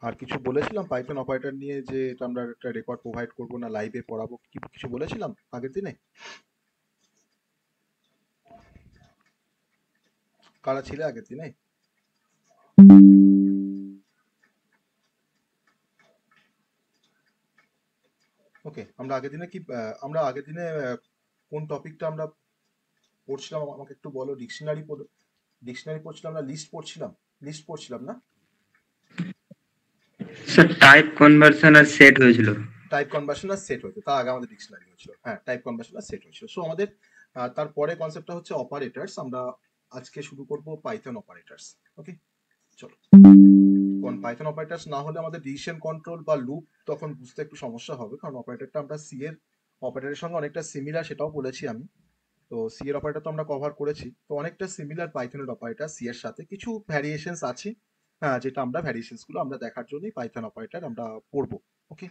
আর কিছু বলেছিলাম Python operator নিয়ে, যে এটা আমরা একটা রেকর্ড প্রোভাইড করবো না লাইভে পড়াবো, কিছু বলেছিলাম আগের দিনে? কারা ছিলে আগের দিনে? ওকে, আমরা আগের দিনে আমরা আগের দিনে কোন টপিকটা আমরা পড়ছিলাম আমাকে একটু বলো। ডিকশনারি পড়ছিলাম না লিস্ট পড়ছিলাম না? স্যার টাইপ কনভার্সন আর সেট হয়েছিল। টাইপ কনভার্সন আর সেট হয়েছে, তার আগে আমাদের ডিকশনারি হয়েছিল। হ্যাঁ, টাইপ কনভার্সন আর সেট হয়েছিল। সো আমাদের তারপরে কনসেপ্টটা হচ্ছে অপারেটরস। আমরা আজকে শুরু করব পাইথন অপারেটরস। ওকে, চলো। কোন পাইথন অপারেটরস না হলে আমাদের ডিসিশন কন্ট্রোল বা লুপ তখন বুঝতে একটু সমস্যা হবে, কারণ অপারেটরটা আমরা সি এর অপারেটরের সঙ্গে অনেকটা সিমিলার, সেটাও বলেছি আমি। তো সি এর অপারেটর তো আমরা কভার করেছি, তো অনেকটা সিমিলার পাইথনের অপারেটর সি এর সাথে, কিছু ভ্যারিয়েশনস আছে। হ্যাঁ, যেটা আমরা ভ্যারিয়েশনস গুলো আমরা দেখার জন্যই পাইথন অপারেটর আমরা পড়বো। ওকে,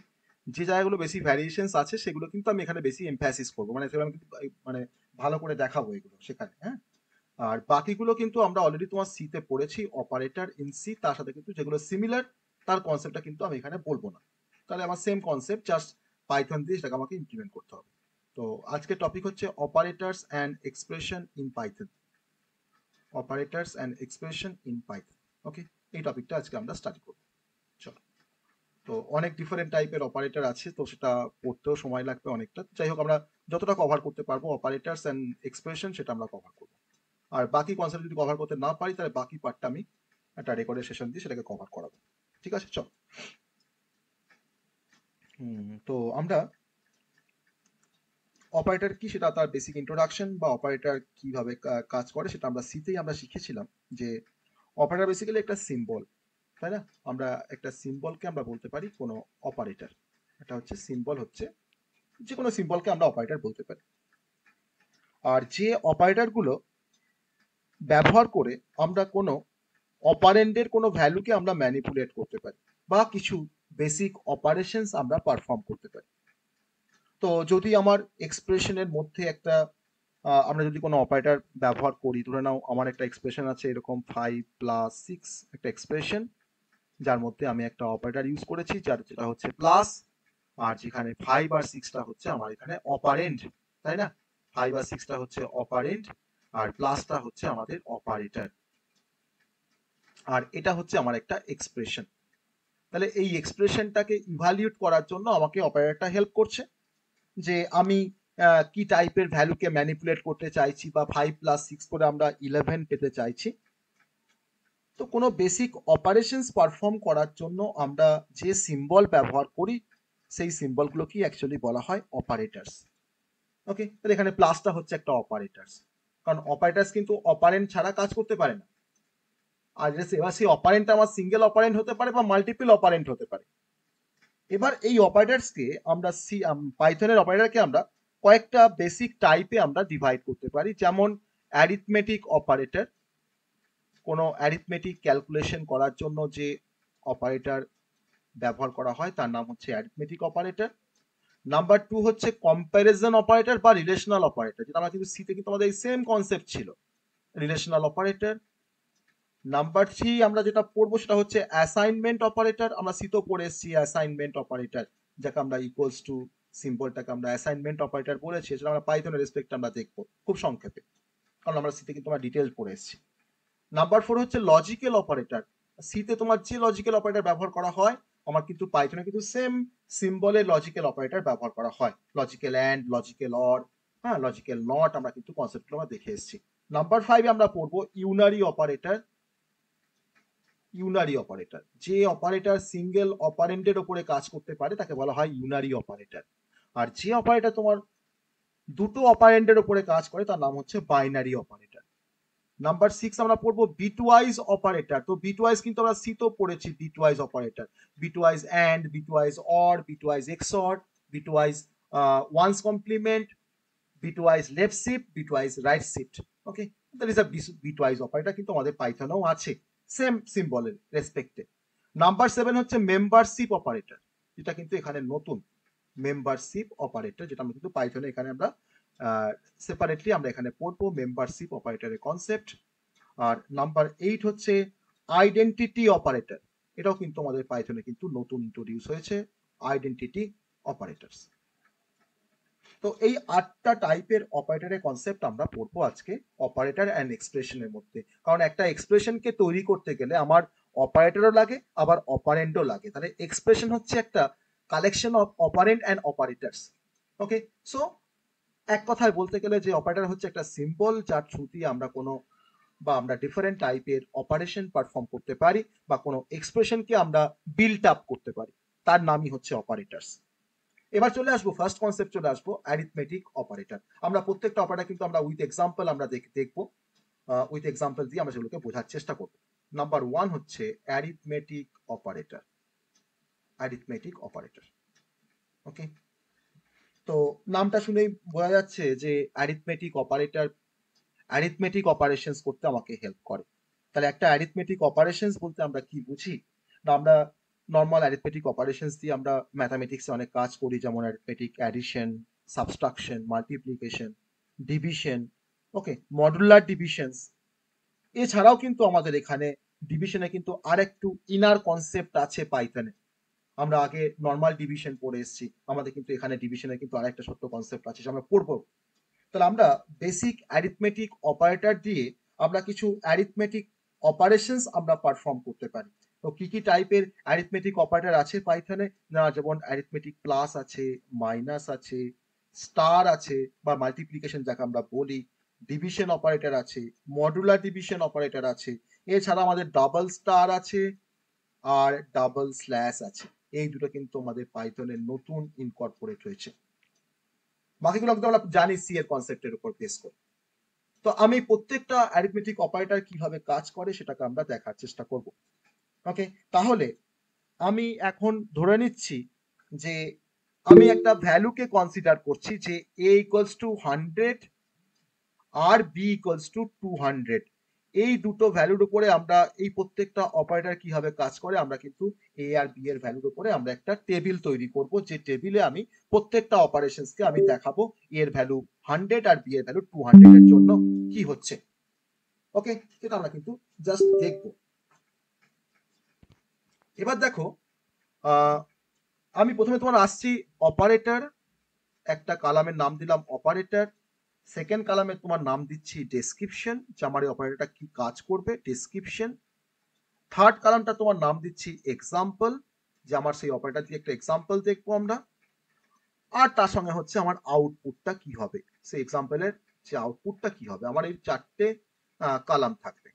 যে জায়গাগুলো বেশি ভ্যারিয়েশনস আছে সেগুলো কিন্তু আমি এখানে বেশি এমফ্যাসিস করবো, মানে সেগুলো আমি কিন্তু মানে ভালো করে দেখাবো এগুলো সেখানে। হ্যাঁ, আর বাকিগুলো কিন্তু আমরা অলরেডি তোমার সি তে পড়েছি, অপারেটর ইন সি, তার সাথে কিন্তু যেগুলো সিমিলার তার কনসেপ্টটা কিন্তু আমি এখানে বলবো না। তাহলে আমার সেম কনসেপ্ট, জাস্ট পাইথন দিয়ে সেটাকে আমাকে ইমপ্লিমেন্ট করতে হবে। তো আজকের টপিক হচ্ছে operators and expression in Python. Operators and expression in Python. Okay, এই টপিকটা আজকে আমরা স্টাডি করব। চলো। তো অনেক ডিফারেন্ট টাইপের অপারেটর আছে, তো সেটা পড়তেও সময় লাগবে অনেকটা। যাই হোক, আমরা যতটা কভার করতে পারবো অপারেটরস অ্যান্ড এক্সপ্রেশন সেটা আমরা কভার করবো। আর বাকি কনসেপ্ট যদি কভার করতে না পারি, তাহলে বাকি পার্টটা আমি একটা রেকর্ডের সেশন দিয়ে সেটাকে কভার করাবো। ঠিক আছে, চল। তো আমরা অপারেটর কি সেটা তার বেসিক ইন্ট্রোডাকশন, বা অপারেটর কিভাবে কাজ করে সেটা আমরা সিতেই আমরা শিখেছিলাম। যে অপারেটর বেসিক্যালি একটা সিম্বল, তাই না? আমরা একটা সিম্বলকে আমরা বলতে পারি কোনো অপারেটর। এটা হচ্ছে সিম্বল, হচ্ছে যে কোনো সিম্বলকে আমরা অপারেটর বলতে পারি। আর যে অপারেটরগুলো ব্যবহার করে আমরা কোনো অপারেন্ডের কোনো ভ্যালুকে আমরা ম্যানিপুলেট করতে পারি, বা কিছু বেসিক অপারেশনস আমরা পারফর্ম করতে পারি। তো যদি আমার এক্সপ্রেশনের মধ্যে একটা আমরা যদি কোনো অপারেটর ব্যবহার করি, ধরে নাও আমার একটা এক্সপ্রেশন আছে এরকম 5+6, একটা এক্সপ্রেশন যার মধ্যে আমি একটা অপারেটর ইউজ করেছি, যেটা হচ্ছে প্লাস, আর যেখানে 5 আর 6টা হচ্ছে আমার এখানে অপারেন্ড, তাই না? 5 আর 6টা হচ্ছে অপারেন্ড, আর প্লাসটা হচ্ছে আমাদের অপারেটর, আর এটা হচ্ছে আমার একটা এক্সপ্রেশন। তাহলে এই এক্সপ্রেশনটাকে ইভালুয়েট করার জন্য আমাকে অপারেটরটা হেল্প করছে, যে আমি কি টাইপের ভ্যালুকে ম্যানিপুলেট করতে চাইছি, বা 5+6 করে আমরা 11 পেতে চাইছি। তো কোনো বেসিক অপারেশনস পারফর্ম করার জন্য আমরা যে সিম্বল ব্যবহার করি, সেই সিম্বলগুলোকে অ্যাকচুয়ালি বলা হয় অপারেটরস। ওকে, তাহলে এখানে প্লাসটা হচ্ছে একটা অপারেটরস, কারণ অপারেটরস কিন্তু অপারেন্ট ছাড়া কাজ করতে পারে না। আর এবার সেই অপারেন্ট আমার সিঙ্গেল অপারেন্ট হতে পারে বা মাল্টিপল অপারেন্ট হতে পারে। এবার এই অপারেটরসকে আমরা পাইথনের অপারেটরকে আমরা কয়েকটা বেসিক টাইপে আমরা ডিভাইড করতে পারি, যেমন অ্যারিথমেটিক অপারেটর, কোনো অ্যারিথমেটিক ক্যালকুলেশন করার জন্য যে অপারেটর ব্যবহার করা হয় তার নাম হচ্ছে অ্যারিথমেটিক অপারেটর। নাম্বার 2 হচ্ছে কম্প্যারিজন অপারেটর বা রিলেশনাল অপারেটর, যেটা আমরা কিন্তু সিতে কিন্তু আমাদের এই সেম কনসেপ্ট ছিল, রিলেশনাল অপারেটর। নাম্বার 3 আমরা যেটা পড়বো সেটা হচ্ছে অ্যাসাইনমেন্ট অপারেটর। আমরা সিতেও পড়ে এসেছি অ্যাসাইনমেন্ট অপারেটর, যাকে আমরা ইকুয়ালস টু সিম্বলটাকে আমরা অ্যাসাইনমেন্ট অপারেটর বলেছি। সেটা আমরা পাইথনের রেসপেক্ট আমরা দেখবো খুব সংক্ষেপে, কারণ আমরা সিতে কিন্তু আমরা ডিটেলস পড়ে এসেছি। নাম্বার 4 হচ্ছে লজিক্যাল অপারেটর। সিতে তোমার যে লজিক্যাল অপারেটর ব্যবহার করা হয়, আমার কিন্তু পাইথনে কিন্তু সেম সিম্বলের লজিক্যাল অপারেটর ব্যবহার করা হয়, লজিক্যাল অ্যান্ড, লজিক্যাল অর, হ্যাঁ, লজিক্যাল নট, আমরা কিন্তু কনসেপ্টগুলো আমরা দেখে এসেছি। নাম্বার 5 আমরা পড়বো ইউনারি অপারেটর। ইউনারি অপারেটর, যে অপারেটর সিঙ্গেল অপারেন্ডের উপরে কাজ করতে পারে তাকে বলা হয় ইউনারি অপারেটর। আর যে অপারেটর তোমার দুটো অপারেন্ডের উপরে কাজ করে তার নাম হচ্ছে বাইনারি অপারেটর। নাম্বার 6 আমরা পড়বো বিটওয়াইজ অপারেটর। তো বিটওয়াইজ কিন্তু আমরা সিতেও পড়েছি, bitwise operator, bitwise and, bitwise or, bitwise XOR, bitwise one's complement, bitwise left shift, bitwise right shift. Okay, that is a bitwise operator, কিন্তু আমাদের পাইথনেও আছে সেম সিম্বলের রেসপেক্টে। নাম্বার 7 হচ্ছে মেম্বারশিপ অপারেটর, যেটা কিন্তু এখানে নতুন, মেম্বারশিপ অপারেটর, যেটা আমরা কিন্তু পাইথনে এখানে আমরা সেপারেটলি আমরা এখানে পড়বো মেম্বারশিপ অপারেটরের কনসেপ্ট। আর নাম্বার 8 হচ্ছে আইডেন্টিটি অপারেটর। এটাও কিন্তু আমাদের পাইথনে কিন্তু নতুন ইন্ট্রোডিউস হয়েছে, আইডেন্টিটি অপারেটরস। তো এই 8টা টাইপের অপারেটরের কনসেপ্ট আমরা পড়বো আজকে অপারেটর অ্যান্ড এক্সপ্রেশনের মধ্যে। কারণ একটা এক্সপ্রেশনকে তৈরি করতে গেলে আমার অপারেটরও লাগে আবার অপারেন্ডও লাগে। তাহলে এক্সপ্রেশন হচ্ছে একটা collection of operant and operators. Okay, so এক কথায় বলতে গেলে যে অপারেটর হচ্ছে একটা সিম্বল যার থ্রু দিয়ে আমরা কোনো বা আমরা ডিফারেন্ট টাইপের অপারেশন পারফর্ম করতে পারি বা কোনো এক্সপ্রেশনকে আমরা বিল্ড আপ করতে পারি, তার নামই হচ্ছে অপারেটরস। এবার চলে আসবো ফার্স্ট কনসেপ্ট, চলে আসবো অ্যারিথমেটিক অপারেটর। আমরা প্রত্যেকটা অপারেটর কিন্তু আমরা উইথ এক্সাম্পল আমরা দেখবো, উইথ এক্সাম্পল দিয়ে আমরা সেগুলোকে বোঝার চেষ্টা করবো। নাম্বার 1 হচ্ছে অ্যারিথমেটিক অপারেটর। অ্যারিথমেটিক অপারেটর, ওকে। তো নামটা শুনেই বোঝা যাচ্ছে যে অ্যারিথমেটিক অপারেটর অ্যারিথমেটিক অপারেশনস করতে আমাকে হেল্প করে। তাহলে একটা অ্যারিথমেটিক অপারেশনস বলতে আমরা কি বুঝি? না, আমরা নর্মাল অ্যারিথমেটিক অপারেশনস দিয়ে আমরা ম্যাথামেটিক্সে অনেক কাজ করি, যেমন arithmetic addition, subtraction, multiplication, division, okay, modular divisions. এছাড়াও কিন্তু আমাদের এখানে ডিভিশনে কিন্তু আরেকটু ইনার কনসেপ্ট আছে পাইথনে। আমরা আগে নর্মাল ডিভিশন পড়ে এসেছি, আমাদের কিন্তু এখানে ডিভিশনে কিন্তু আরেকটা ছোট্ট কনসেপ্ট আছে আমরা পড়বো। তাহলে আমরা বেসিক অ্যারিথমেটিক অপারেটর দিয়ে আমরা কিছু অ্যারিথমেটিক অপারেশনস আমরা পারফর্ম করতে পারি। তো কি কি টাইপের অ্যারিথমেটিক অপারেটর আছে পাইথনে? না, যেমন অ্যারিথমেটিক প্লাস আছে, মাইনাস আছে, স্টার আছে বা মাল্টিপ্লিকেশন যাকে আমরা বলি, ডিভিশন অপারেটর আছে, মডুলার ডিভিশন অপারেটর আছে, এছাড়া আমাদের ডাবল স্টার আছে আর ডাবল স্ল্যাশ আছে। এই দুটো কিন্তু আমাদের পাইথনের নতুন ইনকর্পোরেট হয়েছে। বাকিগুলো কিন্তু আমরা জানি সি এর কনসেপ্টের উপর বেস করে। তো আমি প্রত্যেকটা অ্যারিথমেটিক অপারেটর কিভাবে কাজ করে সেটাকে আমরা দেখার চেষ্টা করব। ওকে, তাহলে আমি এখন ধরে নিচ্ছি যে আমি একটা ভ্যালুকে কনসিডার করছি যে a ইকুয়ালস টু 100 আর b ইকুয়ালস টু 200। এই দুটো ভ্যালুর উপরে আমরা এই প্রত্যেকটা অপারেটর কিভাবে কাজ করে আমরা কিন্তু a আর b এর ভ্যালুর উপরে আমরা একটা টেবিল তৈরি করব, যে টেবিলে আমি প্রত্যেকটা অপারেশনসকে আমি দেখাবো a এর ভ্যালু 100 আর b এর ভ্যালু 200 এর জন্য কি হচ্ছে। ওকে, এটা আমরা কিন্তু জাস্ট দেখব। এবার দেখো, আমি প্রথমে তোমার আসছি অপারেটর, একটা কালামের নাম দিলাম অপারেটর, সেকেন্ড কালামে তোমার নাম দিচ্ছি ডেসক্রিপশন, যে আমার এই অপারেটরটা কি কাজ করবে, ডেসক্রিপশন। থার্ড কালামটা তোমার নাম দিচ্ছি এক্সাম্পল, যে আমার সেই অপারেটর দিয়ে একটা এক্সাম্পল দেখবো আমরা। আর তার সঙ্গে হচ্ছে আমার আউটপুটটা কি হবে, সেই এক্সাম্পলের যে আউটপুটটা কি হবে। আমার এই 4টে কালাম থাকবে।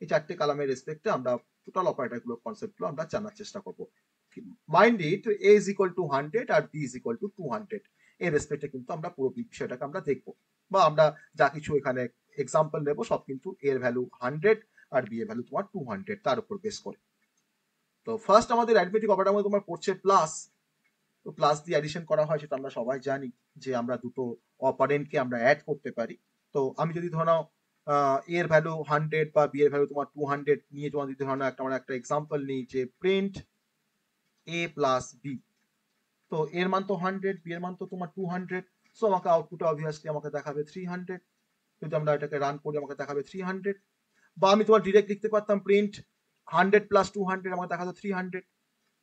এই 4টে কালামের রেসপেক্টে আমরা টোটাল অপারেটরগুলোর কনসেপ্টগুলো আমরা জানার চেষ্টা করব। Mind it, a is equal to 100 আর b is equal to 200 এর রেসপেক্টে কিন্তু আমরা পুরো বিষয়টাকে আমরা দেখবো, বা আমরা যা কিছু এখানে এক্সাম্পল নেব সব কিন্তু a এর ভ্যালু 100 আর b এর ভ্যালু তোমার 200 তার উপর বেস করে। তো ফার্স্ট আমাদের অ্যারিথমেটিক অপারেটর মধ্যে তোমার পড়ছে প্লাস। তো প্লাস দিয়ে অ্যাডিশন করা হয় সেটা আমরা সবাই জানি, যে আমরা দুটো অপারেন্টকে আমরা অ্যাড করতে পারি। তো আমি যদি ধরো নাও a এর ভ্যালু 100 বা b এর ভ্যালু তোমার 200 নিয়ে তোমার যদি ধরো একটা এক্সাম্পল নিই, যে প্রিন্ট a প্লাস b। তো এর মান তো 100, b এর মান তো তোমার 200, সো আমাকে আউটপুটে অবভিয়াসলি আমাকে দেখাবে 300। যদি আমরা এটাকে রান করি আমাকে দেখাবে 300। বা আমি তোমার ডিরেক্ট লিখতে পারতাম প্রিন্ট 100 প্লাস 200, আমাকে দেখাতো 300।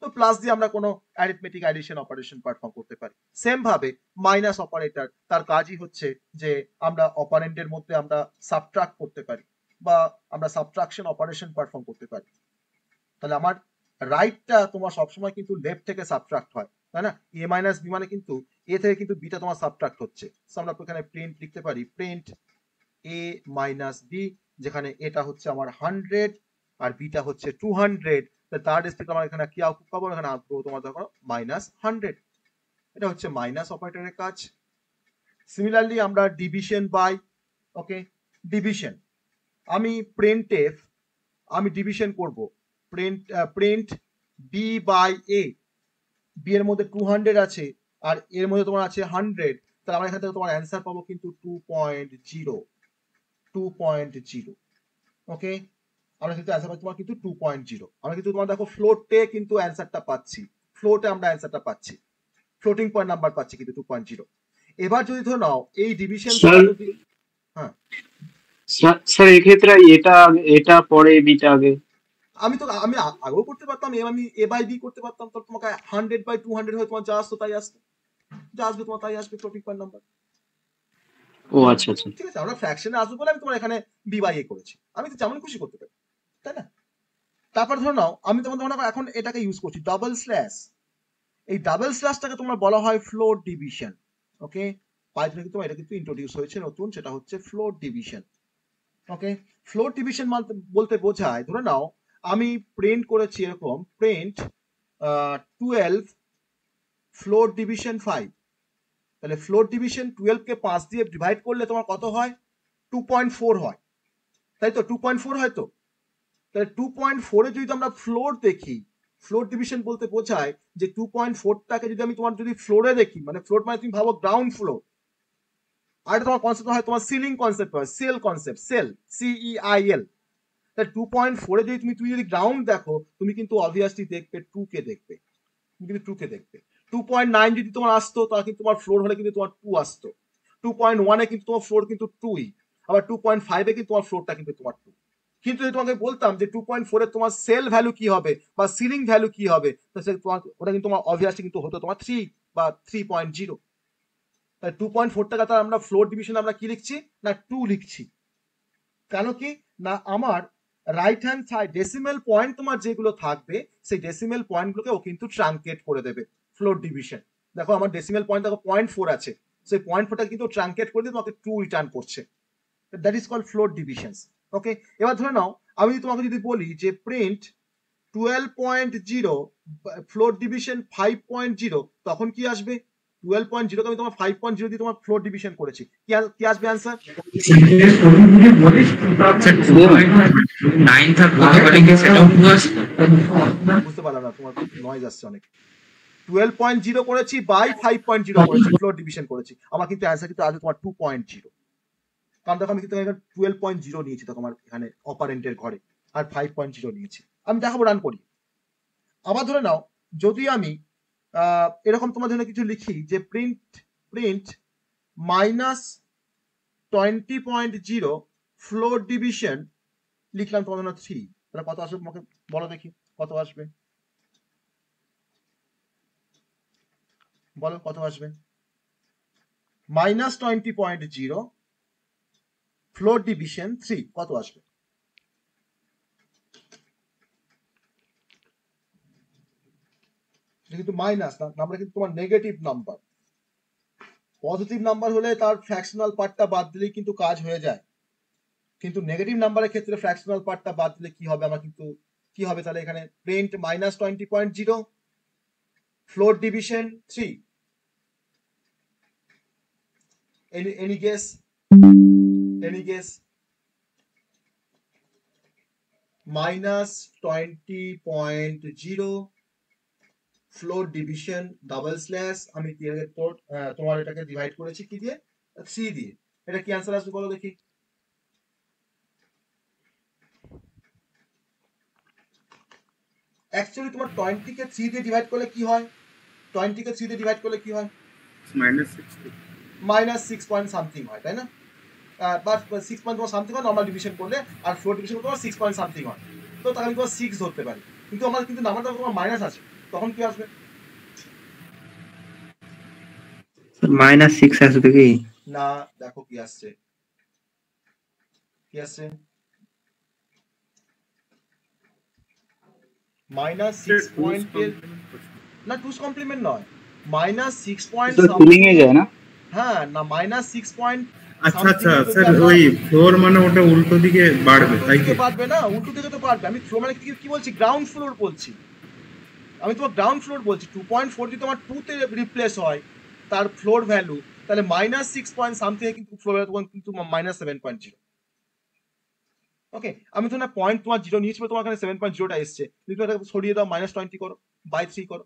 তো প্লাস দিয়ে আমরা কোনো অ্যারিথমেটিক অ্যাডিশন অপারেশন পারফর্ম করতে পারি। সেম ভাবে মাইনাস অপারেটর, তার কাজই হচ্ছে যে আমরা অপারেন্টের মধ্যে আমরা সাবট্রাক্ট করতে পারি বা আমরা সাবট্রাকশন অপারেশন পারফর্ম করতে পারি। তাহলে আমার রাইটটা তোমার সবসময় কিন্তু লেফট থেকে সাবট্রাক্ট হয়, তাই না? a মাইনাস b মানে কিন্তু a থেকে কিন্তু b টা তোমার সাবট্রাক্ট হচ্ছে। সো আমরা এখানে প্রিন্ট লিখতে পারি প্রিন্ট a মাইনাস b, যেখানে এটা হচ্ছে আমার 100 আর b টা হচ্ছে 200। তার রেসপেক্ট আমার এখানে কি আউটপুট পাবো, এখানে আউটপুট তোমার দেখো মাইনাস 100। এটা হচ্ছে মাইনাস অপারেটরের কাজ। সিমিলারলি আমরা ডিভিশন বাই, ওকে, ডিভিশন আমি প্রিন্টএফ আমি ডিভিশন করব, print b by a, b এর মধ্যে 200 আছে আর এর মধ্যে তোমার আছে 100। তাহলে আমরা এখান থেকে তোমার অ্যান্সার পাবো কিন্তু 2.0। ওকে, আমরা কিন্তু অ্যান্সার পাচ্ছি তোমার কিন্তু 2.0। আমরা কিন্তু তোমার দেখো ফ্লোটে কিন্তু অ্যান্সারটা পাচ্ছি, ফ্লোটে আমরা অ্যান্সারটা পাচ্ছি, ফ্লোটিং পয়েন্ট নাম্বার পাচ্ছি কিন্তু 2.0। এবার যদি ধরো নাও এই ডিভিশন, হ্যাঁ স্যার এক্ষেত্রে এটা পরে বিটা আগে। আমি আগেও করতে পারতাম, আমি এ বাই বি করতে পারতাম, তো তোমাকে 100/200 হয়ে তোমার যা আসতো তাই আসতো, যা আসবে তোমার তাই আসবে ফ্লোটিং পয়েন্ট নাম্বার। ও আচ্ছা আচ্ছা। ঠিক আছে, আমরা ফ্র্যাকশনে আসবো বলে আমি তোমার এখানে বি বাই এ করেছি, আমি তো যেমন খুশি করতে পারি, তাই না? তারপর ধরে নাও আমি তোমার এখন এটাকে ইউজ করছি ডাবল স্ল্যাশ। এই ডাবল স্ল্যাশটাকে তোমার বলা হয় ফ্লোট ডিভিশন। ওকে, পাইথনে কিন্তু এটা কিন্তু ইন্ট্রোডিউস হয়েছে নতুন, সেটা হচ্ছে ফ্লোট ডিভিশন। ওকে, ফ্লোট ডিভিশন বলতে বোঝায়, ধরে নাও আমি প্রিন্ট করেছি এরকম প্রিন্ট 12 ফ্লোট ডিভিশন 5, তাহলে ফ্লোট ডিভিশন 12 কে 5 দিয়ে ডিভাইড করলে তোমার কত হয়? 2.4 হয়, তাই তো? 2.4 হয় তো, তাহলে 2.4 এ যদি আমরা ফ্লোর দেখি, ফ্লোর ডিভিশন বলতে বোঝায় যে 2.4টাকে যদি আমি তোমার যদি ফ্লোরে দেখি, মানে ফ্লোর মানে তুমি ভাবো গ্রাউন্ড ফ্লোর, আর এটা তোমার কনসেপ্ট হয় তোমার সিলিং কনসেপ্ট হয়, সেল কনসেপ্ট, সেল CEIL। তাহলে 2.4 এ যদি তুমি যদি গ্রাউন্ড দেখো, তুমি কিন্তু অবভিয়াসলি দেখবে 2 কে দেখবে, তুমি কিন্তু 2 কে দেখবে। 2.9 যদি তোমার আসতো তাহলে কিন্তু তোমার ফ্লোর হলে কিন্তু তোমার 2 আসতো। 2.1 এ কিন্তু তোমার ফ্লোর কিন্তু 2ই, আবার 2.5 এ কিন্তু তোমার ফ্লোরটা কিন্তু তোমার 2। কিন্তু যদি তোমাকে বলতাম যে 2.4 এ তোমার সেল ভ্যালু কি হবে বা সিলিং ভ্যালু কি হবে, তাহলে তোমার ওটা কিন্তু তোমার অবভিয়াসলি কিন্তু হতো তোমার 3 বা 3.0। তাহলে 2.4 টাকা তার আমরা ফ্লোর ডিভিশন আমরা কি লিখছি না 2 লিখছি। কেন কি না আমার right hand side decimal point তোমার যেগুলো থাকবে সেই ডেসিমেল পয়েন্টগুলোকে ও কিন্তু ট্রাঙ্কেট করে দেবে ফ্লোর ডিভিশন। দেখো আমার ডেসিমেল পয়েন্ট দেখো 0.4 আছে, সেই 0.4টা কিন্তু ট্রাঙ্কেট করে দিয়ে তোমাকে 2 রিটার্ন করছে, that is called floor divisions. Okay, এবার ধরে নাও আমি তোমাকে যদি বলি যে প্রিন্ট 12.0 ফ্লোর ডিভিশন 5.0, তখন কি আসবে? 12.0 কে আমি তোমার 5.0 দিয়ে তোমার ফ্লোর ডিভিশন করেছি, কি আসবে অ্যান্সার? বুঝতে পারলাম না, তোমার নয়েজ আসছে অনেক। 12.0 করেছি বাই 5.0 করেছি, ফ্লোর ডিভিশন করেছি, আমার কিন্তু অ্যান্সার কিন্তু আসবে তোমার 2.0। কারণ দেখো আমি কিন্তু এখানে 12.0 নিয়েছি, দেখো আমার এখানে অপারেন্টের ঘরে, আর 5.0 নিয়েছি। আমি দেখাবো রান করি। আবার ধরে নাও যদি আমি এরকম তোমার জন্য কিছু লিখি যে প্রিন্ট -20.0 ফ্লোর ডিভিশন, লিখলাম তোমার জন্য 3, তাহলে কত আসবে তোমাকে বলো দেখি, কত আসবে বলো, কত আসবে? -20.0 ফ্লোর ডিভিশন 3 কত আসবে? কিন্তু মাইনাস নাম্বার কিন্তু তোমার নেগেটিভ নাম্বার। পজিটিভ নাম্বার হলে তার ফ্র্যাকশনাল পার্টটা বাদ দিলেই কিন্তু কাজ হয়ে যায়, কিন্তু নেগেটিভ নাম্বারের ক্ষেত্রে ফ্র্যাকশনাল পার্টটা বাদ দিলে কি হবে? আমার কিন্তু কি হবে তাহলে এখানে print -20.0 floor division 3, any guess? -20.0 floor division double slash, আমি তোমার এটাকে ডিভাইড করেছি কি দিয়ে? 3 দিয়ে। এটা কি অ্যান্সার আসবে বলো দেখি? অ্যাকচুয়ালি তোমার 20 কে 3 দিয়ে ডিভাইড করলে কি হয়? 20 কে 3 দিয়ে ডিভাইড করলে কি হয়? -6 পয়েন্ট সামথিং হয়, তাই না? বা 6 পয়েন্ট তোমার সামথিং হয় নর্মাল ডিভিশন করলে, আর ফ্লোর ডিভিশন তোমার 6 পয়েন্ট সামথিং হয়, তো তাহলে আমি তোমার 6 ধরতে পারি, কিন্তু আমার কিন্তু নাম্বারটা তোমার মাইনাস আছে, তখন কি আসবে? -6 আসবে কি না, দেখো কি আসছে, কি আসছে? -6 পয়েন্টের না, 2's কমপ্লিমেন্ট নয়, -6 পয়েন্ট সিলিং এ যায় না? হ্যাঁ, না -6 পয়েন্ট। আচ্ছা আচ্ছা স্যার, ওই ফ্লোর মানে ওটা উল্টো দিকে বাড়বে, তাই কি? বাড়বে না, উল্টো দিকে তো বাড়বে। আমি ফ্লোর মানে কি বলছি? গ্রাউন্ড ফ্লোর বলছি, আমি তোমার গ্রাউন্ড ফ্লোর বলছি। 2.4 যদি তোমার 2 তে রিপ্লেস হয় তার ফ্লোর ভ্যালু, তাহলে -6 পয়েন্ট সামথিং এ কিন্তু ফ্লোর ভ্যালু কিন্তু -7.0। ওকে, আমি তো না পয়েন্ট তোমার 0 নিয়েছিল, তোমার এখানে 7.0টা এসছে, তুমি তো এটাকে সরিয়ে দাও, -20 করো, বাই 3 করো,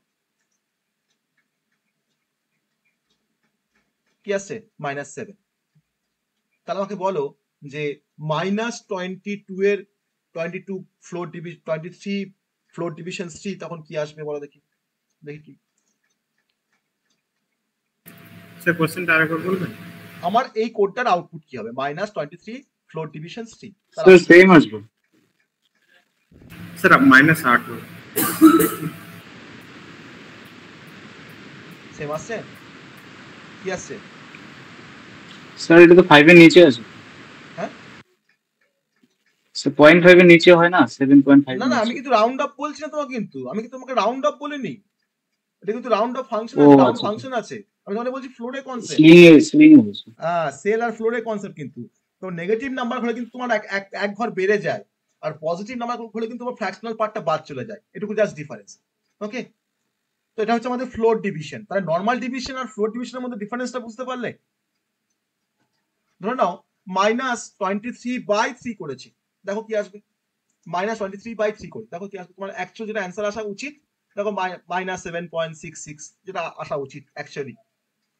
কি আসছে? -7। তাহলে আমাকে বলো যে -22 এর 22 ফ্লোর ডিভিশন 23 ফ্লোর ডিভিশন 3 তখন কি আসবে বলো দেখি, কি স্যার কোশ্চেনটা আরেকবার বলবেন? আমার এই কোডটার আউটপুট কি হবে? -23 ফ্লোর ডিভিশন 3, স্যার সেম আসবে। স্যার -8 সেম আসছে, কি আসছে? স্যার এটা তো 5 এর নিচে আছে। হ্যাঁ স্যার 0.5 এর নিচে হয় না, 7.5 না এর না, আমি নিচে। কিন্তু রাউন্ড আপ বলছি না তোমাকে, কিন্তু আমি কিন্তু তোমাকে রাউন্ড আপ বলিনি, এটা কিন্তু রাউন্ড আপ ফাংশন ও আছে, রাউন্ড আচ্ছা, ফাংশন আছে। আমি তোমাকে বলছি ফ্লোরে কনসেপ্ট, স্লিং এ বলছি। সেল আর ফ্লোরে কনসেপ্ট। কিন্তু তো নেগেটিভ নাম্বার হলে কিন্তু তোমার এক ঘর বেড়ে যায়, আর পজিটিভ নাম্বার হলে কিন্তু তোমার ফ্র্যাকশনাল পার্টটা বাদ চলে যায়, এটুকু জাস্ট ডিফারেন্স। ওকে, তো এটা হচ্ছে আমাদের ফ্লোর ডিভিশন। তাহলে নর্মাল ডিভিশন আর ফ্লোর ডিভিশনের মধ্যে ডিফারেন্সটা বুঝতে পারলে? ধরে নাও -23/3 করেছি, দেখো কি আসবে। -23/3 করি, দেখো কি আসবে। তোমার অ্যাকচুয়াল যেটা অ্যান্সার আসা উচিত, দেখো -7.66 যেটা আসা উচিত অ্যাকচুয়ালি,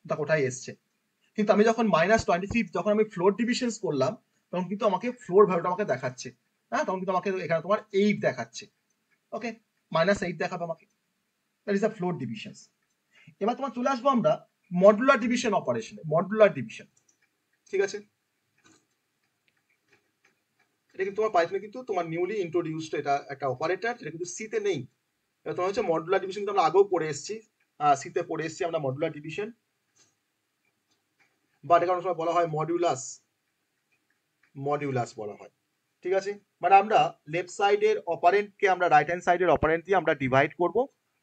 দেখো ওটাই এসছে। কিন্তু আমি যখন -23 যখন আমি ফ্লোর ডিভিশন করলাম, তখন কিন্তু আমাকে ফ্লোর ভ্যালুটা আমাকে দেখাচ্ছে। হ্যাঁ, তখন কিন্তু আমাকে এখানে তোমার 8 দেখাচ্ছে। ওকে, -8 দেখাবে আমাকে, that is the floor division. এবার তোমার চলে আসবো আমরা মডুলার ডিভিশন অপারেশনে। মডুলার ডিভিশন, ঠিক আছে, এটা কিন্তু তোমার পাইথনে কিন্তু তোমার নিউলি ইন্ট্রোডিউসড এটা একটা অপারেটর, যেটা কিন্তু সি তে নেই। এবার তোমার হচ্ছে মডুলার ডিভিশন, কিন্তু আমরা আগেও পড়ে এসেছি, সি তে পড়ে এসেছি আমরা মডুলার ডিভিশন, বাট এখানে সময় বলা হয় মডিউলাস, মডিউলাস বলা হয়। ঠিক আছে, মানে আমরা লেফট সাইডের অপারেন্টকে আমরা রাইট হ্যান্ড সাইডের অপারেন্ট দিয়ে আমরা ডিভাইড করব,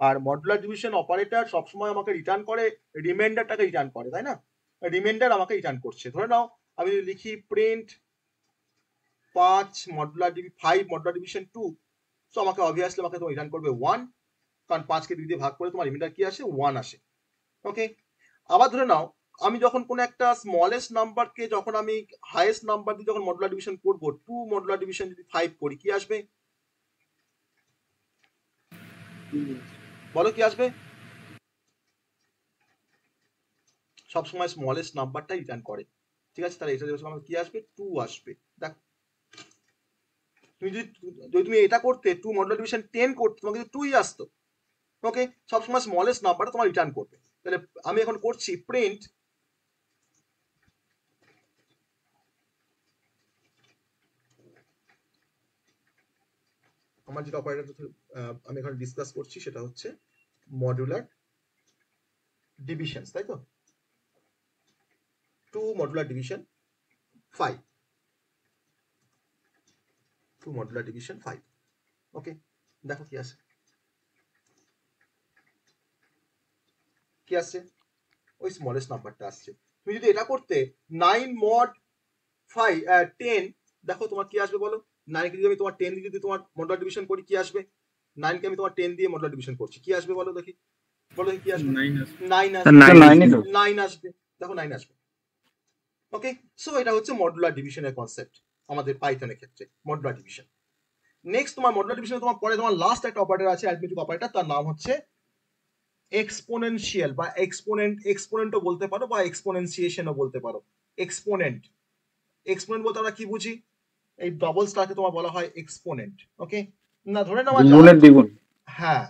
আর মডুলার ডিভিশন অপারেটর সবসময় আমাকে রিটার্ন করে রিমাইন্ডারটাকে রিটার্ন করে, তাই না? রিমাইন্ডার আমাকে রিটার্ন করছে। ধরে নাও আমি যদি লিখি প্রিন্ট 5 মডুলার ডিভি 5 মডুলার ডিভিশন 2, সো আমাকে অবভিয়াসলি আমাকে তো রিটার্ন করবে 1, কারণ 5 কে 2 দিয়ে ভাগ করে তোমার রিমাইন্ডার কি আসে? 1 আসে। ওকে, আবার ধরে নাও আমি যখন কোনো একটা স্মলেস্ট নাম্বারকে যখন আমি হাইয়েস্ট নাম্বার দিয়ে যখন মডুলার ডিভিশন করব, 2 মডুলার ডিভিশন যদি 5 করি, কি আসবে? বলো কি আসবে? সবসময় স্মলেস্ট নাম্বারটা রিটার্ন করে। ঠিক আছে, তাহলে এটা আমাকে কি আসবে? 2 আসবে। দেখ, তুমি যদি তুমি এটা করতে 2 মডুলার ডিভিশন 10 করতে, তোমাকে কিন্তু 2ই আসতো। ওকে, সবসময় স্মলেস্ট নাম্বারটা তোমার রিটার্ন করবে। তাহলে আমি এখন করছি প্রিন্ট আমার যেটা অপারেটর আমি এখন ডিসকাস করছি সেটা হচ্ছে মডুলার ডিভিশন, তাই তো? 2 মডুলার ডিভিশন 5, 2 মডুলার ডিভিশন 5। ওকে, দেখো কি আসে, কি আসছে? ওই স্মলেস্ট নাম্বারটা আসছে। তুমি যদি এটা করতে 9 মড 5 10, দেখো তোমার কি আসবে বলো? 9 কে যদি আমি তোমার 10 দিয়ে যদি তোমার মডুলার ডিভিশন করি, কি আসবে? 9 কে আমি তোমার 10 দিয়ে মডুলার ডিভিশন করছি, কি আসবে বলো দেখি? বলো দেখি কি আসবে? 9 আসবে। 9 স্যার আসবে, 9 9ই আসবে। তো। 9 আসবে, দেখো 9 আসবে। ওকে, সো এটা হচ্ছে মডুলার ডিভিশনের কনসেপ্ট আমাদের পাইথনের ক্ষেত্রে, মডুলার ডিভিশন। নেক্সট তোমার মডুলার ডিভিশনে তোমার পরে তোমার লাস্ট একটা অপারেটর আছে, অ্যারিথমেটিক অপারেটর, তার নাম হচ্ছে এক্সপোনেনশিয়াল বা এক্সপোনেন্টও বলতে পারো বা এক্সপোনেনশিয়েশনও বলতে পারো। এক্সপোনেন্ট, এক্সপোনেন্ট বলতে আমরা কি বুঝি? এই ডবল স্টারকে তোমার বলা হয় এক্সপোনেন্ট। ওকে, না ধরে নেওয়া যাক, দ্বিগুণের দ্বিগুণ। হ্যাঁ,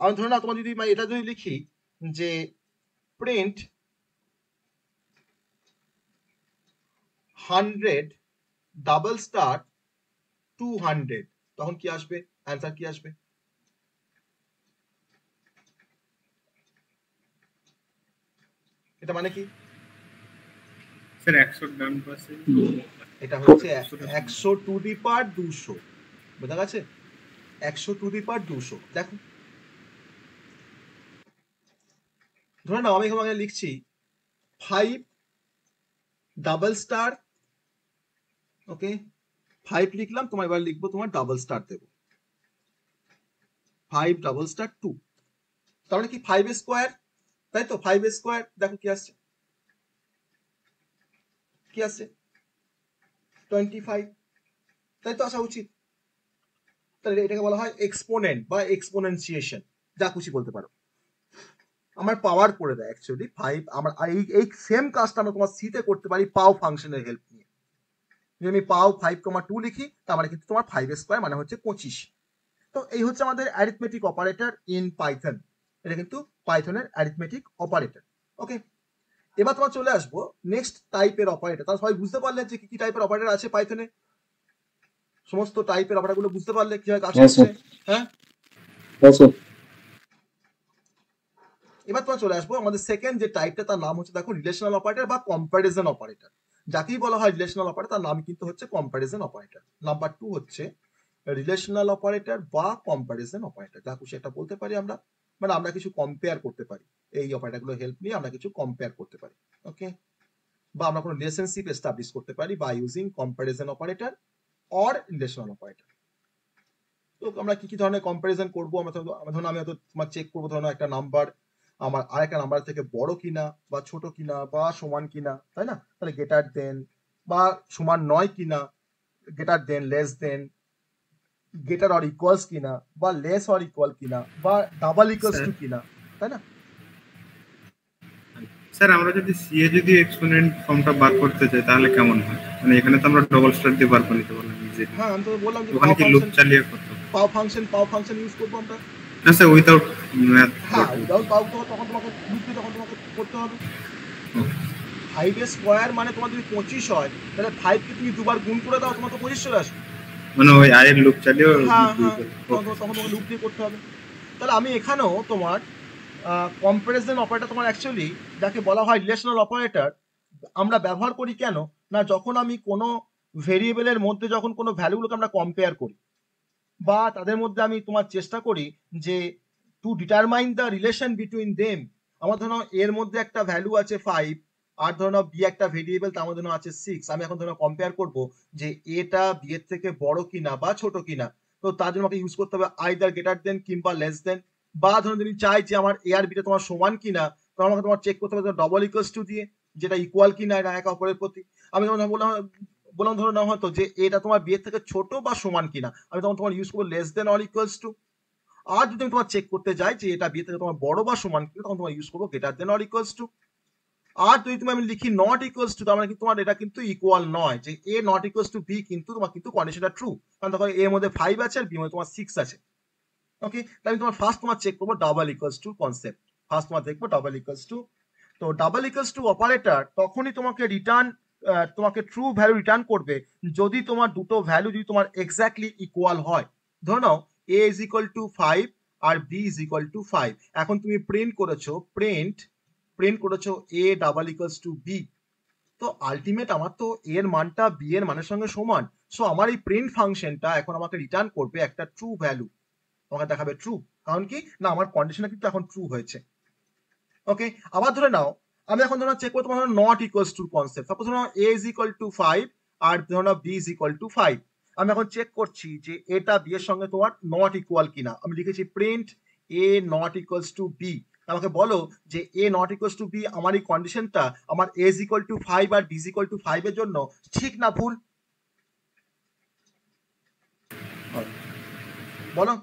আমি ধরে নাও তোমার যদি এটা যদি লিখি যে প্রিন্ট 100 ডাবল স্টার 200, তখন কি আসবে? অ্যান্সার কি আসবে? এটা মানে কি? স্যার 100 ডান পাশে, এটা হচ্ছে 100 টু দি পাওয়ার 200, বোঝা গেছে? 100 টু দি পাওয়ার 200। দেখো, ধরে নাও আমি এখানে লিখছি 5 ডাবল স্টার, ওকে 5 লিখলাম, তোমার এবার লিখবো তোমার ডাবল স্টার দেবো 5 ডাবল স্টার 2, তাহলে কি 5 স্কোয়ার, তাই তো? 5 স্কোয়ার, দেখো কি আসছে, কি আসছে? 25, তাই তো আসা উচিত। তাহলে এটাকে বলা হয় এক্সপোনেন্ট বা এক্সপোনেনশিয়েশন, যা খুশি বলতে পারো। আমার পাওয়ার করে দেয় অ্যাকচুয়ালি 5। আমরা এই সেম কাজটা আমরা তোমার সিতে করতে পারি পাও ফাংশনের হেল্প নিয়ে। যদি আমি পাও 5,2 লিখি, তার মানে কিন্তু তোমার 5 স্কোয়ার মানে হচ্ছে 25। তো এই হচ্ছে আমাদের অ্যারিথমেটিক অপারেটর ইন পাইথন। এটা কিন্তু পাইথনের অ্যারিথমেটিক অপারেটর। ওকে, এবার তোমার চলে আসবো নেক্সট টাইপের অপারেটর। তাহলে সবাই বুঝতে পারলে যে কি কি টাইপের অপারেটর আছে পাইথনে? সমস্ত টাইপের অপারেটরগুলো বুঝতে পারলে কিভাবে কাজ Yes, করছে? sir. হ্যাঁ, Yes, sir. এবার তোমার চলে আসবো আমাদের সেকেন্ড যে টাইপটা, তার নাম হচ্ছে দেখো রিলেশনাল অপারেটর বা কম্প্যারিজন অপারেটর। যাকেই বলা হয় রিলেশনাল অপারেটর, তার নাম কিন্তু হচ্ছে কম্প্যারিজন অপারেটর। নাম্বার 2 হচ্ছে রিলেশনাল অপারেটর বা কম্প্যারিজন অপারেটর, যা খুশি একটা বলতে পারি আমরা, মানে আমরা কিছু কম্পেয়ার করতে পারি, এই অপারেটরগুলো হেল্প নিয়ে আমরা কিছু কম্পেয়ার করতে পারি। ওকে, বা আমরা কোনো রিলেশনশিপ এস্টাবলিশ করতে পারি by using comparison operator or relational operator. তো আমরা কি কি ধরনের কম্প্যারিজন করবো? ধরুন আমি হয়তো তোমার চেক করবো, ধরুন একটা নাম্বার আমার আরেকটা নাম্বার থেকে বড় কিনা বা ছোট কিনা বা সমান কিনা, তাই না? তাহলে গ্রেটার দেন বা সমান নয় কিনা, greater than, less than, greater or equals কিনা, বা লেস অর ইকুয়াল কিনা, বা ডাবল ইকুয়ালস টু কিনা, তাই না? স্যার আমরা যদি সিএ যদি এক্সপোনেন্ট ফর্মটা বার করতে চাই তাহলে কেমন হয়? মানে এখানে তো আমরা ডবল স্টার দিয়ে বার করে নিতে পারলাম নিজে, হ্যাঁ, আমি তো বললাম যে ওখানে কি লুপ চালিয়ে করতে হবে? পাও ফাংশন ইউজ করবো আমরা। না স্যার, উইথাউট ম্যাথ। হ্যাঁ, উইদাউট পাও তখন তোমাকে তখন তোমাকে করতে হবে। 5 এর স্কোয়ার মানে তোমার যদি 25 হয়, তাহলে 5 কে তুমি দুবার গুণ করে দাও, তোমার তো 25 চলে আসবে। মানে ওই আয়ের লুপ চালিয়ে হ্যাঁ, তখন তোমাকে লুপ দিয়ে করতে হবে। তাহলে আমি এখানেও তোমার কম্প্যারিজন অপারেটর, তোমার অ্যাকচুয়ালি যাকে বলা হয় রিলেশনাল অপারেটর, আমরা ব্যবহার করি কেন না, যখন আমি কোনো ভেরিয়েবলের মধ্যে যখন কোনো ভ্যালুগুলোকে আমরা কম্পেয়ার করি, বা তাদের মধ্যে আমি তোমার চেষ্টা করি যে to determine the relation between them. আমার ধরো এর মধ্যে একটা ভ্যালু আছে 5, আর ধরো বি একটা ভেরিয়েবল, তার মধ্যে আছে 6। আমি এখন ধরো কম্পেয়ার করব যে এটা বি এর থেকে বড় কিনা বা ছোট কিনা। তো তার জন্য আমাকে ইউজ করতে হবে আইদার গ্রেটার দেন কিংবা লেস দেন। বা ধরো যদি চাই যে আমার এ আর বিটা তোমার সমান কিনা, তো আমাকে তোমার চেক করতে হবে ডবল ইকুয়ালস টু দিয়ে, যেটা ইকুয়াল কিনা এরা একে অপরের প্রতি। আমি যেমন বললাম ধরো না হয়তো যে এটা তোমার বি এর থেকে ছোট বা সমান কিনা, আমি তখন তোমার ইউজ করবো less than or equals to. আর যদি আমি তোমার চেক করতে যাই যে এটা বি এর থেকে তোমার বড় বা সমান কিনা, তখন তোমার ইউজ করবো greater than or equals to. আর যদি তুমি আমি লিখি নট ইকুয়ালস টু, তার মানে কিন্তু তোমার এটা কিন্তু ইকুয়াল নয়, যে a not equals to B, কিন্তু তোমার কিন্তু কন্ডিশনটা ট্রু, কারণ তখন এর মধ্যে 5 আছে আর বি মধ্যে তোমার 6 আছে। ওকে, তাহলে তোমার ফার্স্ট তোমার চেক করবো double equals two concept. First তোমার দেখবো ডাবল ইকুয়ালস টু। তো ডাবল ইকুয়ালস টু অপারেটর তখনই তোমাকে রিটার্ন, তোমাকে ট্রু ভ্যালু রিটার্ন করবে যদি তোমার দুটো ভ্যালু যদি তোমার এক্স্যাক্টলি ইকুয়াল হয়। ধরে নাও এ ইজ ইকুয়াল টু 5 আর বি ইজ ইকুয়াল টু 5। এখন তুমি প্রিন্ট করেছো a double equals to b. তো আলটিমেট আমার তো এর মানটা বি এর মানের সঙ্গে সমান। সো আমার এই প্রিন্ট ফাংশনটা এখন আমাকে রিটার্ন করবে একটা ট্রু ভ্যালু, আমাকে দেখাবে ট্রু। কারণ কি না, আমার কন্ডিশনটা কিন্তু এখন ট্রু হয়েছে। ওকে, আবার ধরে নাও আমি এখন ধরো চেক করতে পারবো not equals two concept. Suppose ধরো এ ইজ ইকুয়াল টু 5 আর ধরো বি ইজ ইকুয়াল টু 5। আমি এখন চেক করছি যে এটা বি এর সঙ্গে তোমার নট ইকুয়াল কিনা। আমি লিখেছি print a not equals to b. আমাকে বলো যে a not equals to b, আমার এই কন্ডিশনটা আমার এ ইজ ইকুয়াল টু 5 আর বি ইজ ইকুয়াল টু 5 এর জন্য ঠিক না ভুল? বলো,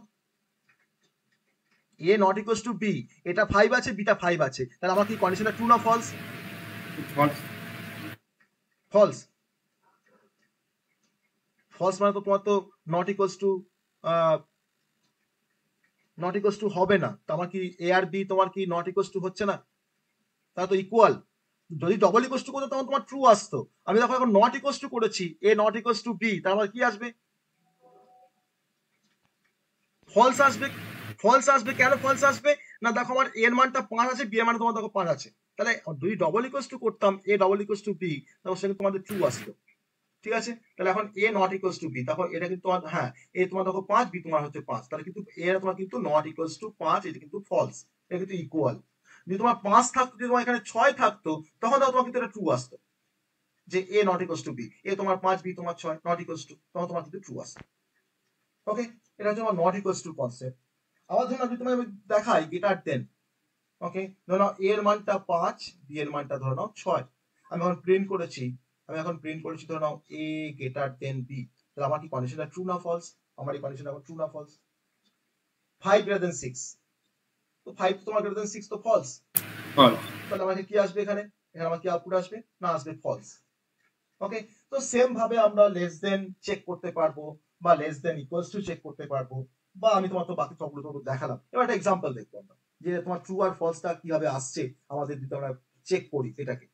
a not equals to b, এটা 5 আছে, বিটা 5 আছে, তাহলে আমার কি কন্ডিশনটা ট্রু না ফলস? ফলস। ফলস মানে তো তোমার তো নট ইকুয়ালস টু হবে না। তো আমার কি এ আর বি তোমার কি নট ইকুয়ালস টু হচ্ছে না? তাহলে তো ইকুয়াল। যদি ডবল ইকুয়ালস টু করতো তখন তোমার ট্রু আসতো। আমি দেখো এখন নট ইকুয়ালস টু করেছি, এ নট ইকুয়ালস টু বি, তার মানে কি আসবে? ফলস আসবে। ফলস আসবে কেন ফলস আসবে না, দেখো আমার এর মানটা 5 আছে, বি এর মান তোমার দেখো 5 আছে, তাহলে যদি ডবল ইকুয়ালস টু করতাম A double equals to B, তাহলে সেখানে তোমাদের ট্রু আসতো। ঠিক আছে, তাহলে এখন A not equals to B, তখন এটা কিন্তু তোমার, হ্যাঁ এ তোমার দেখো 5, বি তোমার হচ্ছে 5, তাহলে কিন্তু এ তোমার কিন্তু নট ইকুয়ালস টু 5, এটা কিন্তু ফলস, এটা কিন্তু ইকুয়াল। যদি তোমার 5 থাকতো, যদি তোমার এখানে 6 থাকতো, তখন তোমার কিন্তু এটা ট্রু আসতো, যে a not equals to b, এ তোমার 5, বি তোমার 6, নট ইকুয়ালস টু, তখন তোমার কিন্তু ট্রু আসতো। ওকে, এটা হচ্ছে আমার নট ইকুয়ালস টু কনসেপ্ট। আবার ধরুন যদি তোমায় দেখাই গ্রেটার দেন, ওকে ধরো এ এর মানটা 5, বি এর মানটা ধরো নাও 6। আমি এখন প্রিন্ট করেছি ধরো নাও এ গ্রেটার দেন বি, তাহলে আমার কি কন্ডিশনটা ট্রু না ফলস? আমার এই কন্ডিশনটা ট্রু না ফলস? 5 গ্রেটার দেন 6, তো 5 তোমার গ্রেটার দেন 6, তো ফলস। তাহলে আমাকে কি আসবে এখানে? এখানে আমার কি আউটপুট আসবে? না, আসবে ফলস। ওকে, তো সেম ভাবে আমরা লেস দেন চেক করতে পারবো, বা less than equals to check করতে পারবো, বা আমি তোমার তো বাকি সবগুলো তো দেখালাম। এবার একটা এক্সাম্পল দেখবো আমরা যে তোমার ট্রু আর ফলসটা কিভাবে আসছে আমাদের, যদি আমরা চেক করি এটাকে।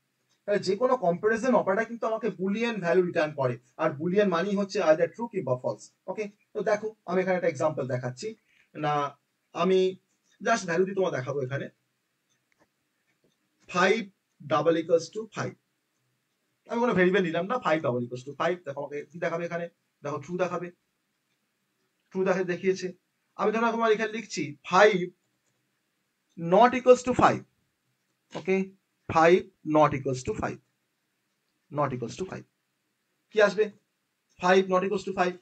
তাহলে যে কোনো কম্পারিজন অপারেটর কিন্তু আমাকে বুলিয়ান ভ্যালু রিটার্ন করে, আর বুলিয়ান মানি হচ্ছে আইদার ট্রু কিংবা ফলস। ওকে, তো দেখো আমি এখানে একটা এক্সাম্পল দেখাচ্ছি না, আমি জাস্ট ভ্যালু দিয়ে তোমার দেখাবো এখানে 5 ডাবল ইকুয়ালস টু 5, আমি কোনো ভেরিয়েবল নিলাম না, 5 ডাবল ইকুয়ালস টু 5, দেখো আমাকে কি দেখাবে এখানে, দেখো ট্রু দেখাবে, ট্রু দেখিয়েছে। আমি ধরো তোমার এখানে লিখছি 5 not equals to 5, okay 5 not equals to 5, not equals to 5 কি আসবে, 5 নট ইকুয়ালস টু 5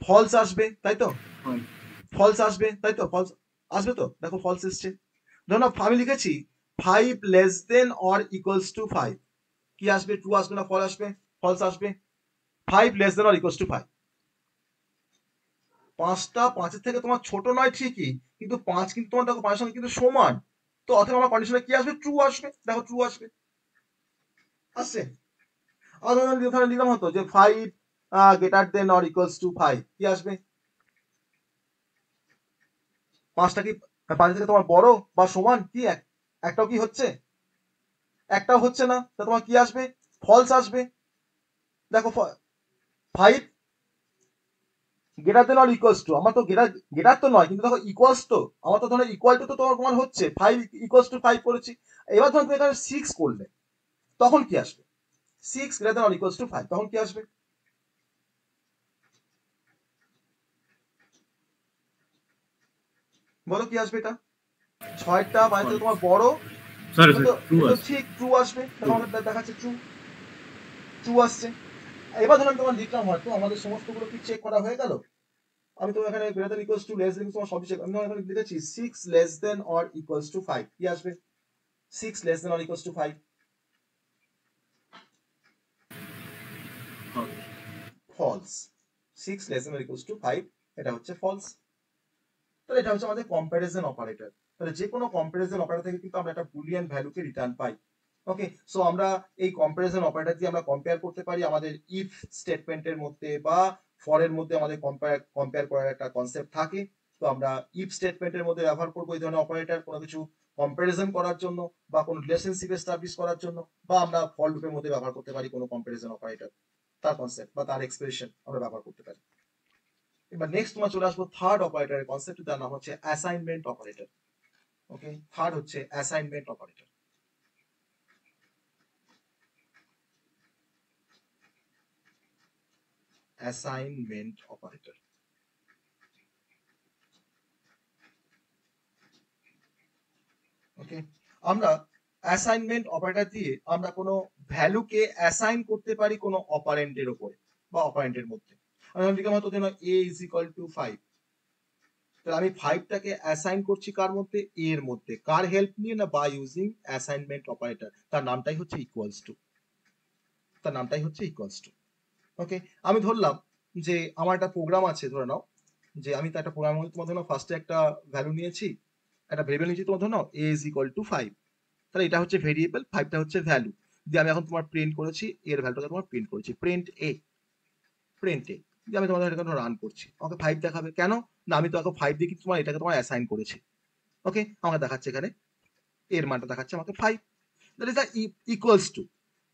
ফলস আসবে, তাই তো, ফলস আসবে, তাই তো, ফলস আসবে তো, দেখো ফলস এসছে। ধরো আমি লিখেছি 5 less than or equals to 5, কি আসবে, ট্রু আসবে না ফল আসবে, ফলস আসবে। 5 less than or equals to 5, 5টা 5-এর থেকে তোমার ছোট নয় ঠিকই, কিন্তু 5 কিন্তু তোমার দেখো 5-এর সঙ্গে কিন্তু সমান, তো অথবা আমার কন্ডিশনে কি আসবে, ট্রু আসবে, দেখো ট্রু আসবে, আসছে। আর ধরো নিলাম হতো যে 5 greater than or equals to 5, কি আসবে, 5টা কি 5 থেকে তোমার বড় বা সমান, কি একটাও কি হচ্ছে, একটাও হচ্ছে না, তা তোমার কি আসবে, ফলস আসবে। দেখো 5 greater than or equals two, আমার তো গ্রেটার তো নয়, কিন্তু দেখো ইকুয়ালস তো, আমার তো ধরো ইকুয়াল টু তো তোমার হচ্ছে 5 ইকুয়ালস টু 5 করেছি। এবার ধরো তুমি এখানে 6 করলে, তখন কি আসবে, 6 greater than or equals to 5, তখন কি আসবে, বলো কি আসবে, এটা 6টা 5 থেকে তোমার বড়, সরি তো ট্রু আছে। ঠিক ট্রু আসবে, দেখো আমাকে দেখাচ্ছে ট্রু, ট্রু আসছে। এবার ধরো আমি তোমার লিখলাম, হয়তো আমাদের সমস্তগুলো কি চেক করা হয়ে গেল, আমি তো এখানে greater than equals to less than তোমার সবই চেক, আমি এখানে লিখেছি 6 less than or equals to 5, কি আসবে, 6 less than or equals to 5, false, 6 less than or equals to 5, এটা হচ্ছে ফলস। তাহলে এটা হচ্ছে আমাদের কম্প্যারিজন অপারেটর। তাহলে যে কোনো কম্প্যারিজন অপারেটর থেকে কিন্তু আমরা একটা বুলিয়ান ভ্যালুকে রিটার্ন পাই। ওকে, সো আমরা এই কম্প্যারিজন অপারেটর দিয়ে আমরা কম্পেয়ার করতে পারি আমাদের ইফ স্টেটমেন্টের মধ্যে বা ফরের মধ্যে, আমাদের কম্পেয়ার করার একটা কনসেপ্ট থাকে। তো আমরা ইফ স্টেটমেন্টের মধ্যে ব্যবহার করবো এই ধরনের অপারেটর কোনো কিছু কম্প্যারিজন করার জন্য বা কোনো রিলেশনশিপ এস্টাবলিশ করার জন্য, বা আমরা ফর লুপের মধ্যে ব্যবহার করতে পারি কোনো কম্প্যারিজন অপারেটর, তার কনসেপ্ট বা তার এক্সপ্রেশন আমরা ব্যবহার করতে পারি। এবার নেক্সট তোমার চলে আসবো থার্ড অপারেটরের কনসেপ্ট, যার নাম হচ্ছে অ্যাসাইনমেন্ট অপারেটর। ওকে, থার্ড হচ্ছে অ্যাসাইনমেন্ট অপারেটর। অ্যাসাইনমেন্ট অপারেটর, ওকে, আমরা অ্যাসাইনমেন্ট অপারেটর দিয়ে আমরা কোনো ভ্যালুকে অ্যাসাইন করতে পারি কোনো অপারেন্টের উপরে বা অপারেন্টের মধ্যে। আমি লিখলাম হয়তো যেন a ইজ ইকুয়াল টু 5, তাহলে আমি 5টাকে অ্যাসাইন করছি কার মধ্যে, a এর মধ্যে, কার হেল্প নিয়ে না, বাই ইউজিং অ্যাসাইনমেন্ট অপারেটর, তার নামটাই হচ্ছে ইকুয়ালস টু, তার নামটাই হচ্ছে ইকুয়ালস টু। ওকে, আমি ধরলাম যে আমার একটা প্রোগ্রাম আছে, ধরে নাও যে আমি তো একটা প্রোগ্রামের মধ্যে তোমার ধরো ফার্স্টে একটা ভ্যালু নিয়েছি, একটা ভেরিয়েবল নিয়েছি, তোমার ধরো নাও a ইজ ইকুয়াল টু 5, তাহলে এটা হচ্ছে ভেরিয়েবল, 5টা হচ্ছে ভ্যালু, দিয়ে আমি এখন তোমার প্রিন্ট করেছি এর ভ্যালুটাকে তোমার প্রিন্ট করেছি, প্রিন্ট এ, প্রিন্ট এ দিয়ে আমি তোমাদের এখানে রান করছি, আমাকে 5 দেখাবে কেন, না আমি তো এখন 5 দিয়ে কিন্তু তোমার এটাকে তোমার অ্যাসাইন করেছি। ওকে, আমাকে দেখাচ্ছে এখানে এর মানটা দেখাচ্ছে আমাকে 5, দ্যাট ইজ ইকুয়ালস টু।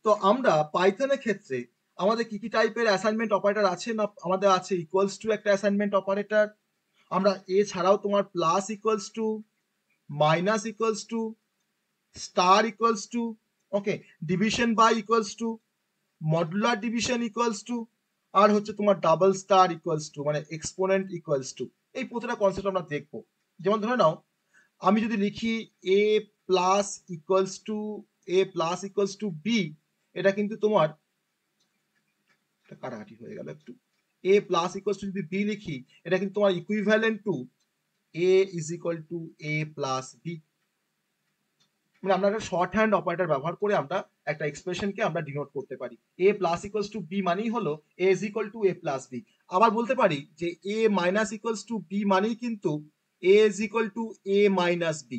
তো আমরা পাইথনের ক্ষেত্রে আমাদের কি কি টাইপের অ্যাসাইনমেন্ট অপারেটর আছে না, আমাদের আছে ইকুয়ালস টু একটা অ্যাসাইনমেন্ট অপারেটর, আমরা এছাড়াও তোমার plus equals to, minus equals to, star equals to, okay, division by equals to, modular division equals to, আর হচ্ছে তোমার ডাবল স্টার ইকুয়ালস টু, মানে এক্সপোনেন্ট ইকুয়ালস টু। এই প্রতিটা কনসেপ্ট আমরা দেখবো। যেমন ধরে নাও আমি যদি লিখি a plus equals two, a plus equals two b, এটা কিন্তু তোমার কাটাকাটি হয়ে গেল একটু, a প্লাস ইকুয়ালস টু যদি b লিখি, এটা কিন্তু তোমার equivalent to a is equal two a plus b, মানে আমরা একটা শর্ট হ্যান্ড অপারেটর ব্যবহার করে আমরা একটা এক্সপ্রেশনকে আমরা ডিনোট করতে পারি। a plus equals two b মানেই হলো a is equal two a plus b। আবার বলতে পারি যে a minus equals two b মানেই কিন্তু a is equal two a minus b।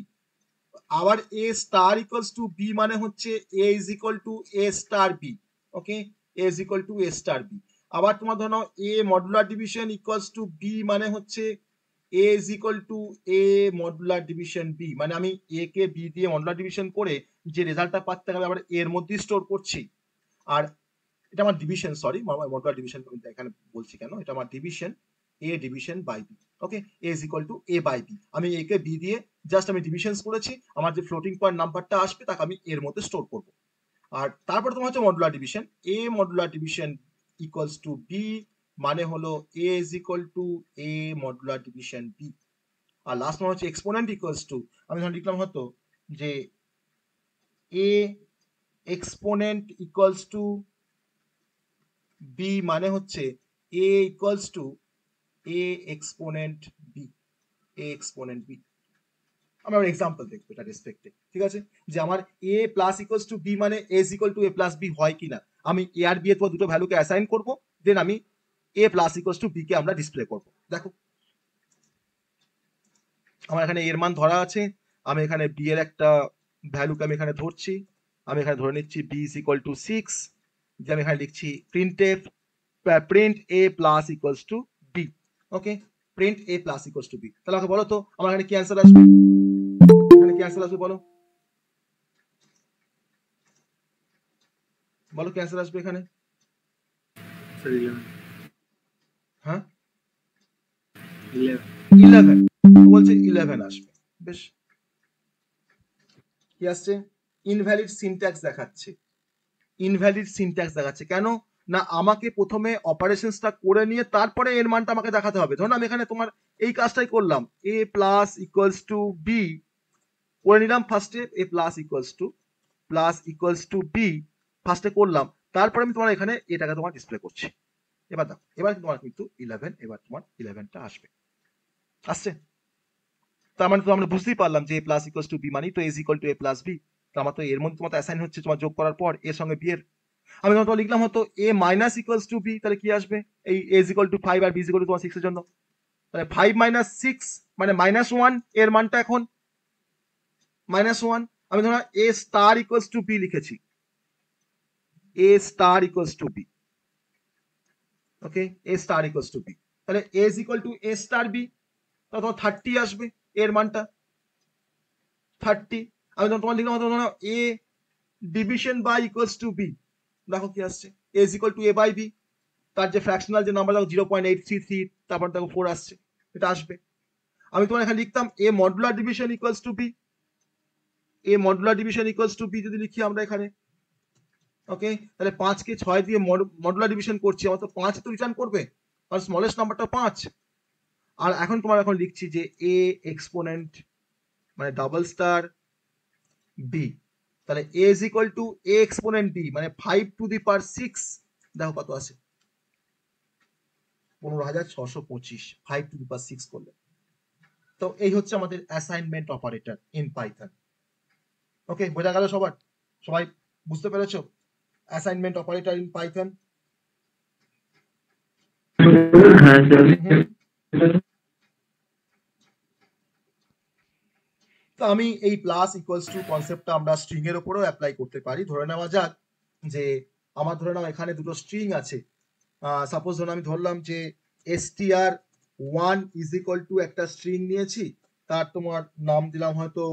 আবার a star equals two b মানে হচ্ছে a is equal two a star b। Okay, a is equal two a star b। আবার তোমার ধরো a modular division equals two b মানে হচ্ছে এ is equal to A modular division B, মানে আমি A কে বি দিয়ে মডুলার ডিভিশন করে যে রেজাল্টটা পাচ্ছি তাকে আমি আবার এর মধ্যেই স্টোর করছি। আর এটা আমার ডিভিশন, সরি মডুলার ডিভিশন এখানে বলছি কেন, এটা আমার division, A division by B. Okay, A is equal to A by B, আমি এ কে বি দিয়ে জাস্ট আমি ডিভিশনস করেছি, আমার যে ফ্লোটিং পয়েন্ট নাম্বারটা আসবে তাকে আমি এর মধ্যে স্টোর করব। আর তারপর তোমার হচ্ছে modular division, a modular division equals to B, মানে হলো a is equal to A modular division b. আর লাস্ট মানে হচ্ছে এক্সপোনেন্ট ইকুয়ালস টু, আমি ধর লিখলাম হতো যে a exponent equals to B, মানে হচ্ছে a equals to a exponent b, a exponent b. আমরা এক্সাম্পল দেখবো এটা রেসপেক্টে, ঠিক আছে, যে আমার a plus equals to B মানে a is equal to A plus b হয় কিনা। আমি এ আর বি এর পর দুটো ভ্যালুকে অ্যাসাইন করব, দেন আমি এ প্লাস ইকুয়ালস টু বি কে আমরা ডিসপ্লে করব। দেখো আমার এখানে এর মান ধরা আছে, আমি এখানে বি এর একটা ভ্যালুকে আমি এখানে ধরছি, আমি এখানে ধরে নিচ্ছি বি ইজ ইকুয়াল টু 6, যে আমি এখানে লিখছি print A plus equals to B. Okay, print A plus equals to B. তাহলে আমাকে বলো তো আমার এখানে কি অ্যান্সার আসবে, এখানে কি অ্যান্সার আসবে বলো, বলো কি অ্যান্সার আসবে এখানে? হ্যাঁ 11, বলছে 11 আসবে। বেশ, কি আসছে? ইনভ্যালিড সিনট্যাক্স দেখাচ্ছে, ইনভ্যালিড সিনট্যাক্স দেখাচ্ছে কেন না, আমাকে প্রথমে অপারেশনসটা করে নিয়ে তারপরে এর মানটা আমাকে দেখাতে হবে। ধরুন আমি এখানে তোমার এই কাজটাই করলাম, এ প্লাস ইকুয়ালস টু বি করে নিলাম ফার্স্টে, এ প্লাস ইকুয়ালস টু বি ফার্স্টে করলাম, তারপরে আমি তোমার এখানে এটাকে তোমার ডিসপ্লে করছি। এবার দেখো, এবার তোমার কিন্তু 11, এবার তোমার 11টা আসবে, আসছে। তার মানে তো আমরা বুঝতেই পারলাম যে A plus equals to B মানে তো is equal to A plus B. তো আমার তো এর মধ্যে তোমার অ্যাসাইন হচ্ছে তোমার যোগ করার পর এর সঙ্গে বি এর। আমি তোমার লিখলাম হতো a minus equals to B, তাহলে কি আসবে? এই এ ইজ ইকুয়াল টু 5 আর বি ইজ ইকুয়াল টু তোমার 6 এর জন্য, তাহলে 5 মাইনাস 6 মানে -1, এর মানটা এখন -1। আমি ধরো a star equals to b লিখেছি, a star equals to B. Okay, a star equals to B, তাহলে a is equal to a star b, তাহলে তোমার 30 আসবে এর মানটা 30। আমি তোমার লিখলাম হতো a division by equals to b, দেখো কি আসছে, a is equal to A by b, তার যে ফ্র্যাকশনাল যে নাম্বার দেখো 0.833, তারপর দেখো 4 আসছে, এটা আসবে। আমি তোমার এখানে লিখতাম a modular division equals to b, a modular division equals to b যদি লিখি আমরা এখানে, ওকে, তাহলে 5 কে 6 দিয়ে মডুলার ডিভিশন করছি, আমার তো 5 তো রিটার্ন করবে, আর স্মলেস্ট নাম্বারটা 5। আর এখন তোমার এখন লিখছি যে এ এক্সপোনেন্ট মানে ডাবল স্টার বি, তাহলে a is equal to a exponent b মানে 5 টু দি পাওয়ার 6, দেখো কত আছে 15,625, 5 টু দি পাওয়ার 6 করলে। তো এই হচ্ছে আমাদের অ্যাসাইনমেন্ট অপারেটর ইন পাইথন। ওকে, বোঝা গেল সবার? সবাই বুঝতে পেরেছো অ্যাসাইনমেন্ট অপারেটর ইন পাইথন? হ্যাঁ স্যার। তো আমি এই প্লাস ইকুয়ালস টু কনসেপ্টটা আমরা স্ট্রিং এর উপরেও অ্যাপ্লাই করতে পারি। ধরে নেওয়া যাক যে আমার ধরে নাও এখানে দুটো স্ট্রিং আছে, সাপোজ ধরুন আমি ধরলাম যে str1 ইজ ইকুয়াল টু একটা স্ট্রিং নিয়েছি, তার তোমার নাম দিলাম হয়তো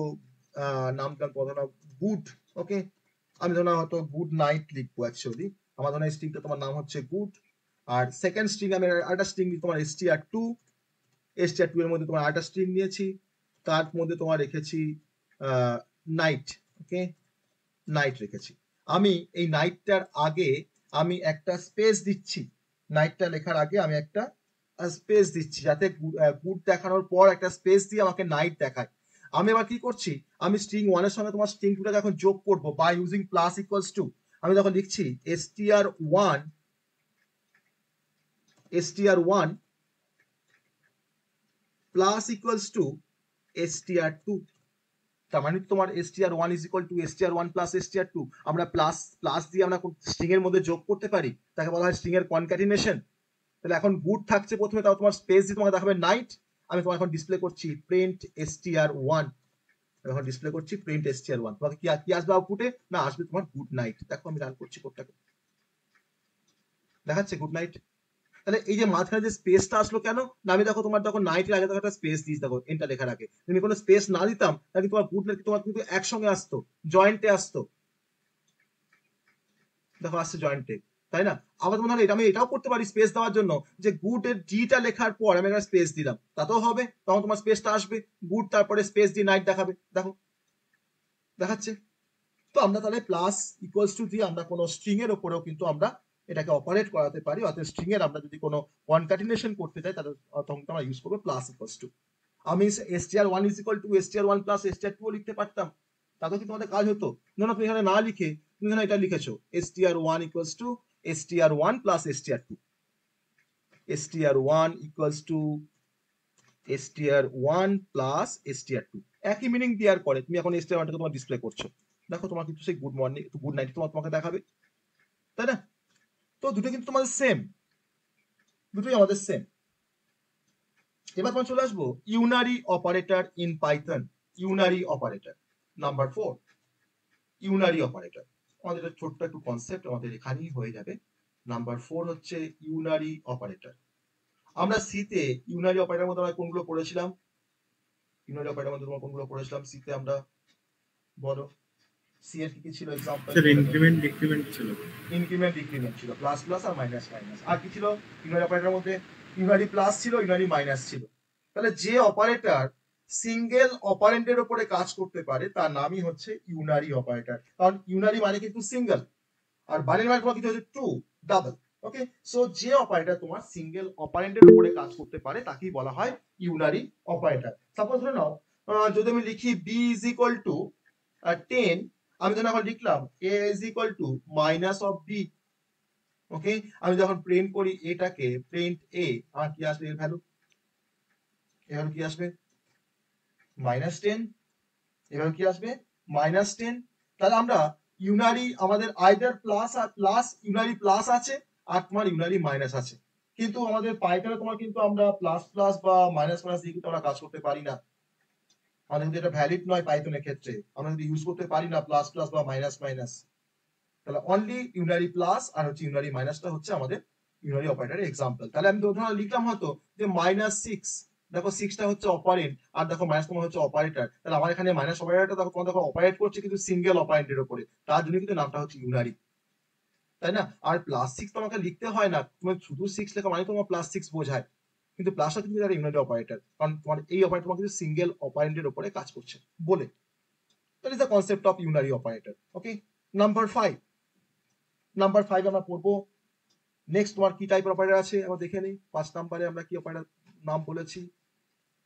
নাম দিলাম প্রথমে গুড। ওকে, আমি ধরলাম হয়তো গুড নাইট লিখবো, অ্যাকচুয়ালি আমার ধরনের স্ট্রিংটা তোমার নাম হচ্ছে গুড। আর সেকেন্ড স্ট্রিং আমি আরেকটা স্ট্রিং তোমার str2 এর মধ্যে তোমার আরেকটা স্ট্রিং নিয়েছি, তার মধ্যে তোমার রেখেছি নাইট। ওকে, নাইট রেখেছি। আমি এই নাইটটার আগে আমি একটা স্পেস দিচ্ছি, নাইটটা লেখার আগে আমি একটা স্পেস দিচ্ছি যাতে গুড দেখানোর পর একটা স্পেস দিয়ে আমাকে নাইট দেখায়। আমি এবার কি করছি, আমি স্ট্রিং 1 এর সঙ্গে তোমার স্ট্রিং 2টাকে এখন যোগ করব by using plus equals to. আমি তখন লিখছি str1 plus equals two str2, তার মানে তোমার str1 is equal two str1 plus str2। আমরা প্লাস দিয়ে আমরা স্ট্রিং এর মধ্যে যোগ করতে পারি, তাকে বলা হয় স্ট্রিং এর কনক্যাটিনেশন। তাহলে এখন গুড থাকছে প্রথমে, তাও তোমার স্পেস দিয়ে তোমাকে দেখাবে নাইট। আমি তোমার এখন ডিসপ্লে করছি প্রিন্ট str1, এখন ডিসপ্লে করছি প্রিন্ট str1, তোমাকে কি আসবে আউটপুটে? না, আসবে তোমার গুড নাইট। দেখো আমি রান করছি কোডটাকে, দেখাচ্ছে গুড নাইট। তাহলে এই যে মাঝখানে যে স্পেসটা আসলো কেন না, আমি দেখো তোমার দেখো 90 আগে দেখো একটা স্পেস দিয়েছি, দেখো এন্টার লেখার আগে তুমি কোনো স্পেস না দিতাম তাহলে তোমার গুড নাইট তোমার কিন্তু একসঙ্গে আসতো, জয়েন্টে আসতো, দেখো আসছে জয়েন্টে, তাই না? আবার তোমার এটা আমি এটাও করতে পারি স্পেস দেওয়ার জন্য, যে গুড এর ডিটা লেখার পর আমি একটা স্পেস দিলাম, তাতেও হবে, তখন তোমার স্পেসটা আসবে, গুড তারপরে স্পেস দিয়ে নাইট দেখাবে, দেখো দেখাচ্ছে। তো আমরা তাহলে প্লাস ইকুয়ালস টু দিয়ে আমরা কোনো স্ট্রিং এর উপরেও কিন্তু আমরা এটাকে অপারেট করাতে পারি, অর্থাৎ স্ট্রিং এর আমরা যদি কোনো কনক্যাটিনেশন করতে চাই তাহলে তখন আমরা ইউজ করবো প্লাস ইকুয়ালস টু। আমি str1 is equal two str1 plus str2 ও লিখতে পারতাম, তাতেও কিন্তু আমাদের কাজ হতো। না তুমি এখানে না লিখে তুমি এখানে এটা লিখেছো str1 equals to str1 plus str2, str1 equals to str1 plus str2, একই মিনিং দেওয়ার পরে তুমি এখন str1টাকে তোমার ডিসপ্লে করছো, দেখো তোমার কিন্তু সেই গুড মর্নিং গুড নাইট তোমাকে দেখাবে, তাই না? তো দুটো কিন্তু তোমাদের সেম, দুটোই আমাদের সেম। এবার তোমার চলে আসবো unary operator in Python, unary operator number 4, unary operator. আমাদের এটা ছোট্ট একটু কনসেপ্ট আমাদের এখানেই হয়ে যাবে। নাম্বার 4 হচ্ছে ইউনারি অপারেটর। আমরা সিতে ইউনারি অপারেটর মধ্যে আমরা কোনগুলো পড়েছিলাম? ইউনারি অপারেটর মধ্যে তোমার কোনগুলো পড়েছিলাম সিতে আমরা, বলো। সি এর কি ছিল এক্সাম্পল? স্যার ইনক্রিমেন্ট ডিক্রিমেন্ট ছিল, ইনক্রিমেন্ট ডিক্রিমেন্ট ছিল, প্লাস প্লাস আর মাইনাস মাইনাস। আর কি ছিল ইউনারি অপারেটরের মধ্যে? ইউনারি প্লাস ছিল, ইউনারি মাইনাস ছিল। তাহলে যে অপারেটর সিঙ্গেল অপারেন্ডের উপরে কাজ করতে পারে তার নামই হচ্ছে ইউনারি অপারেটর, কারণ ইউনারি মানে কিন্তু সিঙ্গেল আর বাইনারি মানে তোমার কিছু হচ্ছে টু, ডাবল। ওকে, সো যে অপারেটর তোমার সিঙ্গেল অপারেন্ডের উপরে কাজ করতে পারে তাকেই বলা হয় ইউনারি অপারেটর। সাপোজ ধরে নাও যদি আমি লিখি বি ইজ ইকুয়াল টু 10, আমি যখন এখন লিখলাম a is equal to minus of b. Okay, আমি যখন প্রিন্ট করি এটাকে, প্রিন্ট এ, আমার কি আসবে এর ভ্যালু? এর ভ্যালু কি আসবে? -10। এবার কি আসবে? -10। তাহলে আমরা ইউনারি আমাদের আইদার প্লাস আর প্লাস ইউনারি প্লাস আছে আর তোমার ইউনারি মাইনাস আছে, কিন্তু আমাদের পাইথনে তোমার কিন্তু আমরা প্লাস প্লাস বা মাইনাস মাইনাস দিয়ে কিন্তু আমরা কাজ করতে পারি না, আমাদের কিন্তু এটা ভ্যালিড নয় পাইথনের ক্ষেত্রে, আমরা কিন্তু ইউজ করতে পারি না প্লাস প্লাস বা মাইনাস মাইনাস। তাহলে অনলি ইউনারি প্লাস আর হচ্ছে ইউনারি মাইনাসটা হচ্ছে আমাদের ইউনারি অপারেটরের এক্সাম্পল। তাহলে আমি ধরুন লিখলাম হয়তো যে -6, দেখো 6টা হচ্ছে অপারেন্ট আর দেখো মাইনাস তোমার হচ্ছে অপারেটর, তাহলে আমার এখানে মাইনাস অপারেটরটা দেখো তোমার দেখো অপারেট করছে কিন্তু সিঙ্গেল অপারেন্টের উপরে, তার জন্য কিন্তু নামটা হচ্ছে ইউনারি, তাই না? আর +6 তোমাকে লিখতে হয় না, তুমি শুধু 6 লেখা মানে তোমার +6 বোঝায়, কিন্তু প্লাসটা কিন্তু একটা ইউনারি অপারেটর, কারণ তোমার এই অপারেটর তোমার কিন্তু সিঙ্গেল অপারেন্টের উপরে কাজ করছে বলে। That is the concept of unary operator. Okay, number 5, number 5 আমরা পড়বো। নেক্সট তোমার কি টাইপের অপারেটর আছে আমরা দেখে নিই। 5 নম্বরে আমরা কি অপারেটর নাম বলেছি?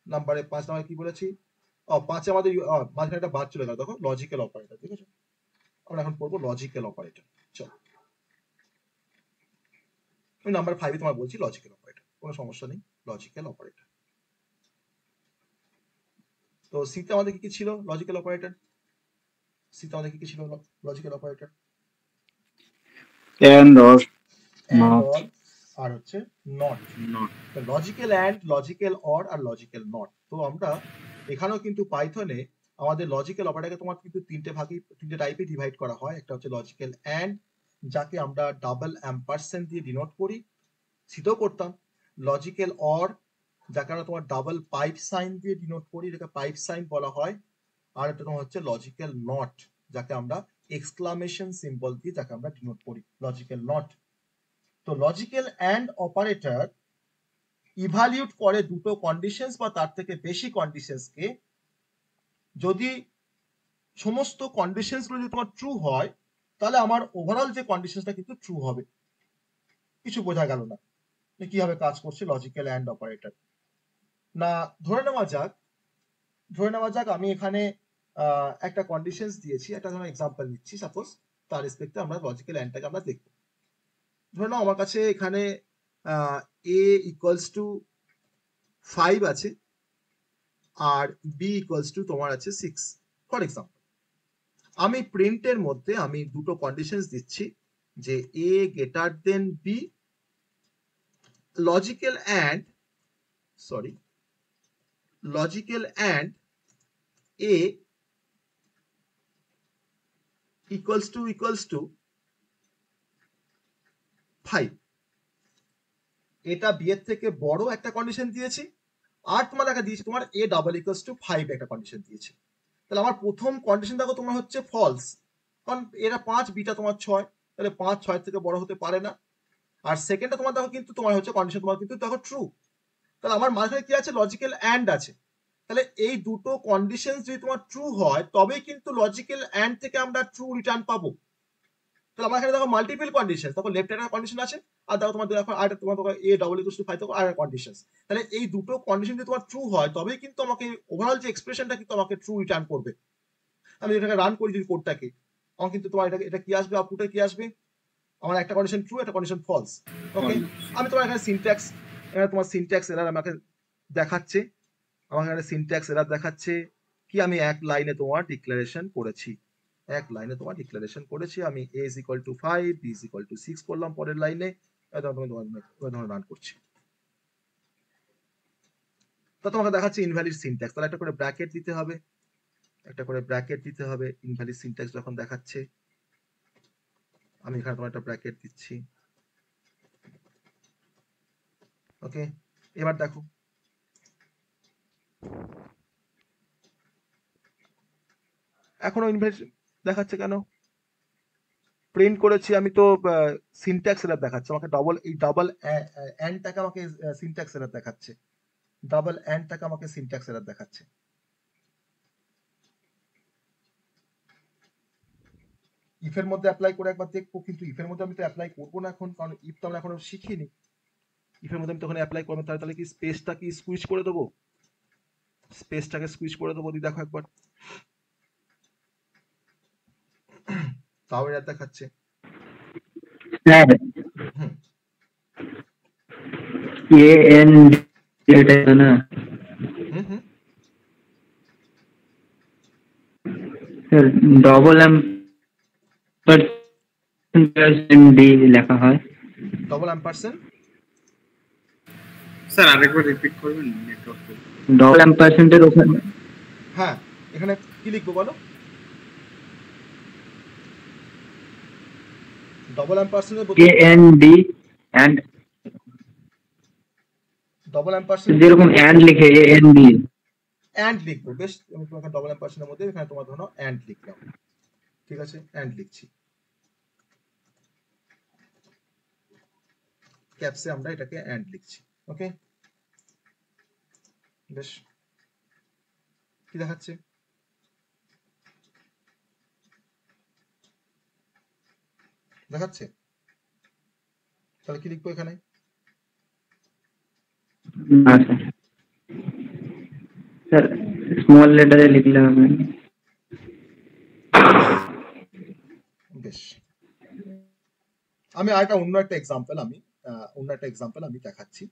নাম্বারে 5 নম্বরে কি বলেছি? 5 এ আমাদের মাঝখানে একটা বাদ চলে গেল, দেখো লজিক্যাল অপারেটর, ঠিক আছে? আমরা এখন পড়বো লজিক্যাল অপারেটর। চলো, আমি নাম্বার 5 এ তোমার বলছি লজিক্যাল অপারেটর, কোনো সমস্যা নেই। লজিক্যাল অপারেটর, তো সিতে আমাদের কি কি ছিল লজিক্যাল অপারেটর? সিতে আমাদের কি কি ছিল logical operator? and or and, not. Or, আর হচ্ছে not. Not. Logical and, logical or আর লজিক্যাল নট। তো আমরা এখানেও কিন্তু পাইথনে আমাদের লজিক্যাল অপারেটরকে তোমার কিন্তু তিনটে টাইপে ডিভাইড করা হয়। একটা হচ্ছে লজিক্যাল অ্যান্ড, যাকে আমরা ডাবল অ্যাম্পারসেন্ট দিয়ে ডিনোট করি, সিতেও করতাম। লজিক্যাল অর, যাকে আমরা তোমার ডাবল পাইপ সাইন দিয়ে ডিনোট করি, এটাকে পাইপ সাইন বলা হয়। আর একটা তোমার হচ্ছে লজিক্যাল নট, যাকে আমরা এক্সক্লামেশন সিম্বল দিয়ে যাকে আমরা ডিনোট করি, লজিক্যাল নট। তো লজিক্যাল অ্যান্ড অপারেটর ইভালিউট করে দুটো কন্ডিশনস বা তার থেকে বেশি কন্ডিশনসকে। যদি সমস্ত কন্ডিশনস গুলো যদি তোমার ট্রু হয় তাহলে আমার ওভারঅল যে কন্ডিশনসটা কিন্তু ট্রু হবে। কিছু বোঝা গেল না কিভাবে কাজ করছে লজিক্যাল অ্যান্ড অপারেটর? না, ধরে নেওয়া যাক আমি এখানে একটা কন্ডিশনস দিয়েছি, একটা ধরো এক্সাম্পল নিচ্ছি, সাপোজ তার রেসপেক্টে আমরা লজিক্যাল অ্যান্ডটাকে আমরা দেখব। ধরে নাও আমার কাছে এখানে a ইকুয়ালস টু 5 আছে আর b ইকুয়ালস টু তোমার আছে 6 ফর এক্সাম্পল। আমি প্রিন্টের মধ্যে আমি দুটো কন্ডিশনস দিচ্ছি যে a greater than b, logical and a equals to 5, এটা বি এর থেকে বড় একটা কন্ডিশন দিয়েছি, আর তোমার দেখা দিয়েছি তোমার এ ডাবল ইকুয়ালস টু 5 একটা কন্ডিশন দিয়েছি। তাহলে আমার প্রথম কন্ডিশন দেখো তোমার হচ্ছে ফলস, কারণ এরা 5, বিটা তোমার 6, তাহলে 5 6 থেকে বড় হতে পারে না। আর সেকেন্ডটা তোমার দেখো কিন্তু তোমার হচ্ছে কন্ডিশন তোমার কিন্তু দেখো ট্রু। তাহলে আমার মাঝখানে কি আছে, লজিক্যাল অ্যান্ড আছে। তাহলে এই দুটো কন্ডিশন যদি তোমার ট্রু হয় তবেই কিন্তু লজিক্যাল অ্যান্ড থেকে আমরা ট্রু রিটার্ন পাবো। তাহলে আমার এখানে দেখো মাল্টিপল কন্ডিশন, তখন লেফট হ্যান্ড কন্ডিশন আছে, আর দেখো তোমার দেখো আর তোমার এ ডাবল ইকুয়ালস টু 5 তখন আর কন্ডিশন। তাহলে এই দুটো কন্ডিশন যদি তোমার ট্রু হয় তবেই কিন্তু আমাকে ওভারঅল যে এক্সপ্রেশনটা কিন্তু আমাকে ট্রু রিটার্ন করবে। আমি এটাকে রান করি যদি কোডটাকে, আমার কিন্তু তোমার এটা কি আসবে, আউটপুটে কি আসবে, আমার একটা কন্ডিশন ট্রু, একটা কন্ডিশন ফলস। ওকে, আমি তোমার এখানে সিনট্যাক্স, এখানে তোমার সিনট্যাক্স এরর আমাকে দেখাচ্ছে, আমার এখানে সিনট্যাক্স এরর দেখাচ্ছে কি, আমি এক লাইনে তোমার ডিক্লারেশন করেছি, এক লাইনে তোমার ডিক্লারেশন করেছি, আমি a is equal to 5, b is equal to 6 করলাম পরের লাইনে, তোমার রান করছি। তো তোমাকে দেখাচ্ছে ইনভ্যালিড সিনট্যাক্স, তাহলে একটা করে ব্র্যাকেট দিতে হবে, একটা করে ব্র্যাকেট দিতে হবে ইনভ্যালিড সিনট্যাক্স যখন দেখাচ্ছে। আমি এখানে তোমার একটা ব্র্যাকেট দিচ্ছি। ওকে, এবার দেখো এখনো ইনভ্যালিড দেখাচ্ছে কেন, প্রিন্ট করেছি আমি তো সিনট্যাক্স এরর দেখাচ্ছে আমাকে, ডাবল এন্ডটাকে আমাকে সিনট্যাক্স এরর দেখাচ্ছে, ডাবল এন্ডটাকে আমাকে সিনট্যাক্স এরর দেখাচ্ছে। ইফের মধ্যে অ্যাপ্লাই করে একবার দেখবো, কিন্তু ইফের মধ্যে আমি তো অ্যাপ্লাই করবো না এখন, কারণ ইফ তো আমরা এখনো শিখিনি। ইফের মধ্যে আমি তখন অ্যাপ্লাই করবো, তাহলে কি স্পেসটা কি স্কুইচ করে দেবো, স্পেসটাকে স্কুইচ করে দেবো, দেখো একবার, তাও এরর দেখাচ্ছে। হ্যাঁ হুম, এ এন এটা না hmm, hmm, sir, double D লেখা হয়। ডবল অ্যাম্পারসেন্ট, স্যার আরেকবার রিপিট করবেন, নেটওয়ার্ক ডবল এম্পারসেন্টের ওখানে হ্যাঁ এখানে কি লিখবো বলো, ডবল অ্যাম্পারসেন্টের A N D and double ampersand যেরকম এন্ড লিখে এ এন ডি। অ্যান্ড লিখবো, বেশ আমি তোমাকে ডবল অ্যাম্পারসেন্টের মধ্যে এখানে তোমার ধরো অ্যান্ড লিখলাম, ঠিক আছে, অ্যান্ড লিখছি, ক্যাপসে আমরা এটাকে অ্যান্ড লিখছি। ওকে, বেশ, কি দেখাচ্ছে, দেখাচ্ছে, তাহলে কি লিখবো এখানে, না স্যার, স্যার স্মল লেটারে লিখলে হবে। বেশ, আমি আরেকটা অন্য একটা এক্সাম্পল আমি দেখাচ্ছি,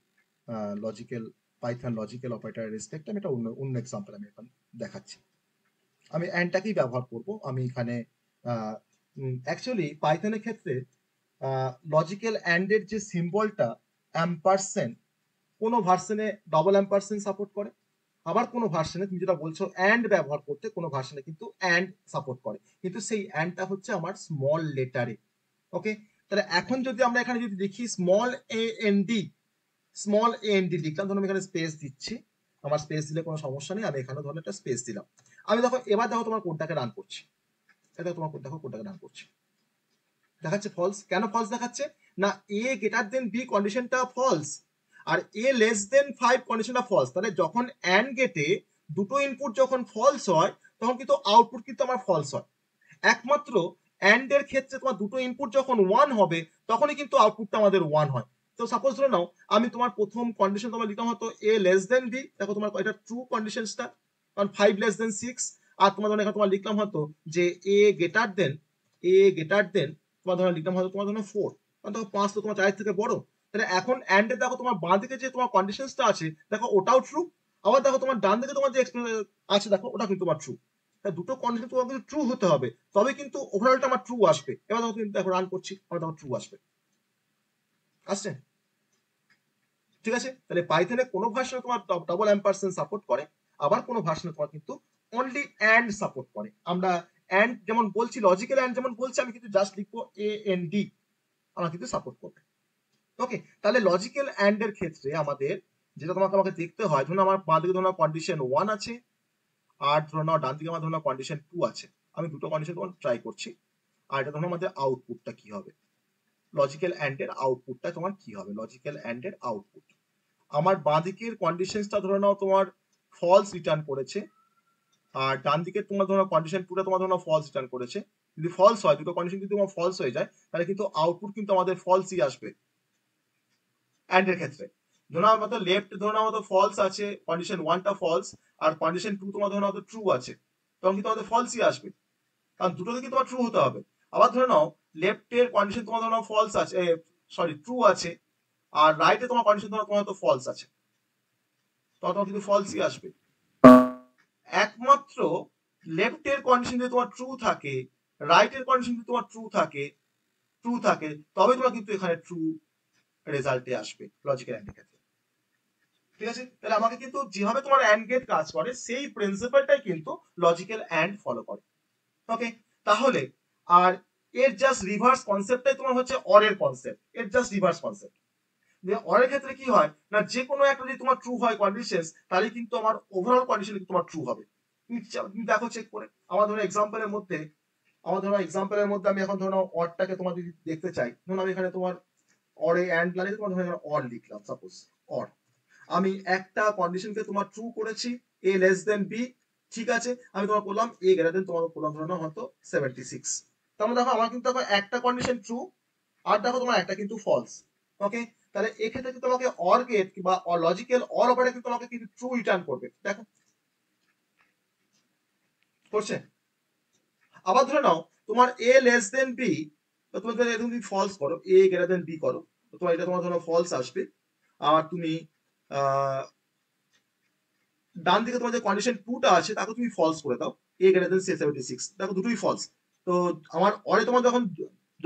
logical Python logical operator respect, আমি এটা অন্য এক্সাম্পল আমি এখন দেখাচ্ছি। আমি অ্যান্ডটাকেই ব্যবহার করব, আমি এখানে অ্যাকচুয়ালি পাইথনের ক্ষেত্রে লজিক্যাল অ্যান্ডের যে সিম্বলটা অ্যাম্পারসেন্ট, কোনো ভার্সনে ডবল অ্যাম্পারসেন্ট সাপোর্ট করে, আবার কোনো ভার্সনে তুমি যেটা বলছো অ্যান্ড ব্যবহার করতে, কোনো ভার্সনে কিন্তু অ্যান্ড সাপোর্ট করে, কিন্তু সেই অ্যান্ডটা হচ্ছে আমার স্মল লেটারে। ওকে, তাহলে এখন যদি আমরা এখানে যদি দেখি স্মল এ এন ডি লিখলাম, ধরুন আমি এখানে স্পেস দিচ্ছি, আমার স্পেস দিলে কোনো সমস্যা নেই, আমি এখানে ধরুন একটা স্পেস দিলাম, আমি দেখো এবার দেখো তোমার কোডটাকে রান করছি, এটা তোমার কোডটাকে রান করছি, দেখাচ্ছে ফলস। কেন ফলস দেখাচ্ছে না, এ গ্রেটার দেন বি কন্ডিশনটা ফলস, আর এ লেস দেন 5 কন্ডিশনটা ফলস। তাহলে যখন অ্যান্ড গেটে দুটো ইনপুট যখন ফলস হয় তখন কিন্তু আউটপুট কিন্তু আমার ফলস হয়। একমাত্র অ্যান্ড এর ক্ষেত্রে তোমার দুটো ইনপুট যখন 1 হবে তখনই কিন্তু আউটপুটটা আমাদের 1 হয়। তো সাপোজ ধরে নাও আমি তোমার প্রথম কন্ডিশন তোমার লিখলাম হয়তো এ লেস দেন বি, দেখো তোমার এটা ট্রু কন্ডিশনটা, কারণ 5 লেস দেন 6, আর তোমার ধরো এখানে তোমার লিখলাম হয়তো যে এ গ্রেটার দেন তোমার ধরো লিখলাম হয়তো তোমার ধরো 4, কারণ দেখো 5 তো তোমার 4 থেকে বড়। তাহলে এখন অ্যান্ড এ দেখো তোমার বাঁ দিকে যে তোমার কন্ডিশনটা আছে দেখো ওটাও ট্রু, আবার দেখো তোমার ডান দিকে তোমার যে আছে দেখো ওটা কিন্তু তোমার ট্রু। দুটো কন্ডিশন তোমার কিন্তু ট্রু হতে হবে, তবে কিন্তু ওভারঅলটা আমার ট্রু আসবে। এবার দেখো তুমি দেখো রান করছি, আমার দেখো ট্রু আসবে, আসছে, ঠিক আছে। তাহলে পাইথনে কোনো ভার্সনে তোমার ডবল অ্যাম্পারসেন্ট সাপোর্ট করে, আবার কোনো ভার্সনে তোমার কিন্তু অনলি অ্যান্ড সাপোর্ট করে। আমরা অ্যান্ড যেমন বলছি, লজিক্যাল অ্যান্ড যেমন বলছি, আমি কিন্তু জাস্ট লিখবো এ এন ডি, আমার কিন্তু সাপোর্ট করবে। ওকে, তাহলে লজিক্যাল অ্যান্ড এর ক্ষেত্রে আমাদের যেটা আমাকে দেখতে হয়, ধরুন আমার বাঁ দিকে ধরুন কন্ডিশন 1 আছে, আর ধরুন ডান দিকে আমার ধরুন কন্ডিশন 2 আছে। আমি দুটো কন্ডিশন ট্রাই করছি, আর এটা ধরুন আমাদের আউটপুটটা কি হবে, লজিক্যাল অ্যান্ড এর আউটপুটটা তোমার কি হবে, লজিক্যাল অ্যান্ড এর আউটপুট। আমার বাঁ দিকের কন্ডিশনসটা ধরে নাও তোমার ফলস রিটার্ন করেছে, আর ডান দিকে তোমার ধরো কন্ডিশন 2টা তোমার ধরো ফলস রিটার্ন করেছে। যদি ফলস হয়, দুটো কন্ডিশন যদি তোমার ফলস হয়ে যায়, তাহলে কিন্তু আউটপুট কিন্তু আমাদের ফলসই আসবে অ্যান্ড এর ক্ষেত্রে। ধরো আমাদের লেফট ধরো আমাদের ফলস আছে, কন্ডিশন 1টা ফলস, আর কন্ডিশন 2 তোমার ধরো আমাদের ট্রু আছে, তখন কিন্তু আমাদের ফলসই আসবে, কারণ দুটোতে কিন্তু তোমার ট্রু হতে হবে। আবার ধরে নাও লেফটের কন্ডিশন তোমার ধরো ফলস আছে, সরি ট্রু আছে, আর রাইটে তোমার কন্ডিশন তোমার তো ফলস আছে, তখন তোমার কিন্তু ফলসই আসবে। একমাত্র লেফটের কন্ডিশন যদি তোমার ট্রু থাকে, রাইটের কন্ডিশন যদি তোমার ট্রু থাকে, তবে তোমার কিন্তু এখানে ট্রু রেজাল্টে আসবে লজিক্যাল অ্যান্ড ক্ষেত্রে। ঠিক আছে, তাহলে আমাকে কিন্তু যেভাবে তোমার অ্যান্ড গেট কাজ করে সেই প্রিন্সিপালটাই কিন্তু লজিক্যাল অ্যান্ড ফলো করে। ওকে, তাহলে আর এর জাস্ট রিভার্স কনসেপ্টটাই তোমার হচ্ছে অর এর কনসেপ্ট, এর জাস্ট রিভার্স কনসেপ্ট। যে অরের ক্ষেত্রে কি হয় না, যে কোনো একটা যদি তোমার ট্রু হয় কন্ডিশনস, তাহলে কিন্তু আমার ওভারঅল কন্ডিশন তোমার ট্রু হবে। তুমি দেখো চেক করে, আমার ধরো এক্সাম্পলের মধ্যে আমি এখন ধরো অরটাকে তোমার যদি দেখতে চাই, ধরুন আমি এখানে তোমার অরে অ্যান্ড লাগিয়ে তোমার ধরো অর লিখলাম, সাপোজ অর আমি একটা কন্ডিশনকে তোমার ট্রু করেছি, এ লেস দেন বি, ঠিক আছে, আমি তোমার বললাম এ গ্রেটার দেন, তোমার বললাম ধরো হয়তো 76। তার মানে দেখো আমার কিন্তু দেখো একটা কন্ডিশন ট্রু, আর দেখো তোমার একটা কিন্তু ফলস। ওকে, তাহলে এক্ষেত্রে কিন্তু তোমাকে অর গেট বা লজিক্যাল অর অপারেটর কিন্তু তোমাকে কিন্তু ট্রু রিটার্ন করবে, দেখো করছে। আবার ধরে নাও তোমার এ লেস দেন বি, তো তুমি তুমি ফলস করো, এ গ্রেটার দেন বি করো, তো তোমার এটা তোমার ধরো ফলস আসবে। আর তুমি ডান দিকে তোমার যে কন্ডিশন 2টা আছে তাকে তুমি ফলস করে দাও, এ গ্রেটার দেন 76, দেখো দুটোই ফলস। তো আমার অরে তোমার যখন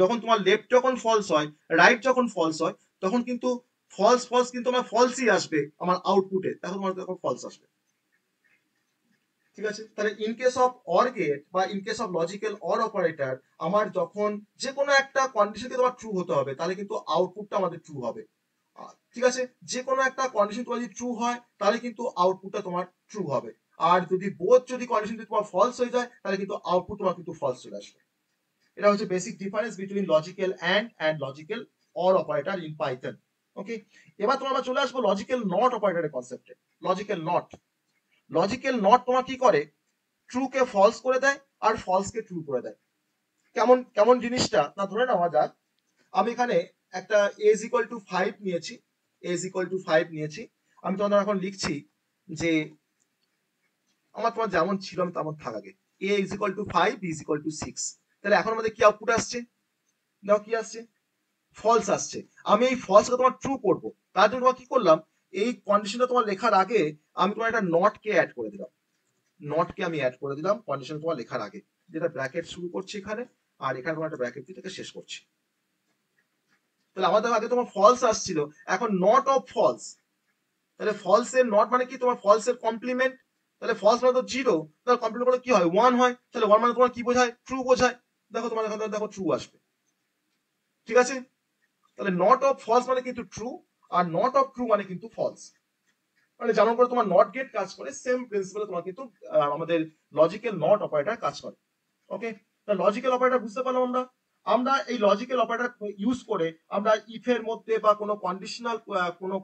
যখন তোমার লেফট যখন ফলস হয়, রাইট যখন ফলস হয়, তখন কিন্তু ফলস ফলস কিন্তু আমার ফলসই আসবে আমার আউটপুটে, দেখো তোমার তখন ফলস আসবে। ঠিক আছে, তাহলে in case of or gate বা in case of logical or operator, আমার যখন যে কোনো একটা কন্ডিশনকে তোমার ট্রু হতে হবে, তাহলে কিন্তু আউটপুটটা আমাদের ট্রু হবে। ঠিক আছে, যে কোনো একটা কন্ডিশন তোমার যদি ট্রু হয়, তাহলে কিন্তু আউটপুটটা তোমার ট্রু হবে। আর যদি বোথ যদি কন্ডিশন তোমার ফলস হয়ে যায়, তাহলে কিন্তু আউটপুট তোমার কিন্তু ফলস চলে আসবে। এটা হচ্ছে basic difference between logical and logical or operator in Python. Okay, এবার আমরা চলে আসবো লজিক্যাল নট অপারেটরের কনসেপ্টে। লজিক্যাল নট তোমার কি করে, ট্রু কে ফলস করে দেয় আর ফলস কে ট্রু করে দেয়। কেমন কেমন জিনিসটা না, ধরে নেওয়া যাক আমি এখানে একটা a is equal to 5 নিয়েছি, আমি তোমাদের এখন লিখছি যে আমার তোমার যেমন ছিল আমি তেমন থাক আগে, a is equal to 5, b is equal to 6। তাহলে এখন আমাদের কি আউটপুট আসছে, দেখো কি আসছে, ফলস আসছে। আমি এই ফলসকে তোমার ট্রু করব, তার জন্য কি করলাম, এই কন্ডিশনটা তোমার লেখার আগে আমি তোমার একটা নট কে অ্যাড করে দিলাম, কন্ডিশন তোমার লেখার আগে, যেটা ব্র্যাকেট শুরু করছি এখানে, আর এখানে তোমার একটা ব্র্যাকেট দিয়ে শেষ করছি। তাহলে আমাদের আগে তোমার ফলস আসছিল, এখন নট অফ ফলস, তাহলে ফলস এর নট মানে কি, তোমার ফলস এর কমপ্লিমেন্ট, তাহলে ফলস মানে তো 0, তাহলে কমপ্লিমেন্ট করলে কি হয় 1 হয়, তাহলে 1 মানে তোমার কি বোঝায়, ট্রু বোঝায়। দেখো তোমার এখানে দেখো ট্রু আসবে। ঠিক আছে, তাহলে নট অফ ফলস মানে কিন্তু true, are not of true মানে কিন্তু ফলস। মানে যেমন করে তোমার নট গেট কাজ করে, সেম প্রিন্সিপালে তোমার কিন্তু আমাদের লজিক্যাল নট অপারেটর কাজ করে। ওকে, তাহলে লজিক্যাল অপারেটর বুঝতে পারলাম আমরা। আমরা এই লজিক্যাল অপারেটর ইউজ করে আমরা ইফ এর মধ্যে বা কোনো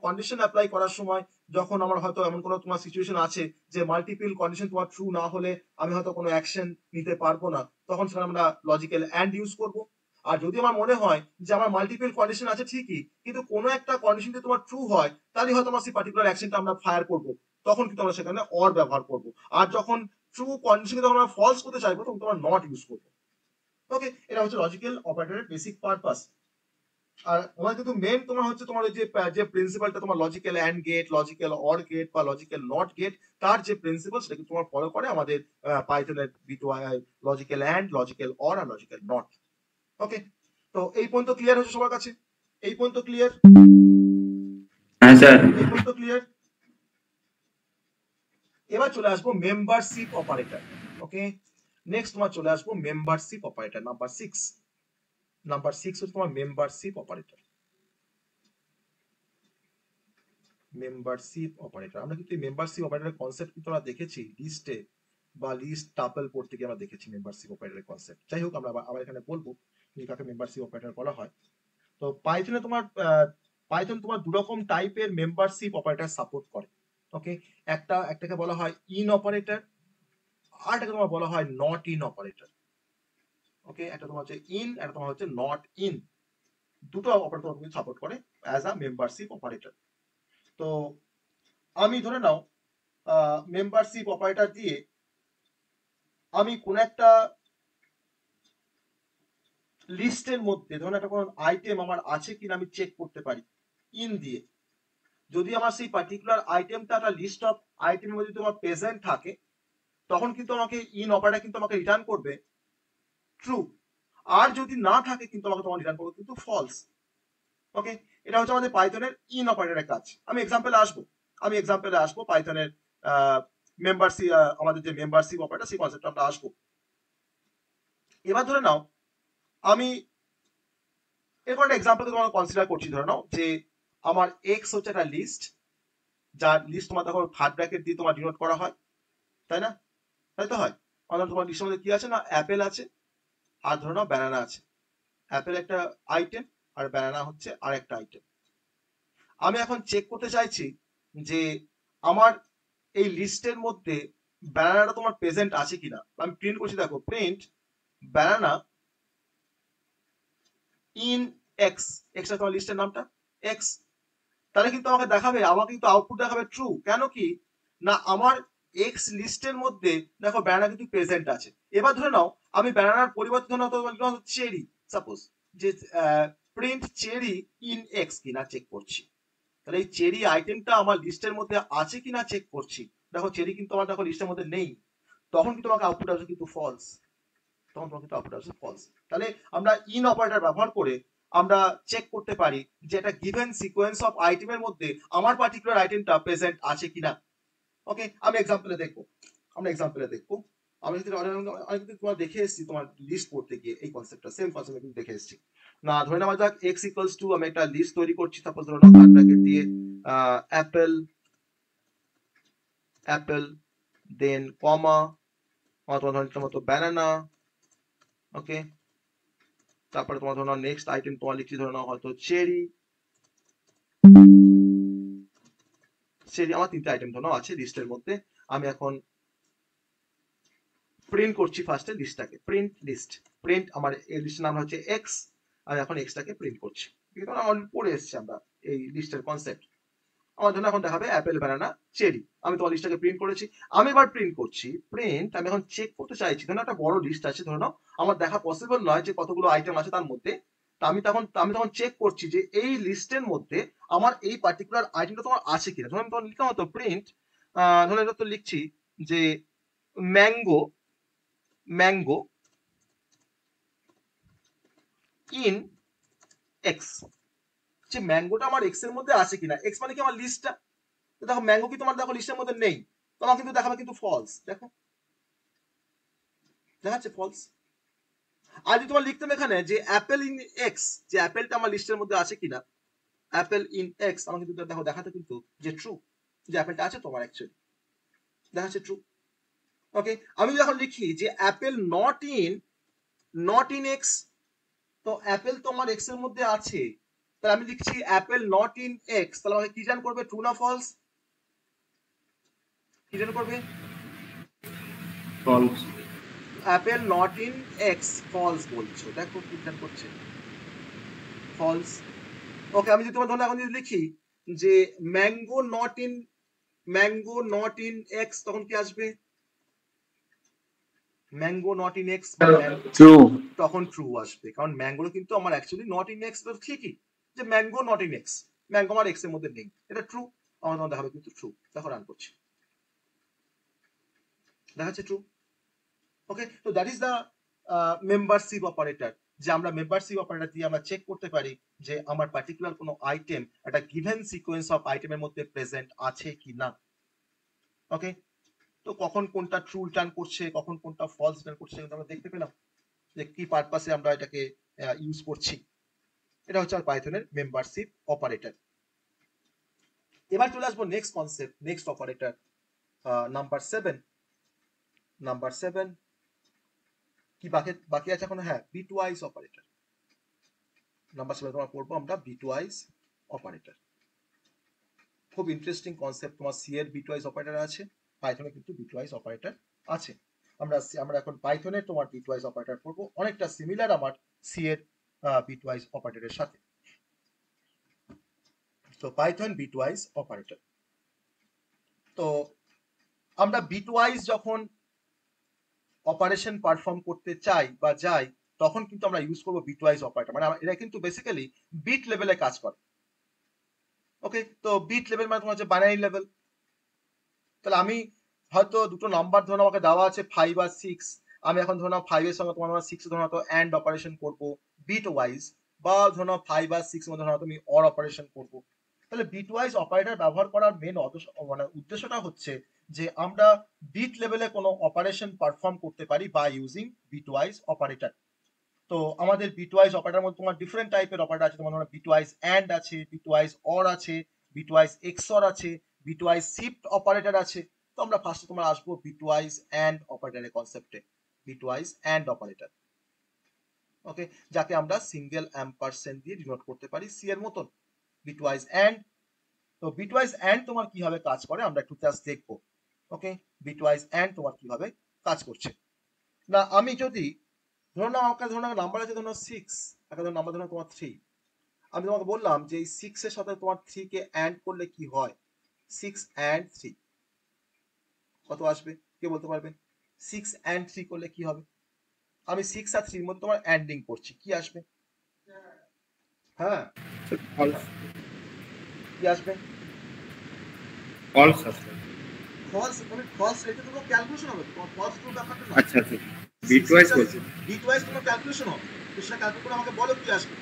কন্ডিশন অ্যাপ্লাই করার সময়, যখন আমার হয়তো এমন কোনো তোমার সিচুয়েশন আছে যে মাল্টিপল কন্ডিশন তোমার ট্রু না হলে আমি হয়তো কোনো অ্যাকশন নিতে পারবো না, তখন সেখানে আমরা লজিক্যাল অ্যান্ড ইউজ করব। আর যদি আমার মনে হয় যে আমার মাল্টিপল কন্ডিশন আছে ঠিকই, কিন্তু কোনো একটা কন্ডিশন যদি তোমার ট্রু হয়, তাহলে হয়তো আমার সেই পার্টিকুলার অ্যাকশনটা আমরা ফায়ার করব, তখন কিন্তু আমরা সেখানে অর ব্যবহার করব। আর যখন ট্রু কন্ডিশনকে যখন আমরা ফলস করতে চাইবো, তখন তোমরা নট ইউজ করবো। ওকে, এটা হচ্ছে লজিক্যাল অপারেটরের বেসিক পারপাস। আর তোমার কিন্তু মেন তোমার হচ্ছে তোমার যে প্রিন্সিপালটা তোমার logical and gate, logical or gate বা লজিক্যাল নট গেট, তার যে প্রিন্সিপাল সেটা কিন্তু তোমার ফলো করে আমাদের পাইথনের লজিক্যাল অ্যান্ড, লজিক্যাল অর আর লজিক্যাল নট। ওকে, তো এই পর্যন্ত ক্লিয়ার হচ্ছে সবার কাছে? এই পর্যন্ত ক্লিয়ার? হ্যাঁ স্যার। এই পর্যন্ত ক্লিয়ার? এবার চলে আসবো মেম্বারশিপ অপারেটর। ওকে, নেক্সট তোমার চলে আসবো মেম্বারশিপ অপারেটর নাম্বার 6 হচ্ছে তোমার মেম্বারশিপ অপারেটর। মেম্বারশিপ অপারেটর, আমরা কিন্তু মেম্বারশিপ অপারেটরের কনসেপ্ট কিন্তু আমরা দেখেছি লিস্টে বা লিস্ট টাপল পড়তে গিয়ে আমরা দেখেছি মেম্বারশিপ অপারেটরের কনসেপ্ট। যাই হোক, আমরা আবার এখানে বলবো যে কাকে মেম্বারশিপ অপারেটর বলা হয়। তো পাইথনে পাইথন তোমার দু রকম টাইপের মেম্বারশিপ অপারেটর সাপোর্ট করে। ওকে, একটাকে বলা হয় ইন অপারেটর, আর একটা তোমার বলা হয় নট ইন অপারেটর। ওকে, একটা তোমার হচ্ছে ইন, একটা তোমার হচ্ছে নট ইন, দুটো অপারেটর তোমাকে সাপোর্ট করে অ্যাজ আ মেম্বারশিপ অপারেটর। তো আমি ধরে নাও মেম্বারশিপ অপারেটর দিয়ে আমি কোন একটা লিস্টের মধ্যে ধরুন একটা কোনো আইটেম আমার আছে কিনা আমি চেক করতে পারি ইন দিয়ে। যদি আমার সেই পার্টিকুলার আইটেমটা একটা লিস্ট অফ আইটেমের মধ্যে তোমার প্রেজেন্ট থাকে, তখন কিন্তু আমাকে ইন অপারেটর কিন্তু আমাকে রিটার্ন করবে ট্রু। আর যদি না থাকে কিন্তু আমাকে তোমার রিটার্ন করবে কিন্তু ফলস। ওকে, এটা হচ্ছে আমাদের পাইথনের ইন অপারেটরের কাজ। আমি এক্সাম্পলে আসবো পাইথনের মেম্বারশিপ, আমাদের যে মেম্বারশিপ অপারেটর সেই কনসেপ্টে আমরা আসবো। এবার ধরে নাও আমি এরকম একটা এক্সাম্পল তোমার কনসিডার করছি। ধরে নাও যে আমার এক্স হচ্ছে একটা লিস্ট, যার লিস্ট তোমার দেখো থার্ড ব্র্যাকেট দিয়ে তোমার ডিনোট করা হয়, তাই না? তাই তো হয়। অর্থাৎ তোমার লিস্টের মধ্যে কি আছে না অ্যাপেল আছে, আর ধরে নাও ব্যানানা আছে। অ্যাপেল একটা আইটেম আর ব্যানানা হচ্ছে আর একটা আইটেম। আমি এখন চেক করতে চাইছি যে আমার এই লিস্টের মধ্যে ব্যানানাটা তোমার প্রেজেন্ট আছে কিনা। আমি প্রিন্ট করছি, দেখো print banana in x, extra তোমার লিস্টের নামটা এক্স। তাহলে কিন্তু আমাকে দেখাবে, আমাকে কিন্তু আউটপুট দেখাবে ট্রু। কেন কি না আমার এক্স লিস্টের মধ্যে দেখো ব্যানানা কিন্তু প্রেজেন্ট আছে। এবার ধরে নাও আমি ব্যানানার পরিবর্তে ধরে নাও চেরি, সাপোজ যে প্রিন্ট চেরি ইন এক্স কিনা চেক করছি। তাহলে এই চেরি আইটেমটা আমার লিস্টের মধ্যে আছে কিনা চেক করছি। দেখো চেরি কিন্তু আমার দেখো লিস্টের মধ্যে নেই, তখন কিন্তু আমাকে আউটপুট আসবে কিন্তু ফলস। তখন তোমার কিন্তু আউটপুট আসবে ফলস। তাহলে আমরা ইন অপারেটর ব্যবহার করে আমরা চেক করতে পারি যে একটা গিভেন সিকোয়েন্স অফ আইটেমের মধ্যে আমার পার্টিকুলার আইটেমটা প্রেজেন্ট আছে কিনা। ওকে, আমি এক্সাম্পলে দেখবো। আমি কিন্তু তোমার দেখে এসেছি তোমার লিস্ট পড়তে গিয়ে এই কনসেপ্টটা, সেম কনসেপ্ট কিন্তু দেখে এসেছি। না ধরে নেওয়া যাক এক্স ইকুয়ালস টু, আমি একটা লিস্ট তৈরি করছি, সাপোজ ধরে নাও থার্ড ব্র্যাকেট দিয়ে অ্যাপেল দেন কমা তোমার মতো ব্যানানা। ওকে, তারপরে তোমার ধরো নেক্সট আইটেম তোমার লিখছি ধরে নাও হয়তো চেরি। আমার তিনটে আইটেম ধরো আছে লিস্টের মধ্যে। আমি এখন প্রিন্ট করছি ফার্স্টে লিস্টটাকে, প্রিন্ট লিস্ট, প্রিন্ট আমার এই লিস্টের নাম হচ্ছে এক্স। আমি এখন এক্সটাকে প্রিন্ট করছি। পড়ে এসছি আমরা এই লিস্টের কনসেপ্ট। আমার জন্য এখন দেখাবে অ্যাপেল ব্যানানা চেরি। আমি তোমার লিস্টটাকে প্রিন্ট করেছি। আমি এবার প্রিন্ট করছি, প্রিন্ট আমি এখন চেক করতে চাইছি। ধরো একটা বড় লিস্ট আছে, ধরে নাও আমার দেখা পসিবল নয় যে কতগুলো আইটেম আছে তার মধ্যে। আমি তখন চেক করছি যে এই লিস্টের মধ্যে আমার এই পার্টিকুলার আইটেমটা তোমার আছে কিনা। ধরো আমি তখন লিখলাম হতো প্রিন্ট, ধরো এটা তো লিখছি যে ম্যাঙ্গো ইন এক্স, যে ম্যাঙ্গোটা আমার এক্স এর মধ্যে আছে কিনা। এক্স মানে কি আমার লিস্টটা। দেখো ম্যাঙ্গো কি তোমার দেখো লিস্টের মধ্যে নেই, তোমার কিন্তু দেখাবে কিন্তু ফলস। দেখো দেখাচ্ছে ফলস। আর যদি তোমার লিখতাম এখানে যে অ্যাপেল ইন এক্স, যে অ্যাপেলটা আমার লিস্টের মধ্যে আছে কিনা, অ্যাপেল ইন এক্স, আমার কিন্তু দেখো দেখাতে কিন্তু যে ট্রু, যে অ্যাপেলটা আছে তোমার অ্যাকচুয়ালি দেখাচ্ছে ট্রু। ওকে, আমি যখন লিখি যে অ্যাপেল নট ইন এক্স, তো অ্যাপেল তো আমার এক্স এর মধ্যে আছে, তাহলে আমি লিখছি অ্যাপেল নট ইন এক্স, তাহলে আমাকে কি জান করবে ট্রু না ফলস? কি জান করবে? False. Apple not in x false বলছো, দেখো কি জান করছে ফলস। ওকে, আমি যদি তোমার ধরো এখন যদি লিখি যে ম্যাঙ্গো নট ইন এক্স, তখন কি আসবে? Mango not in x true. তখন ট্রু আসবে, কারণ ম্যাঙ্গো কিন্তু আমার অ্যাকচুয়ালি নট ইন এক্স। ঠিকই যে mango not in x, mango আমার এক্স এর মধ্যে নেই, এটা ট্রু। আমার তোমার দেখাবে কিন্তু ট্রু। দেখো রান করছি, দেখাচ্ছে ট্রু। ওকে, তো that is the membership operator, যে আমরা মেম্বারশিপ অপারেটর দিয়ে আমরা চেক করতে পারি যে আমার পার্টিকুলার কোনো আইটেম একটা গিভেন সিকোয়েন্স অফ আইটেমের মধ্যে প্রেজেন্ট আছে কি না। ওকে, তো কখন কোনটা ট্রু রিটার্ন করছে, কখন কোনটা ফলস রিটার্ন করছে, আমরা দেখতে পেলাম যে কি পারপাসে আমরা এটাকে ইউজ করছি। এটা হচ্ছে আর পাইথনের মেম্বারশিপ অপারেটর। এবার চলে আসবো next concept, next operator, number 7। Number 7 কি বাকি বাকি আছে এখন? হ্যাঁ, বিটওয়াইজ অপারেটর। নাম্বার 7 তোমার পড়বো আমরা বিটওয়াইজ অপারেটর। খুব ইন্টারেস্টিং কনসেপ্ট। তোমার সি এর বিটওয়াইজ অপারেটর আছে, পাইথনে কিন্তু বিটওয়াইজ অপারেটর আছে। আমরা এখন পাইথনে তোমার বিটওয়াইজ অপারেটর পড়বো, অনেকটা সিমিলার আমার সি এর বিটওয়াইজ অপারেটরের সাথে। তো পাইথন বিটওয়াইজ অপারেটর। তো আমরা বিটওয়াইজ যখন অপারেশন পারফর্ম করতে চাই বা যাই, তখন কিন্তু আমরা ইউজ করবো বিটওয়াইজ অপারেটর। মানে এরা কিন্তু বেসিক্যালি বিট লেভেলে কাজ করে। ওকে, তো বিট লেভেল মানে তোমার হচ্ছে বাইনারি লেভেল। তাহলে আমি হয়তো দুটো নাম্বার ধরুন আমাকে দেওয়া আছে 5 আর 6, আমি এখন ধরুন 5 এর সঙ্গে তোমার 6 ধরুন তো অ্যান্ড অপারেশন করবো বিট ওয়াইজ, বা ধরুন 5 আর 6 মধ্যে ধরুন তুমি অর অপারেশন করবো। তাহলে বিট ওয়াইজ অপারেটর ব্যবহার করার মেন মানে উদ্দেশ্যটা হচ্ছে যে আমরা বিট লেভেলে কোনো অপারেশন পারফর্ম করতে পারি by using bitwise operator. তো আমাদের বিটওয়াইজ অপারেটর মধ্যে তোমার ডিফারেন্ট টাইপের অপারেটর আছে। তোমার বিটওয়াইজ অ্যান্ড আছে, বিটওয়াইজ অর আছে, বিটওয়াইজ এক্সঅর আছে, বিটওয়াইজ শিফট অপারেটর আছে। তো আমরা ফার্স্টে তোমার আসবো বিটওয়াইজ অ্যান্ড অপারেটরের কনসেপ্টে। বিটওয়াইজ অ্যান্ড অপারেটর, ওকে, যাকে আমরা সিঙ্গেল অ্যাম্পারসেন্ট দিয়ে ডিনোট করতে পারি সি এর মতন। বিটওয়াইজ অ্যান্ড, তো বিটওয়াইজ অ্যান্ড তোমার কিভাবে কাজ করে আমরা একটু জাস্ট দেখবো। ওকে, বিটওয়াইজ অ্যান্ড তোমার কিভাবে কাজ করছে। না আমি যদি ধরো না আমাকে ধরো নাম্বার আছে ধরো 6, একটা ধরো নাম্বার ধরো তোমার 3, আমি তোমাকে বললাম যে এই 6 এর সাথে তোমার 3 কে অ্যান্ড করলে কি হয়। 6 অ্যান্ড 3 কত আসবে কে বলতে পারবে? 6 অ্যান্ড 3 করলে কি হবে? আমি 6 আর 3 এর মধ্যে তোমার অ্যান্ডিং করছি, কি আসবে? হ্যাঁ, ফলস কি আসবে? ফলস আছে। ফলস, মানে ফলস রেখে তো ক্যালকুলেশন হবে, তোমার ফলস ট্রু ব্যাপারটা না। আচ্ছা আচ্ছা, বিটওয়াইজ বলছি। বিটওয়াইজ তোমার ক্যালকুলেশন হবে, তো সেটা ক্যালকুলেট করে আমাকে বলো কি আসবে।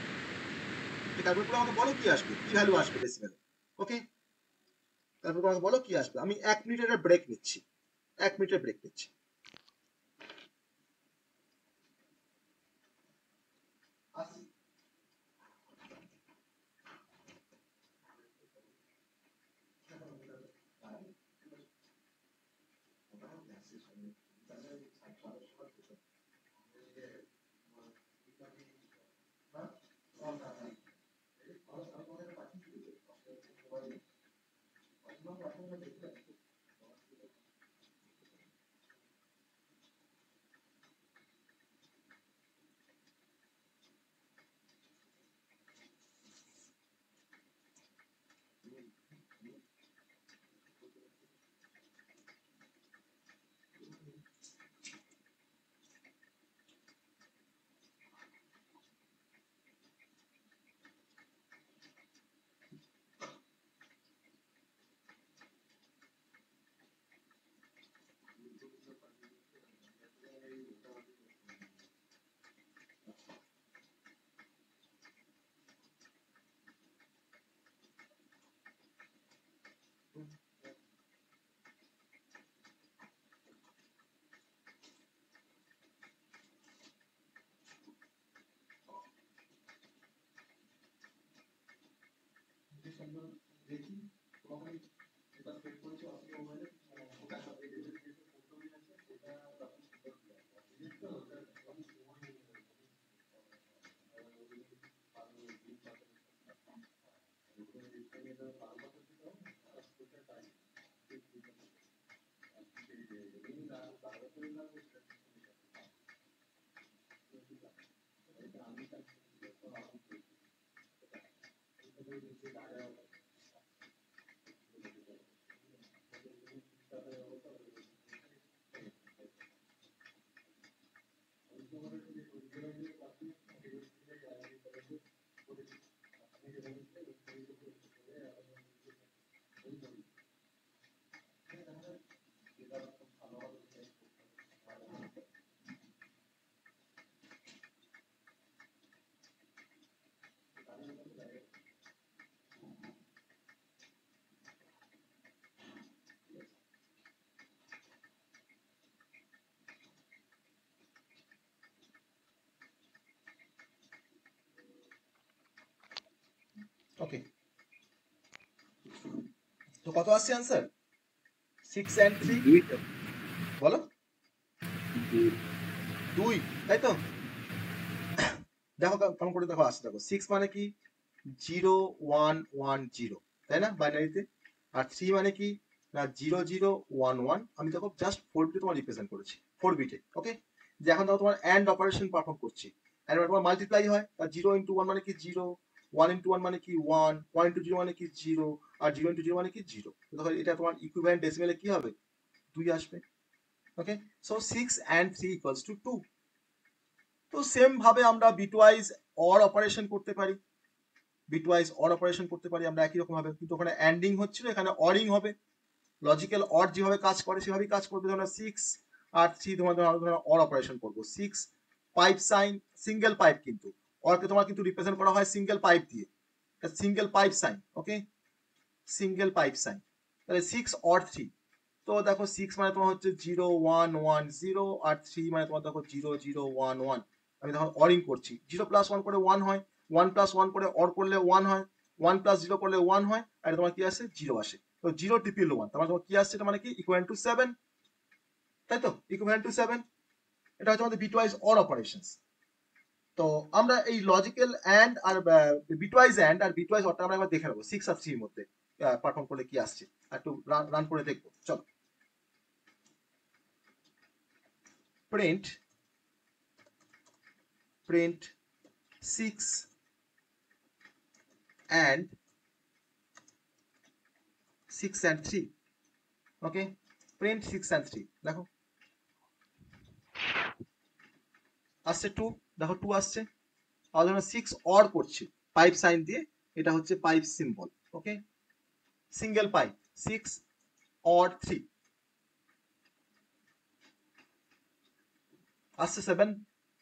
ক্যালকুলেট করে আমাকে বলো কি আসবে, কি ভ্যালু আসবে ডেসিমেলে। ওকে, তারপর আমাকে বলো কি আসবে। আমি 1 মিনিটের ব্রেক নিচ্ছি, 1 মিনিটের ব্রেক নিচ্ছি। ওকে, তো কত আসছে অ্যান্সার? 6 and 3 দুইটা বলো, 2, তাই তো? দেখো কেমন করে দেখো আসছে, দেখো 6 মানে কি 0 1 1 0, তাই না বাইনারিতে? আর 3 মানে কি না 0 0 1 1। আমি দেখো জাস্ট 4 বিটে তোমার রিপ্রেজেন্ট করেছি, 4 বিটে। ওকে, যে এখন দেখো তোমার এন্ড অপারেশন পারফর্ম করছি, এন্ড তোমার মাল্টিপ্লাই হয়, আর 0 ইন্টু 1 মানে কি 0, 1 ইন্টু 1 মানে কি 1, 1 ইন্টু 0 মানে কি 0, আর 0 ইন্টু 0 মানে কি 0। দেখো এটা তোমার ইকুইভ্যালেন্ট ডেসিমেলে কি হবে? 2 আসবে। ওকে, সো 6 and 3 ইকুয়ালস টু 2। তো সেম ভাবে আমরা বিটওয়াইজ অর অপারেশন করতে পারি, বিটওয়াইজ অর অপারেশন করতে পারি আমরা একই রকম ভাবে, কিন্তু ওখানে এন্ডিং হচ্ছিল, এখানে অরিং হবে। লজিক্যাল অর যেভাবে কাজ করে সেভাবেই কাজ করবে। ধরো 6 আর 3 তোমাদের অর অপারেশন করবো। 6 পাইপ সাইন, সিঙ্গেল পাইপ, কিন্তু অরকে তোমার কিন্তু রিপ্রেজেন্ট করা হয় সিঙ্গেল পাইপ দিয়ে, সিঙ্গেল পাইপ সাইন। ওকে, সিঙ্গেল পাইপ সাইন, তাহলে 6 অর 3। তো দেখো 6 মানে তোমার হচ্ছে 0 1 1 0, আর 3 মানে তোমার দেখো 0 0 1 1। আমি তখন অরিং করছি, 0 প্লাস 1 করে 1 হয়, 1 প্লাস 1 করে অর করলে 1 হয়, 1 প্লাস 0 করলে 1 হয়, আর তোমার কি আসে 0 আসে। তো 0 ট্রিপল 1, তার মানে তোমার কি আসছে, এটা মানে কি ইকুয়াল টু 7, তাই তো? ইকুয়াল টু 7, এটা হচ্ছে আমাদের বিটওয়াইজ অর অপারেশনস। তো আমরা এই লজিক্যাল অ্যান্ড আর বিটওয়াইজ অ্যান্ড আর বিটওয়াইজ অরটা আমরা একবার দেখে নেবো 6 আর 3 এর মধ্যে পারফর্ম করলে কি আসছে, একটু রান করে দেখবো। চলো, print 6 and 3। Okay, print 6 and 3, দেখো আসছে 2, দেখো 2 আসছে। আর ধরো 6 অর করছি পাইপ সাইন দিয়ে, এটা হচ্ছে pipe symbol. Okay, single pipe, 6 or 3 আসছে 7,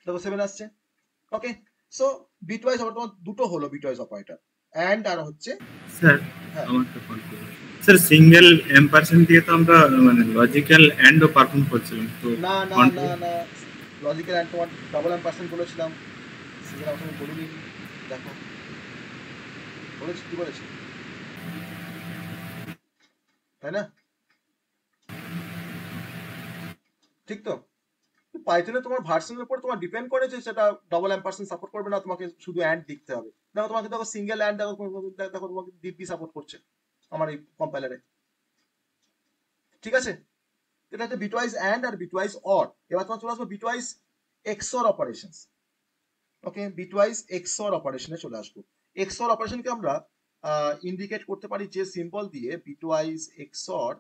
দেখো 7 আসছে। ওকে, সো বিটওয়াইজ অপারেটর দুটো হলো, বিটওয়াইজ অপারেটর এন্ড আর হচ্ছে। স্যার হ্যাঁ, আমার একটা কনফিউশন, স্যার সিঙ্গেল এম্পারসেন্ট দিয়ে তো আমরা মানে লজিক্যাল এন্ডও পারফর্ম করছিলাম, তো না না না কন্ট্রোল না, লজিক্যাল অ্যান্ড তোমার ডাবল এম্পারসেন্ট বলেছিলাম, সেটা আমি বলিনি। দেখো বলেছি, কি বলেছি, তাই না? ঠিক তো? পাইথনে তোমার ভার্সনের উপর তোমার ডিপেন্ড করে যে সেটা ডাবল এম্পারসেন্ট সাপোর্ট করবে না, তোমাকে শুধু অ্যান্ড লিখতে হবে। দেখো তোমাকে দেখো সিঙ্গেল অ্যান্ড, দেখো দেখো তোমাকে ডিপি সাপোর্ট করছে আমার এই কম্পাইলারে। ঠিক আছে, এটা হচ্ছে বিটওয়াইজ অ্যান্ড আর বিটওয়াইজ অর। এবার তোমার চলে আসবো bitwise XOR operations. Okay, bitwise XOR অপারেশনে চলে আসবো। এক্সঅর অপারেশনকে আমরা ইন্ডিকেট করতে পারি যে সিম্বল দিয়ে, বিটওয়াইজ এক্সঅর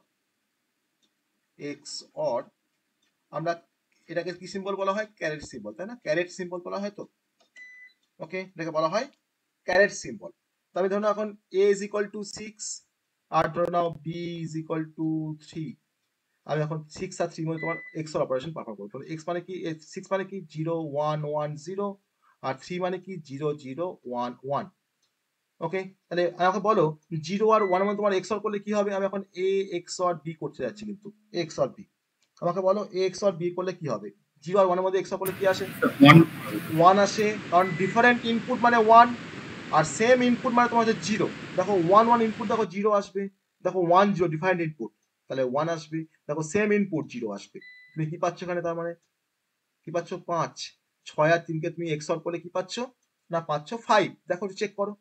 আমরা এটাকে কি সিম্বল বলা হয়? ক্যারেট সিম্বল, তাই না? ক্যারেট সিম্বল বলা হয় তো। ওকে, এটাকে বলা হয় ক্যারেট সিম্বল। তবে ধরো এখন a ইজ ইকুয়াল টু 6 আর ধরো নাও b ইজ ইকুয়াল টু 3। আমি এখন 6 আর 3 মধ্যে তোমার এক্সঅর অপারেশন পারফর্ম করবো। x মানে কি, 6 মানে কি 0 1 1 0, আর 3 মানে কি 0 0 1 1। ওকে, তাহলে আমাকে বলো 0 আর 1 মানে তোমার এক্সঅর করলে কি হবে? আমি এখন a এক্সঅর b করতে যাচ্ছি, কিন্তু a এক্সঅর b। আমাকে বলো a এক্সঅর b করলে কি হবে? 0 আর 1 এর মধ্যে এক্সঅর করলে কি আসে? 1 আসে, কারণ ডিফারেন্ট ইনপুট মানে 1, আর সেম ইনপুট মানে তোমার হচ্ছে 0। দেখো 1 1 ইনপুট, দেখো 0 আসবে। দেখো 1 0 ডিফারেন্ট ইনপুট, তাহলে 1 আসবে। দেখো সেম ইনপুট 0 আসবে। তুমি কি পাচ্ছ এখানে? তার মানে কি পাচ্ছ? 5। 6 আর 3 কে তুমি এক্সঅর করলে কি পাচ্ছ? না পাচ্ছ 5। দেখো চেক করো,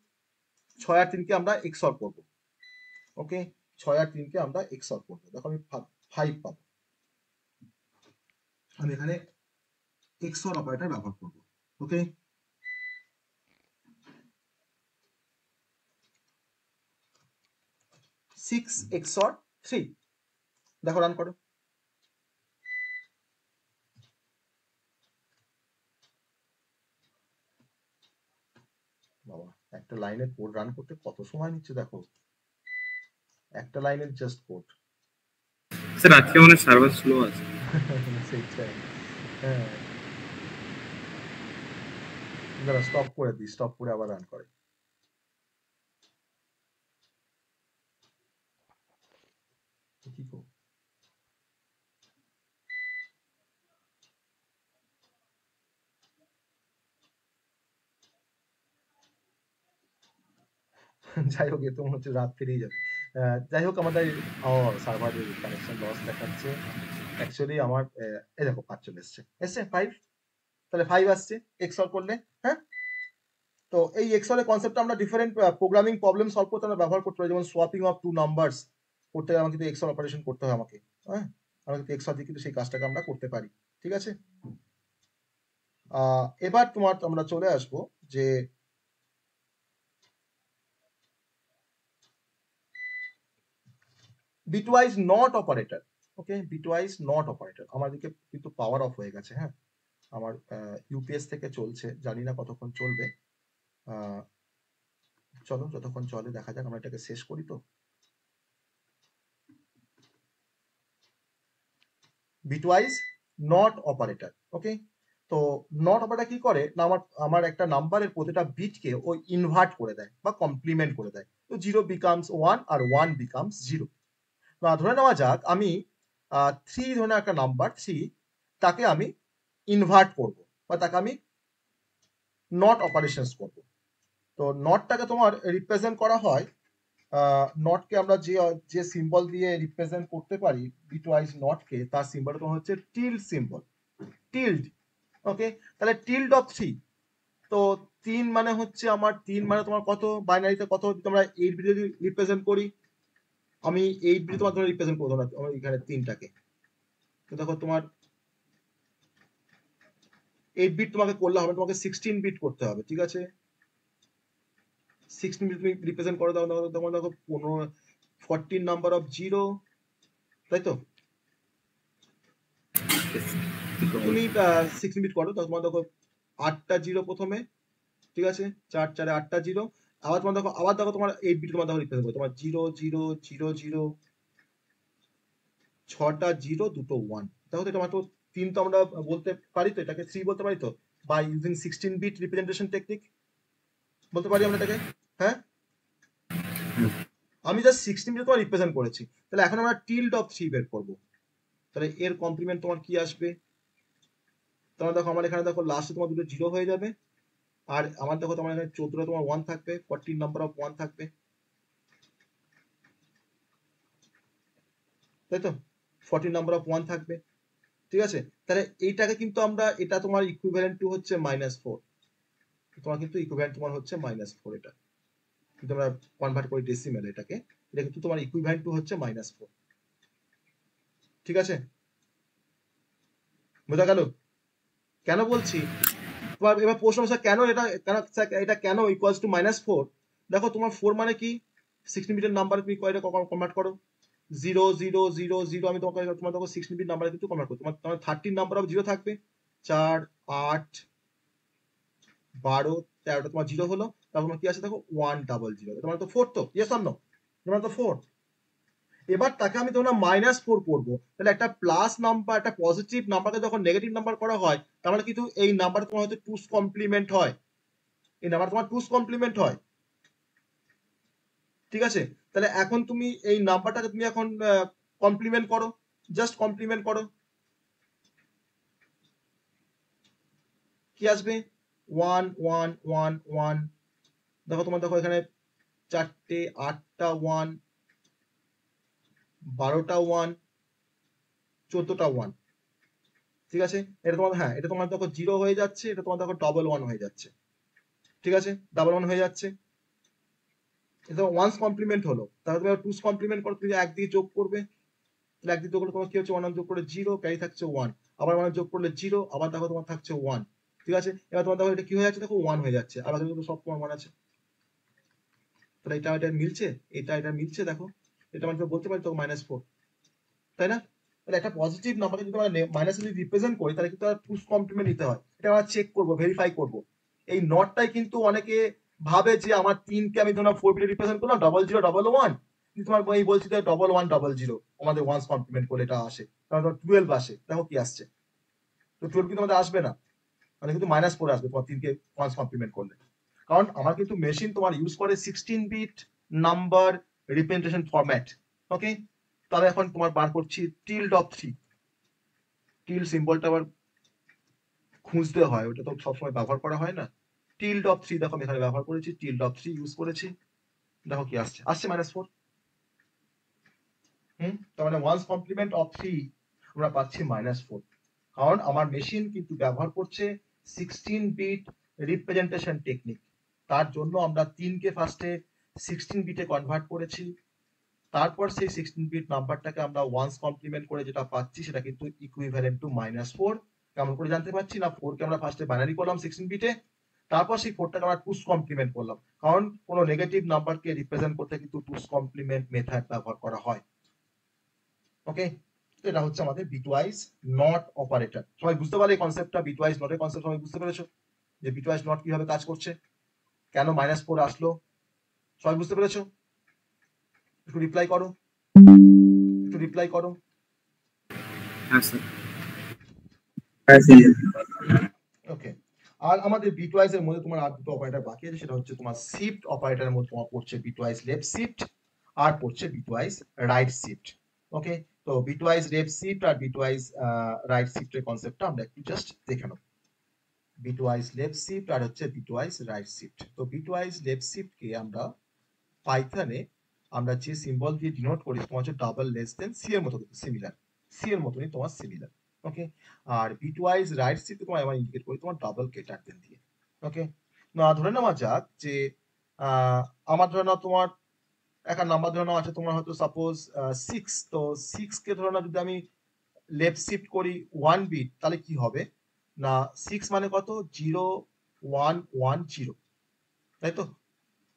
6 আর 3 কে আমরা এক্সঅর করব। ওকে, 6 আর 3 কে আমরা এক্সঅর করব, দেখো আমি 5 পাবো। আমি এখানে এক্সঅর অপারেটর ব্যবহার করব। ওকে, 6 XOR 3, দেখো রান করো। বাবা, একটা লাইনের কোড রান করতে কত সময় নিচ্ছে দেখো, একটা লাইনের জাস্ট কোড। স্যার আজকে মানে সার্ভার স্লো আছে। সেইটাই, হ্যাঁ। দাঁড়া, স্টপ করে দিই, স্টপ করে আবার রান করে। কি করব? যাই হোক, এ তো মনে হচ্ছে রাত পেরিয়ে যাবে। যাই হোক আমাদের সার্ভারের কানেকশন লস দেখাচ্ছে অ্যাকচুয়ালি আমার এই দেখো 5 চলে এসছে 5, তাহলে 5 আসছে এক্সঅর করলে। হ্যাঁ, তো এই এক্সঅর এর কনসেপ্টটা আমরা ডিফারেন্ট প্রোগ্রামিং প্রবলেম সলভ করতে আমরা ব্যবহার করতে পারি, যেমন সোয়াপিং অফ টু নাম্বারস করতে গেলে আমাকে কিন্তু এক্সঅর অপারেশন করতে হয় আমাকে। হ্যাঁ, আমরা কিন্তু এক্সঅর দিয়ে কিন্তু সেই কাজটাকে আমরা করতে পারি। ঠিক আছে, এবার আমরা চলে আসবো যে bitwise not operator. Okay, bitwise not operator আমাদেরকে কিন্তু পাওয়ার অফ হয়ে গেছে। হ্যাঁ, আমার ইউপিএস থেকে চলছে, জানি না কতক্ষণ চলবে। চলো যতক্ষণ চলে দেখা যাক, আমরা এটাকে শেষ করি। তো বিটওয়াইজ নট অপারেটর। ওকে, তো নট অপারেটর কি করে না, আমার একটা নাম্বারের প্রতিটা বিটকে ও ইনভার্ট করে দেয় বা কমপ্লিমেন্ট করে দেয়। তো 0 বিকামস 1 আর 1 বিকামস 0। ধরে নেওয়া যাক আমি 3 ধরে একটা নাম্বার 3, তাকে আমি ইনভার্ট করব বা তাকে আমি নট অপারেশনস করব। তো নটটাকে তোমার রিপ্রেজেন্ট করা হয়, নটকে আমরা যে সিম্বল দিয়ে রিপ্রেজেন্ট করতে পারি বিটওয়াইজ নটকে, তার সিম্বল তোমার হচ্ছে টিল্ড সিম্বল, টিল্ড। ওকে, তাহলে টিল্ড অফ 3, তো 3 মানে হচ্ছে আমার 3 মানে তোমার কত, বাইনারিতে কত তোমরা 8 বিট যদি রিপ্রেজেন্ট করি, আমি 8 বিট তোমার ধরে রিপ্রেজেন্ট করবো না আমার এখানে 3টাকে। তো দেখো তোমার 8 বিট তোমাকে করলে হবে, তোমাকে 16 বিট করতে হবে। ঠিক আছে, 16 বিট তুমি রিপ্রেজেন্ট করে দাও, তোমার দেখো 14 নাম্বার অফ 0, তাই তো? তুমি 16 বিট করো, তোমার দেখো 8টা 0 প্রথমে, ঠিক আছে, 4 4 8টা 0, আবার দেখো তোমার 8 বিট তোমার দেখো রিপ্রেজেন্ট করো, তোমার 0 0 0 0, 6টা 0 2টো 1। দেখো তো এটা মাত্র 3, তো আমরা বলতে পারি তো এটাকে 3 বলতে পারি তো, by using 16 bit representation technique বলতে পারি আমরা এটাকে। হ্যাঁ, আমি জাস্ট 16 বিট তোমার রিপ্রেজেন্ট করেছি, তাহলে এখন আমরা টিল্ড অফ 3 বের করব। তাহলে এর কমপ্লিমেন্ট তোমার কি আসবে? তোমার দেখো আমার এখানে দেখো লাস্টে তোমার দুটো 0 হয়ে যাবে, আর আমার দেখো তোমার এখানে 14 তোমার 1 থাকবে, 14 নাম্বার অফ 1 থাকবে, তাই তো? 14 নাম্বার অফ 1 থাকবে। ঠিক আছে, তাহলে এইটাকে কিন্তু আমরা, এটা তোমার ইকুইভ্যালেন্ট টু হচ্ছে -4, তোমার কিন্তু ইকুইভ্যালেন্ট তোমার হচ্ছে -4। এটা কিন্তু আমরা কনভার্ট করি ডেসিমেল, এটাকে, এটা কিন্তু তোমার ইকুইভ্যালেন্ট টু হচ্ছে -4। ঠিক আছে, বোঝা গেল কেন বলছি? এবার প্রশ্ন হচ্ছে কেন এটা কেন ইকুয়ালস টু -4? দেখো তোমার 4 মানে কি, 16 বিটের নাম্বার তুমি কয়টা কনভার্ট করো, 0 0 0 0, আমি তোমার দেখো 16 বিট নাম্বারে কিন্তু কনভার্ট করো, তোমার 13 নাম্বার অফ 0 থাকবে, 4 8 12 13টা তোমার 0 হলো, তারপর তোমার কি আছে দেখো 100, তোমার তো 4, তো ইয়েস অর নো, তোমার তো 4। এবার তাকে আমি তোমরা -4 করবো, তাহলে একটা প্লাস নাম্বার, একটা পজিটিভ নাম্বারকে যখন নেগেটিভ নাম্বার করা হয়, তার মানে কিন্তু এই নাম্বার তোমার হয়তো 2's কমপ্লিমেন্ট হয়, এই নাম্বার তোমার 2's কমপ্লিমেন্ট হয়। ঠিক আছে, তাহলে এখন তুমি এই নাম্বারটাকে তুমি এখন কমপ্লিমেন্ট করো, জাস্ট কমপ্লিমেন্ট করো, কি আসবে? 1 1 1 1। দেখো তোমার দেখো এখানে 4টে 8টা 1, 12টা 1, 14টা 1। ঠিক আছে, এটা তোমার, হ্যাঁ এটা তোমার দেখো 0 হয়ে যাচ্ছে, এটা তোমার দেখো ডবল 1 হয়ে যাচ্ছে। ঠিক আছে, ডাবল 1 হয়ে যাচ্ছে, এটা ওয়ান্স কমপ্লিমেন্ট হলো। তাহলে তুমি 2's কমপ্লিমেন্ট করো, তুমি একদিকে যোগ করবে, তাহলে একদিকে যোগ করলে তোমার কি হচ্ছে, 1 যোগ করলে 0, ক্যারি থাকছে 1, আবার 1 যোগ করলে 0, আবার দেখো তোমার থাকছে 1। ঠিক আছে, এবার তোমার দেখো এটা কি হয়ে যাচ্ছে, দেখো 1 হয়ে যাচ্ছে, আবার কিন্তু সব তোমার 1 আছে। তাহলে এটা মিলছে, এটা মিলছে, দেখো এটা মানে বলতে পারি তো -4, তাই না? তাহলে একটা পজিটিভ নাম্বারকে যদি আমরা মাইনাস যদি রিপ্রেজেন্ট করি, তাহলে কিন্তু 2's কমপ্লিমেন্ট নিতে হয়। এটা আমরা চেক করবো, ভেরিফাই করবো। এই নটটাই কিন্তু অনেকে ভাবে যে আমার 3কে আমি ধরুন 4 বিটে রিপ্রেজেন্ট করলাম, 0 0 1 1, তোমার এই বলছি যে 1 1 0 0 আমাদের ওয়ান্স কমপ্লিমেন্ট করলে এটা আসে, তাহলে 12 আসে, দেখো কি আসছে, তো 12 কিন্তু আমাদের আসবে না, মানে কিন্তু -4 আসবে তোমার 3কে ওয়ান্স কমপ্লিমেন্ট করলে, কারণ আমার কিন্তু মেশিন তোমার ইউজ করে 16 বিট নাম্বার রিপ্রেজেন্টেশন ফরম্যাট। ওকে, তাহলে এখন তোমার বার করছি টিল্ড অফ 3, টিল সিম্বলটা আবার খুঁজতে হয়, ওটা তো সবসময় ব্যবহার করা হয় না। টিল্ড অফ 3 দেখো আমি এখানে ব্যবহার করেছি, টিল্ড অফ 3 ইউজ করেছি, দেখো কি আসছে, আসছে -4। তার মানে ওয়ান্স কমপ্লিমেন্ট অফ 3 আমরা পাচ্ছি -4, কারণ আমার মেশিন কিন্তু ব্যবহার করছে 16 বিট রিপ্রেজেন্টেশন টেকনিক। তার জন্য আমরা 3 কে ফার্স্টে 16 বিটে কনভার্ট করেছি, তারপর সেই 16 বিট নাম্বারটাকে আমরা ওয়ান্স কমপ্লিমেন্ট করে যেটা পাচ্ছি সেটা কিন্তু ইকুইভ্যালেন্ট টু -4। কেমন করে জানতে পারছি না, 4 কে আমরা ফার্স্টে বাইনারি করলাম 16 বিটে, তারপর সেই 4টাকে আমরা টুস কমপ্লিমেন্ট করলাম, কারণ কোনো নেগেটিভ নাম্বারকে রিপ্রেজেন্ট করতে কিন্তু টুস কমপ্লিমেন্ট মেথড ব্যবহার করা হয়। ওকে, এটা হচ্ছে আমাদের বিটওয়াইজ নট অপারেটর। সবাই বুঝতে পারলে এই কনসেপ্টটা, বিটওয়াইজ নটের কনসেপ্ট সবাই বুঝতে পেরেছো যে বিটওয়াইজ নট কিভাবে কাজ করছে, কেন -4 আসলো, সবাই বুঝতে পেরেছো? একটু রিপ্লাই করো, একটু রিপ্লাই করো। হ্যাঁ স্যার। হ্যাঁ স্যার। ওকে, আর আমাদের বিটওয়াইজ এর মধ্যে তোমার আর দুটো অপারেটর বাকি আছে, সেটা হচ্ছে তোমার শিফট অপারেটরের মধ্যে তোমার পড়ছে বিটওয়াইজ লেফট শিফট আর পড়ছে বিটওয়াইজ রাইট শিফট। ওকে, তো বিটওয়াইজ লেফট শিফট আর বিটওয়াইজ রাইট শিফটের কনসেপ্টটা আমরা একটু জাস্ট দেখে নেব। বিটওয়াইজ লেফট শিফট আর হচ্ছে বিটওয়াইজ রাইট শিফট। তো বিটওয়াইজ লেফট শিফট কে আমরা পাইথনে আমরা যে সিম্বল দিয়ে ডিনোট করি তোমার হচ্ছে ডাবল লেস দেন সি এর মতো সিমিলার, সি এর মতই তোমার সিমিলার। ওকে, আর বিটওয়াইজ রাইট শিফট তোমার আমরা ইন্ডিকেট করি তোমার ডাবল কেটার দেন দিয়ে। ওকে, না ধরে নেওয়া যাক যে আমার ধরে নাও তোমার একটা নাম্বার ধরে নাও আছে তোমার হয়তো সাপোজ 6, তো 6 কে ধরে নাও যদি আমি লেফট শিফট করি 1 বিট, তাহলে কি হবে না 6 মানে কত 0 1 1 0, তাই তো?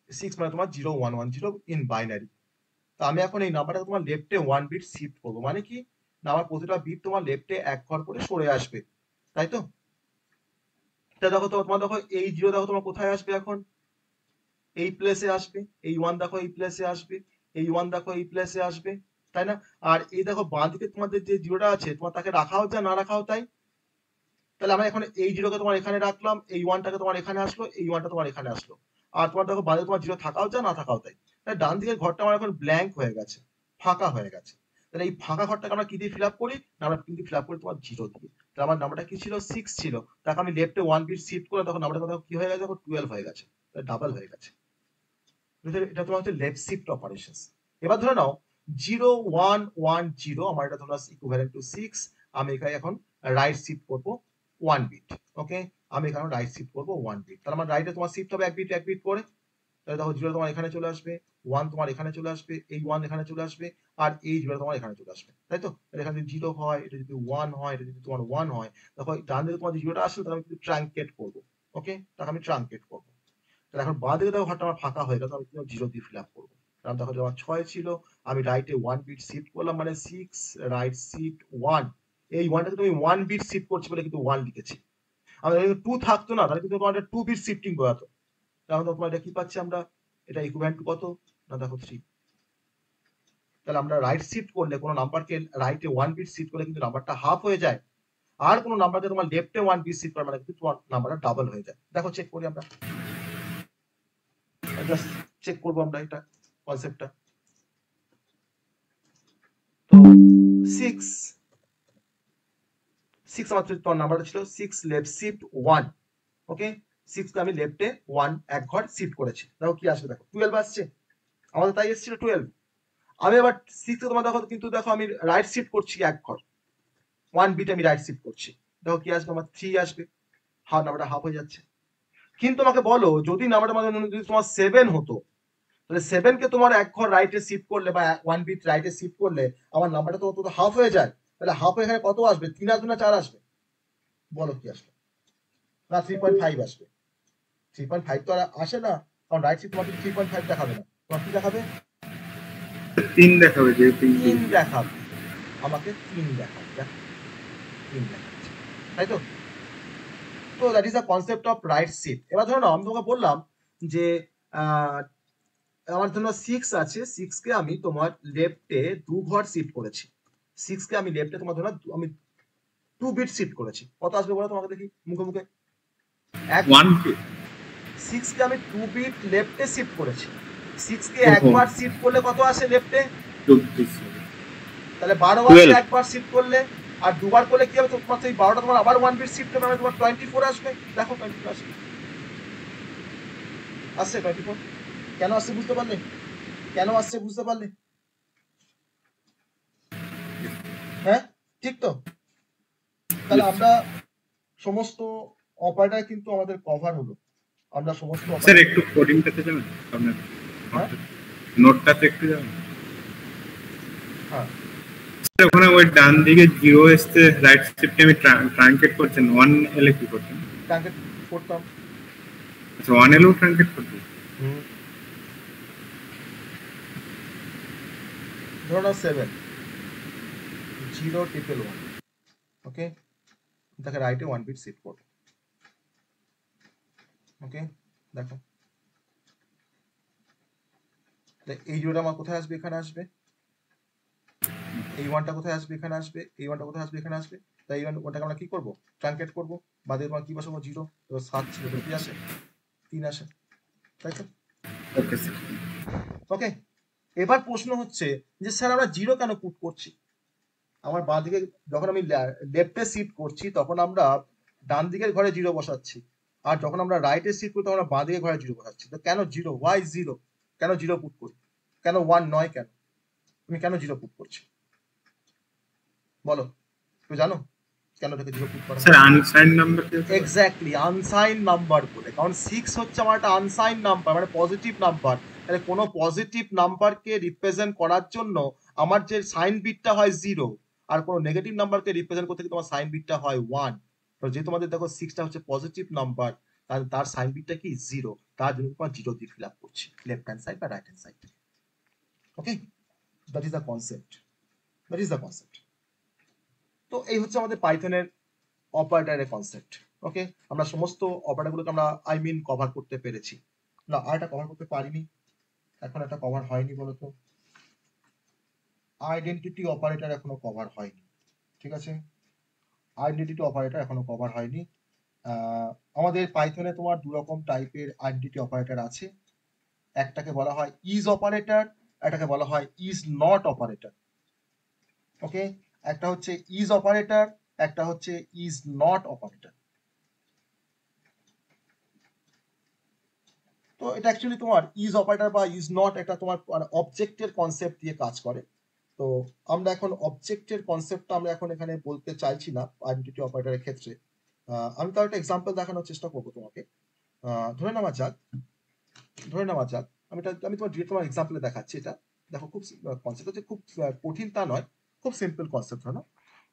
6 মানে তোমার 0 1 1 0 ইন বাইনারি। তো আমি এখন এই নাম্বারটা তোমার লেফটে 1 বিট শিফট করবো, মানে কি না আমার প্রতিটা বিট তোমার লেফটে এক ঘর করে সরে আসবে, তাই তো? তা দেখো তো তোমার দেখো এই 0 দেখো তোমার কোথায় আসবে, এখন এই প্লেসে আসবে, এই 1 দেখো এই প্লেসে আসবে, এই 1 দেখো এই প্লেসে আসবে, তাই না? আর এই দেখো বাঁ দিকে তোমাদের যে 0টা আছে তোমার তাকে রাখাও যা না রাখাও তাই। তাহলে আমরা এখন এই 0কে তোমার এখানে রাখলাম, এই 1টাকে তোমার এখানে আসলো, এই 1টা তোমার এখানে আসলো, আর তোমার দেখো বাঁ দিকে তোমার 0 থাকাও যা না থাকাও তাই। তাহলে ডান দিকের ঘরটা আমার এখন ব্ল্যাঙ্ক হয়ে গেছে, ফাঁকা হয়ে গেছে। তাহলে এই ফাঁকা ঘরটাকে আমরা কি দিয়ে ফিল আপ করি না, আমরা কিন্তু ফিল আপ করি তোমার 0 দিয়ে। তাহলে আমার নাম্বারটা কি ছিল 6 ছিল, তাকে আমি লেফটে 1 বিট শিফট করে তখন নাম্বারটা দেখো কি হয়ে গেছে, এখন 12 হয়ে গেছে, ডাবল হয়ে গেছে। এটা তোমার হচ্ছে লেফট শিফট অপারেশনস। এবার ধরে নাও 0 1 1 0 আমার এটা তোমরা ইকুইভ্যালেন্ট টু 6, আমি এখানে এখন রাইট শিফট করব 1 বিট। ওকে, আমি এখানে রাইট শিফট করব 1 বিট, তাহলে আমার রাইটে তোমার শিফট হবে এক বিট করে। তাহলে দেখো 0 তোমার এখানে চলে আসবে, 1 তোমার এখানে চলে আসবে, এই 1 এখানে চলে আসবে, আর এই 0 তোমার এখানে চলে আসবে, তাই তো? এখানে যদি 0 হয়, এটা যদি 1 হয়, এটা যদি তোমার 1 হয়, দেখো ডান দিকে তোমার যে 0টা আসছে তাহলে আমি কিন্তু ট্রাঙ্কেট করব। ওকে, তাহলে আমি ট্রাঙ্কেট করব। তাহলে এখন বাঁ দিকে দেখো ঘরটা আমার ফাঁকা হয়ে গেল, আমি কিন্তু 0 দিয়ে ফিল আপ করবো। কারণ দেখো আমার 6 ছিল, আমি রাইটে 1 বিট শিফট করলাম, মানে 6 রাইট শিফট 1, এই 1টাকে তুমি 1 বিট শিফট করছি বলে কিন্তু 1 লিখেছি। আমাদের যদি 2 থাকতো না তাহলে কিন্তু তোমার 2 বিট শিফটিং করাতো। তাহলে তোমার এটা কি পাচ্ছি আমরা, এটা ইকুইভ্যালেন্ট টু কত না দেখো 3। তাহলে আমরা রাইট শিফট করলে কোনো নাম্বারকে রাইটে 1 বিট শিফট করলে কিন্তু নাম্বারটা হাফ হয়ে যায়, আর কোনো নাম্বারকে তোমার লেফটে 1 বিট শিফট করা মানে কিন্তু তোমার নাম্বারটা ডাবল হয়ে যায়। দেখো চেক করি আমরা, জাস্ট চেক করবো আমরা এটা কনসেপ্টটা। তো 6 আমার তোমার নাম্বারটা ছিল 6 লেফট শিফট 1। ওকে, 6 কে আমি লেফটে 1 এক ঘর শিফট করেছি, দেখো কি আসবে, দেখো 12 আসছে, আমাদের তাই এসেছিল 12। আমি এবার 6 কে তোমার দেখো কিন্তু দেখো আমি রাইট শিফট করছি এক ঘর, 1 বিট আমি রাইট শিফট করছি, দেখো কি আসবে আমার 3 আসবে, নাম্বারটা হাফ হয়ে যাচ্ছে। কিন্তু আমাকে বলো যদি নাম্বারটা যদি তোমার 7 হতো, তাহলে 7 কে তোমার এক ঘর রাইটে শিফট করলে বা 1 বিট রাইটে শিফট করলে আমার নাম্বারটা তো হাফ হয়ে যায়। তাহলে হাফ এখানে কত আসবে, 3 আসবে না 4 আসবে, বলো কি আসবে? না 3.5 আসবে। 3.5 তো আর আসে না, কারণ রাইট শিফট তোমাকে 3.5 দেখাবে না, তোমার কি দেখাবে? 3 দেখাবে, যে 3 দেখাবে, আমাকে 3 দেখাবে, দেখো 3 দেখাচ্ছে, তাই তো? তো that is the concept of right shift. এবার ধরো না আমি তোমাকে বললাম যে আমার জন্য 6 আছে, 6 কে আমি তোমার লেফটে 2 ঘর শিফট করেছি, 6 কে আমি লেফটে তোমার ধরো আমি 2 বিট শিফট করেছি, কত আসবে বলো তোমাকে দেখি মুখে মুখে? 1 6 কে আমি 2 বিট লেফটে শিফট করেছি, 6 কে একবার শিফট করলে কত আসে লেফটে? 24। তাহলে 12 বার একবার শিফট করলে, আর দুবার করলে কি হবে তোমার সেই 12টা তোমার আবার 1 বিট শিফট হবে, মানে তোমার 24 আসবে। দেখো 24 আসবে, আসছে 24। কেন আসছে বুঝতে পারলে? কেন আসছে বুঝতে পারলে? হ্যাঁ ঠিক তো? তাহলে আমরা সমস্ত অপারেটর কিন্তু আমাদের কভার হলো। আমরা সমস্ত স্যার একটু কোডিংটাতে যাবেন আপনার হ্যাঁ নোটটাতে একটু যাবেন। হ্যাঁ স্যার ওখানে ওই ডান দিকে 0 এসছে রাইট শিফটে আমি ট্রাঙ্কেট করছেন 1 এলে কি করছেন? টার্গেট করতাম। আচ্ছা 1 এলেও ট্রাঙ্কেট করতেন। ধরো না 7 0 ট্রিপল 1 ওকে, দেখো রাইটে 1 বিট সেট করো। ওকে দেখো এই জিরোটা আমার কোথায় আসবে? এখানে আসবে। এই ওয়ানটা কোথায় আসবে? এখানে আসবে। এই ওয়ানটা কোথায় আসবে? এখানে আসবে। তাই এই ওয়ানটাকে আমরা কি করব? ট্রাঙ্কেট করব। বাদে তোমার কি বসাবো? 0। তো 7 ছিল তো কি আসে? 3 আসে, তাই তো? Okay sir. ওকে, এবার প্রশ্ন হচ্ছে যে স্যার আমরা 0 কেন পুট করছি? আমার বাঁ দিকে যখন আমি লেফটে শিফট করছি তখন আমরা ডান দিকের ঘরে 0 বসাচ্ছি, আর যখন আমরা রাইটে শিফট করি তখন আমরা বাঁ দিকের ঘরে 0 বসাচ্ছি। তো কেন 0? ওয়াই 0? কেন 0 পুট করি? কেন 1 নয়? কেন তুমি কেন 0 পুট করছি বলো? তুমি জানো কেন এটাকে 0 পুট করা? স্যার আনসাইন নাম্বার কি? এক্স্যাক্টলি, আনসাইন নাম্বার বলে। কারণ 6 হচ্ছে আমার একটা আনসাইন নাম্বার, মানে পজিটিভ নাম্বার। তাহলে কোনো পজিটিভ নাম্বারকে রিপ্রেজেন্ট করার জন্য আমার যে সাইন বিটটা হয় 0, আর কোনো নেগেটিভ নাম্বারকে রিপ্রেজেন্ট করতে গেলে তোমার সাইন বিটটা হয় 1। তো যেহেতু তোমাদের দেখো 6টা হচ্ছে পজিটিভ নাম্বার, তাহলে তার সাইন বিটটা কি 0, তার জন্য তোমার 0 দিয়ে ফিল আপ করছি লেফট হ্যান্ড সাইড বা right hand side. Okay, that is the concept, that is the concept. তো এই হচ্ছে আমাদের পাইথনের অপারেটরের কনসেপ্ট। ওকে, আমরা সমস্ত অপারেটরগুলোকে আমরা কভার করতে পেরেছি। না, আর একটা কভার করতে পারিনি, এখন একটা কভার হয়নি বলতো, আইডেন্টিটি অপারেটর এখনো কভার হয়নি। ঠিক আছে, আইডেন্টিটি অপারেটর এখনো কভার হয়নি। আমাদের পাইথনে তোমার দু রকম টাইপের আইডেন্টিটি অপারেটর আছে। একটাকে বলা হয় ইজ অপারেটর, একটাকে বলা হয় ইজ নট অপারেটর। ওকে, একটা হচ্ছে ইজ অপারেটর, একটা হচ্ছে ইজ নট অপারেটর। তো এটা অ্যাকচুয়ালি তোমার ইজ অপারেটর বা ইজ নট, এটা তোমার অবজেক্টের কনসেপ্ট দিয়ে কাজ করে। তো আমরা এখন অবজেক্টের কনসেপ্টটা আমরা এখন এখানে বলতে চাইছি না আইডেন্টিটি অপারেটরের ক্ষেত্রে। আমি তার একটা এক্সাম্পল দেখানোর চেষ্টা করবো তোমাকে। ধরে নেওয়া যাক, আমি তোমার এক্সাম্পলে দেখাচ্ছি। এটা দেখো, খুব কনসেপ্ট হচ্ছে খুব কঠিন তা নয়, খুব সিম্পল কনসেপ্ট।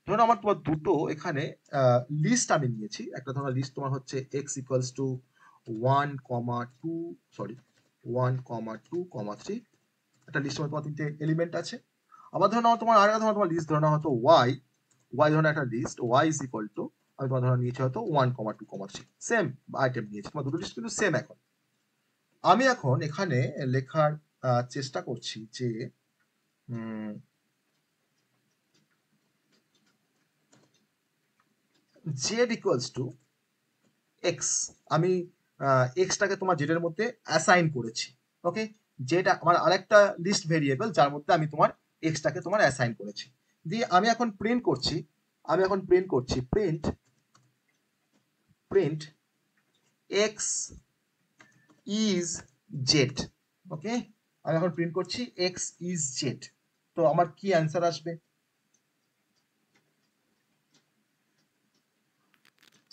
ধরো আমার তোমার দুটো এখানে লিস্ট আমি নিয়েছি। একটা ধরো লিস্ট তোমার হচ্ছে x ইকুয়ালস টু 1,2,3 একটা লিস্ট তোমার 3টে এলিমেন্ট আছে। আবার ধরো তোমার আরেকটা তোমার লিস্ট ধরো হয়তো y ধরনের একটা list y is equal to, আমি তোমার ধরো নিয়েছি হয়তো 1,2,3 সেম আইটেম নিয়েছি। তোমার দুটো লিস্ট কিন্তু সেম। এখন আমি এখন এখানে লেখার চেষ্টা করছি যে z ইকুয়ালস টু x, আমি এক্সটাকে তোমার জেড এর মধ্যে অ্যাসাইন করেছি। ওকে, যেটা আমার আরেকটা লিস্ট ভেরিয়েবল যার মধ্যে আমি তোমার এক্সটাকে তোমার অ্যাসাইন করেছি। দিয়ে আমি এখন প্রিন্ট করছি, প্রিন্ট x ইজ জেড। ওকে, আমি এখন প্রিন্ট করছি x ইজ জেড। তো আমার কি অ্যান্সার আসবে?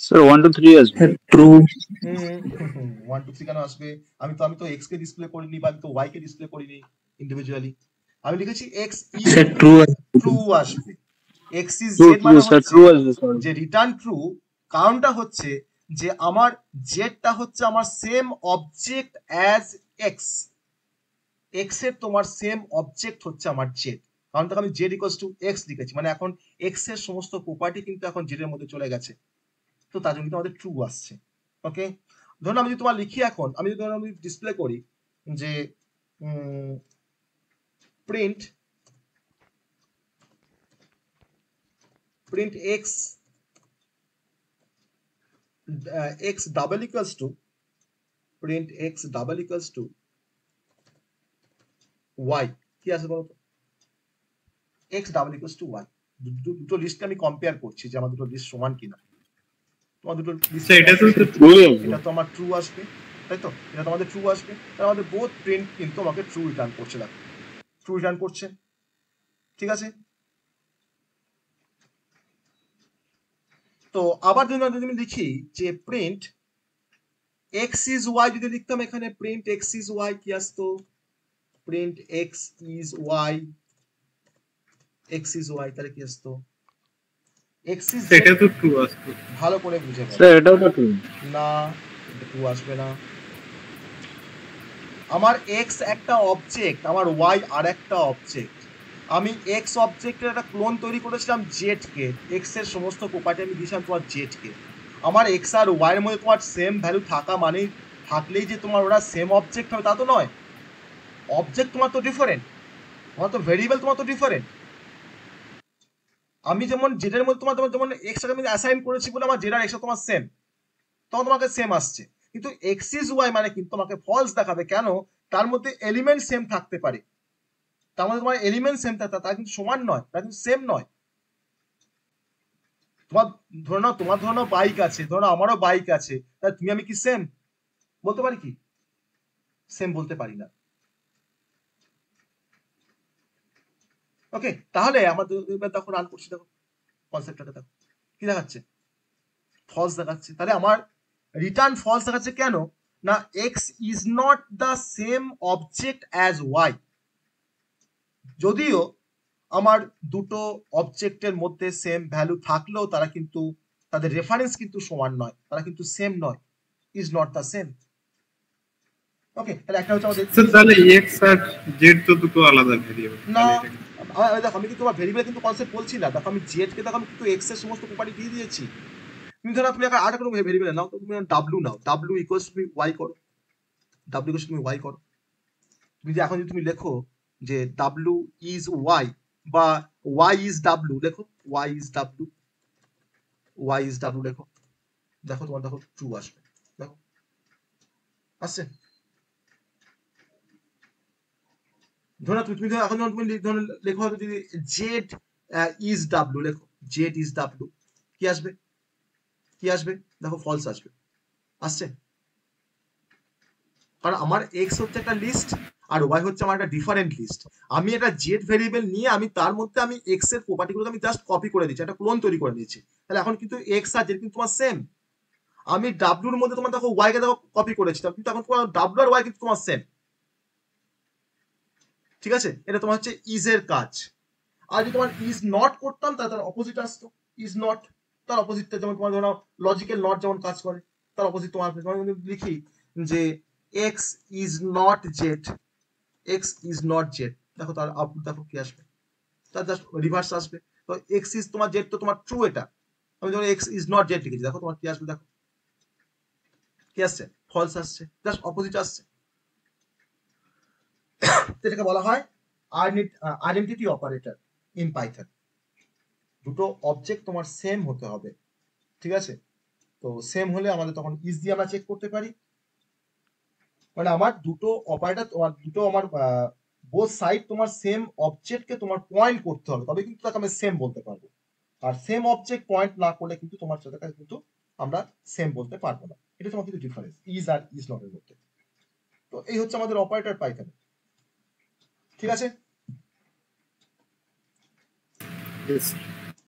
স্যার 1 2 3 আসবে। ট্রু। 1 2 3 কেন আসবে? আমি তো x কে ডিসপ্লে করিনি, বা আমি তো y কে ডিসপ্লে করিনি ইন্ডিভিজুয়ালি। আমি লিখেছি x ইজ ট্রু। ট্রু আসবে। x ইজ জেড মানে স্যার হচ্ছে ট্রু আসবে স্যার। যে রিটার্ন ট্রু। কারণটা হচ্ছে যে আমার জেডটা হচ্ছে আমার same object as x, x এর তোমার সেম অবজেক্ট হচ্ছে আমার জেড। কারণ তখন আমি জেড ইকুয়ালস টু x লিখেছি, মানে এখন x এর সমস্ত প্রপার্টি কিন্তু এখন জেড এর মধ্যে চলে গেছে। তো তার জন্য কিন্তু আমাদের ট্রু আসছে। ওকে, ধরুন আমি যদি তোমার লিখি, এখন আমি যদি আমি ডিসপ্লে করি যে print x double equals two print x double equals two y, কি আছে বলতো? x double equals two y। দুটো লিস্টকে আমি কম্পেয়ার করছি যে আমার দুটো লিস্ট সমান কিনা। তোমার দুটো লিস্ট, এটা তো আমার ট্রু আসবে, তাই তো? এটা তো আমাদের ট্রু আসবে। তাহলে আমাদের বোথ প্রিন্ট কিন্তু আমাকে ট্রু রিটার্ন করছে। দেখো, ট্রু রিটার্ন করছে। ঠিক আছে, তো আবার যদি আমি লিখি যে প্রিন্ট এক্স ইজ ওয়াই, যদি লিখতাম এখানে প্রিন্ট এক্স ইজ ওয়াই, কি আসতো? Print x is Y, x is Y, তাহলে কি আসতো? এক্স ইজ এটা তো ট্রু আসতো। ভালো করে বুঝে নাও। স্যার এটাও তো ট্রু। না, এটা ট্রু আসবে না। আমার এক্স একটা অবজেক্ট, আমার ওয়াই আর একটা অবজেক্ট। আমি এক্স অবজেক্টের একটা ক্লোন তৈরি করেছিলাম জেড কে, এক্স এর সমস্ত প্রপার্টি আমি দিয়েছিলাম তোমার জেড কে। আমার এক্স আর ওয়াই এর মধ্যে তোমার সেম ভ্যালু থাকা মানে থাকলেই যে তোমার ওরা সেম অবজেক্ট হবে তা তো নয়। অবজেক্ট তোমার তো ডিফারেন্ট, তোমার তো ভেরিয়েবল তোমার তো ডিফারেন্ট। আমি যেমন জেডের মধ্যে তোমার যেমন এক্সটাকে আমি অ্যাসাইন করেছি বলে আমার জেড আর এক্সটা তোমার সেম, তখন তোমাকে সেম আসছে। কিন্তু এক্স ইজ ওয়াই মানে কিন্তু তোমাকে ফলস দেখাবে, কেন? তার মধ্যে এলিমেন্ট সেম থাকতে পারে, তার মধ্যে তোমার এলিমেন্ট সেম থাকতে, তা কিন্তু সমান নয়, তা কিন্তু সেম নয়। তোমার ধরে নাও বাইক আছে, ধরো আমারও বাইক আছে, তাহলে তুমি আমি কি সেম বলতে পারি? কি সেম বলতে পারি না। ওকে, তাহলে আমাদের দেখো রান করছি, দেখো কনসেপ্টটাকে দেখো কি দেখাচ্ছে, ফলস দেখাচ্ছে। তাহলে আমার রিটার্ন ফলস দেখাচ্ছে কেন? না, x is not the same object as y. যদিও আমার দুটো অবজেক্টের মধ্যে সেম ভ্যালু থাকলেও তারা কিন্তু তাদের রেফারেন্স কিন্তু সমান নয়, তারা কিন্তু সেম নয়, ইজ নট দ্য সেম। ওকে, তাহলে একটা হচ্ছে আমাদের স্যার তাহলে এক্স আর জেড তো দুটো আলাদা ভেরিয়েবল। না, দেখো আমি কিন্তু তোমার ভেরিয়েবল কিন্তু কনসেপ্ট বলছি না। দেখো আমি জেড কে দেখো আমি কিন্তু এক্স এর সমস্ত প্রপার্টি দিয়ে দিয়েছি। তুমি ধরো তুমি আর কোনো ভেরিয়েবল নাও, তুমি ডাব্লিউ নাও, ডাব্লিউ ইকুয়ালস টু ওয়াই করো, ডাব্লিউ ইকুয়ালস টু ওয়াই করো। তুমি যে এখন যদি তুমি লেখো যে ডাব্লিউ ইজ ওয়াই বা ওয়াই ইজ ডাব্লিউ, লেখো Y is W, Y is W লেখো, দেখো তোমার দেখো ট্রু আসবে, দেখো আসছে। ধরো তুমি ধরো এখন তুমি লেখো হয়তো যদি জেড ইজ ডাব্লিউ, লেখো জেড ইজ ডাব্লিউ, কি আসবে? কি আসবে? দেখো ফলস আসবে, আসছে। কারণ আমার এক্স হচ্ছে একটা লিস্ট আর ওয়াই হচ্ছে আমার একটা ডিফারেন্ট লিস্ট। আমি একটা জেড ভেরিয়েবল নিয়ে আমি তার মধ্যে আমি এক্স এর প্রপার্টিগুলোকে আমি জাস্ট কপি করে দিচ্ছি, একটা ক্লোন তৈরি করে দিয়েছি। তাহলে এখন কিন্তু এক্স আর জেড কিন্তু তোমার সেম। আমি ডাব্লিউর মধ্যে তোমার দেখো ওয়াই কে দেখো কপি করেছি, কিন্তু এখন তোমার ডাব্লিউ আর ওয়াই কিন্তু তোমার সেম। ঠিক আছে, এটা তোমার হচ্ছে ইজ এর কাজ। আর যদি তোমার ইজ নট করতাম তাহলে তার অপোজিট আসতো, ইজ নট তার অপোজিটটা, যেমন তোমার ধরো লজিক্যাল নট যেমন কাজ করে তার অপোজিট তোমার লিখি যে x is not Z, x is not Z, দেখো তার আউটপুট দেখো কি আসবে, তার জাস্ট রিভার্স আসবে। তো এক্স ইজ তোমার জেড, তো তোমার ট্রু এটা। আমি যখন এক্স ইজ নট জেড লিখেছি, দেখো তোমার কি আসবে, দেখো কি আসছে, ফলস আসছে, জাস্ট অপোজিট আসছে। এটাকে বলা হয় আইডেন্টিটি অপারেটর ইন পাইথন। দুটো অবজেক্ট তোমার সেম হতে হবে, ঠিক আছে? তো সেম হলে আমাদের তখন ইজ দিয়ে আমরা চেক করতে পারি, মানে আমার দুটো অপারেটর, তোমার দুটো আমার বোথ সাইড তোমার সেম অবজেক্টকে তোমার পয়েন্ট করতে হবে, তবে কিন্তু তাকে আমি সেম বলতে পারবো। আর সেম অবজেক্ট পয়েন্ট না করলে কিন্তু তোমার সাথে কিন্তু আমরা সেম বলতে পারবো না। এটা তোমার কিন্তু ডিফারেন্স ইজ আর ইজ নট এর মধ্যে। তো এই হচ্ছে আমাদের অপারেটর পাইথনে, ঠিক আছে? Yes.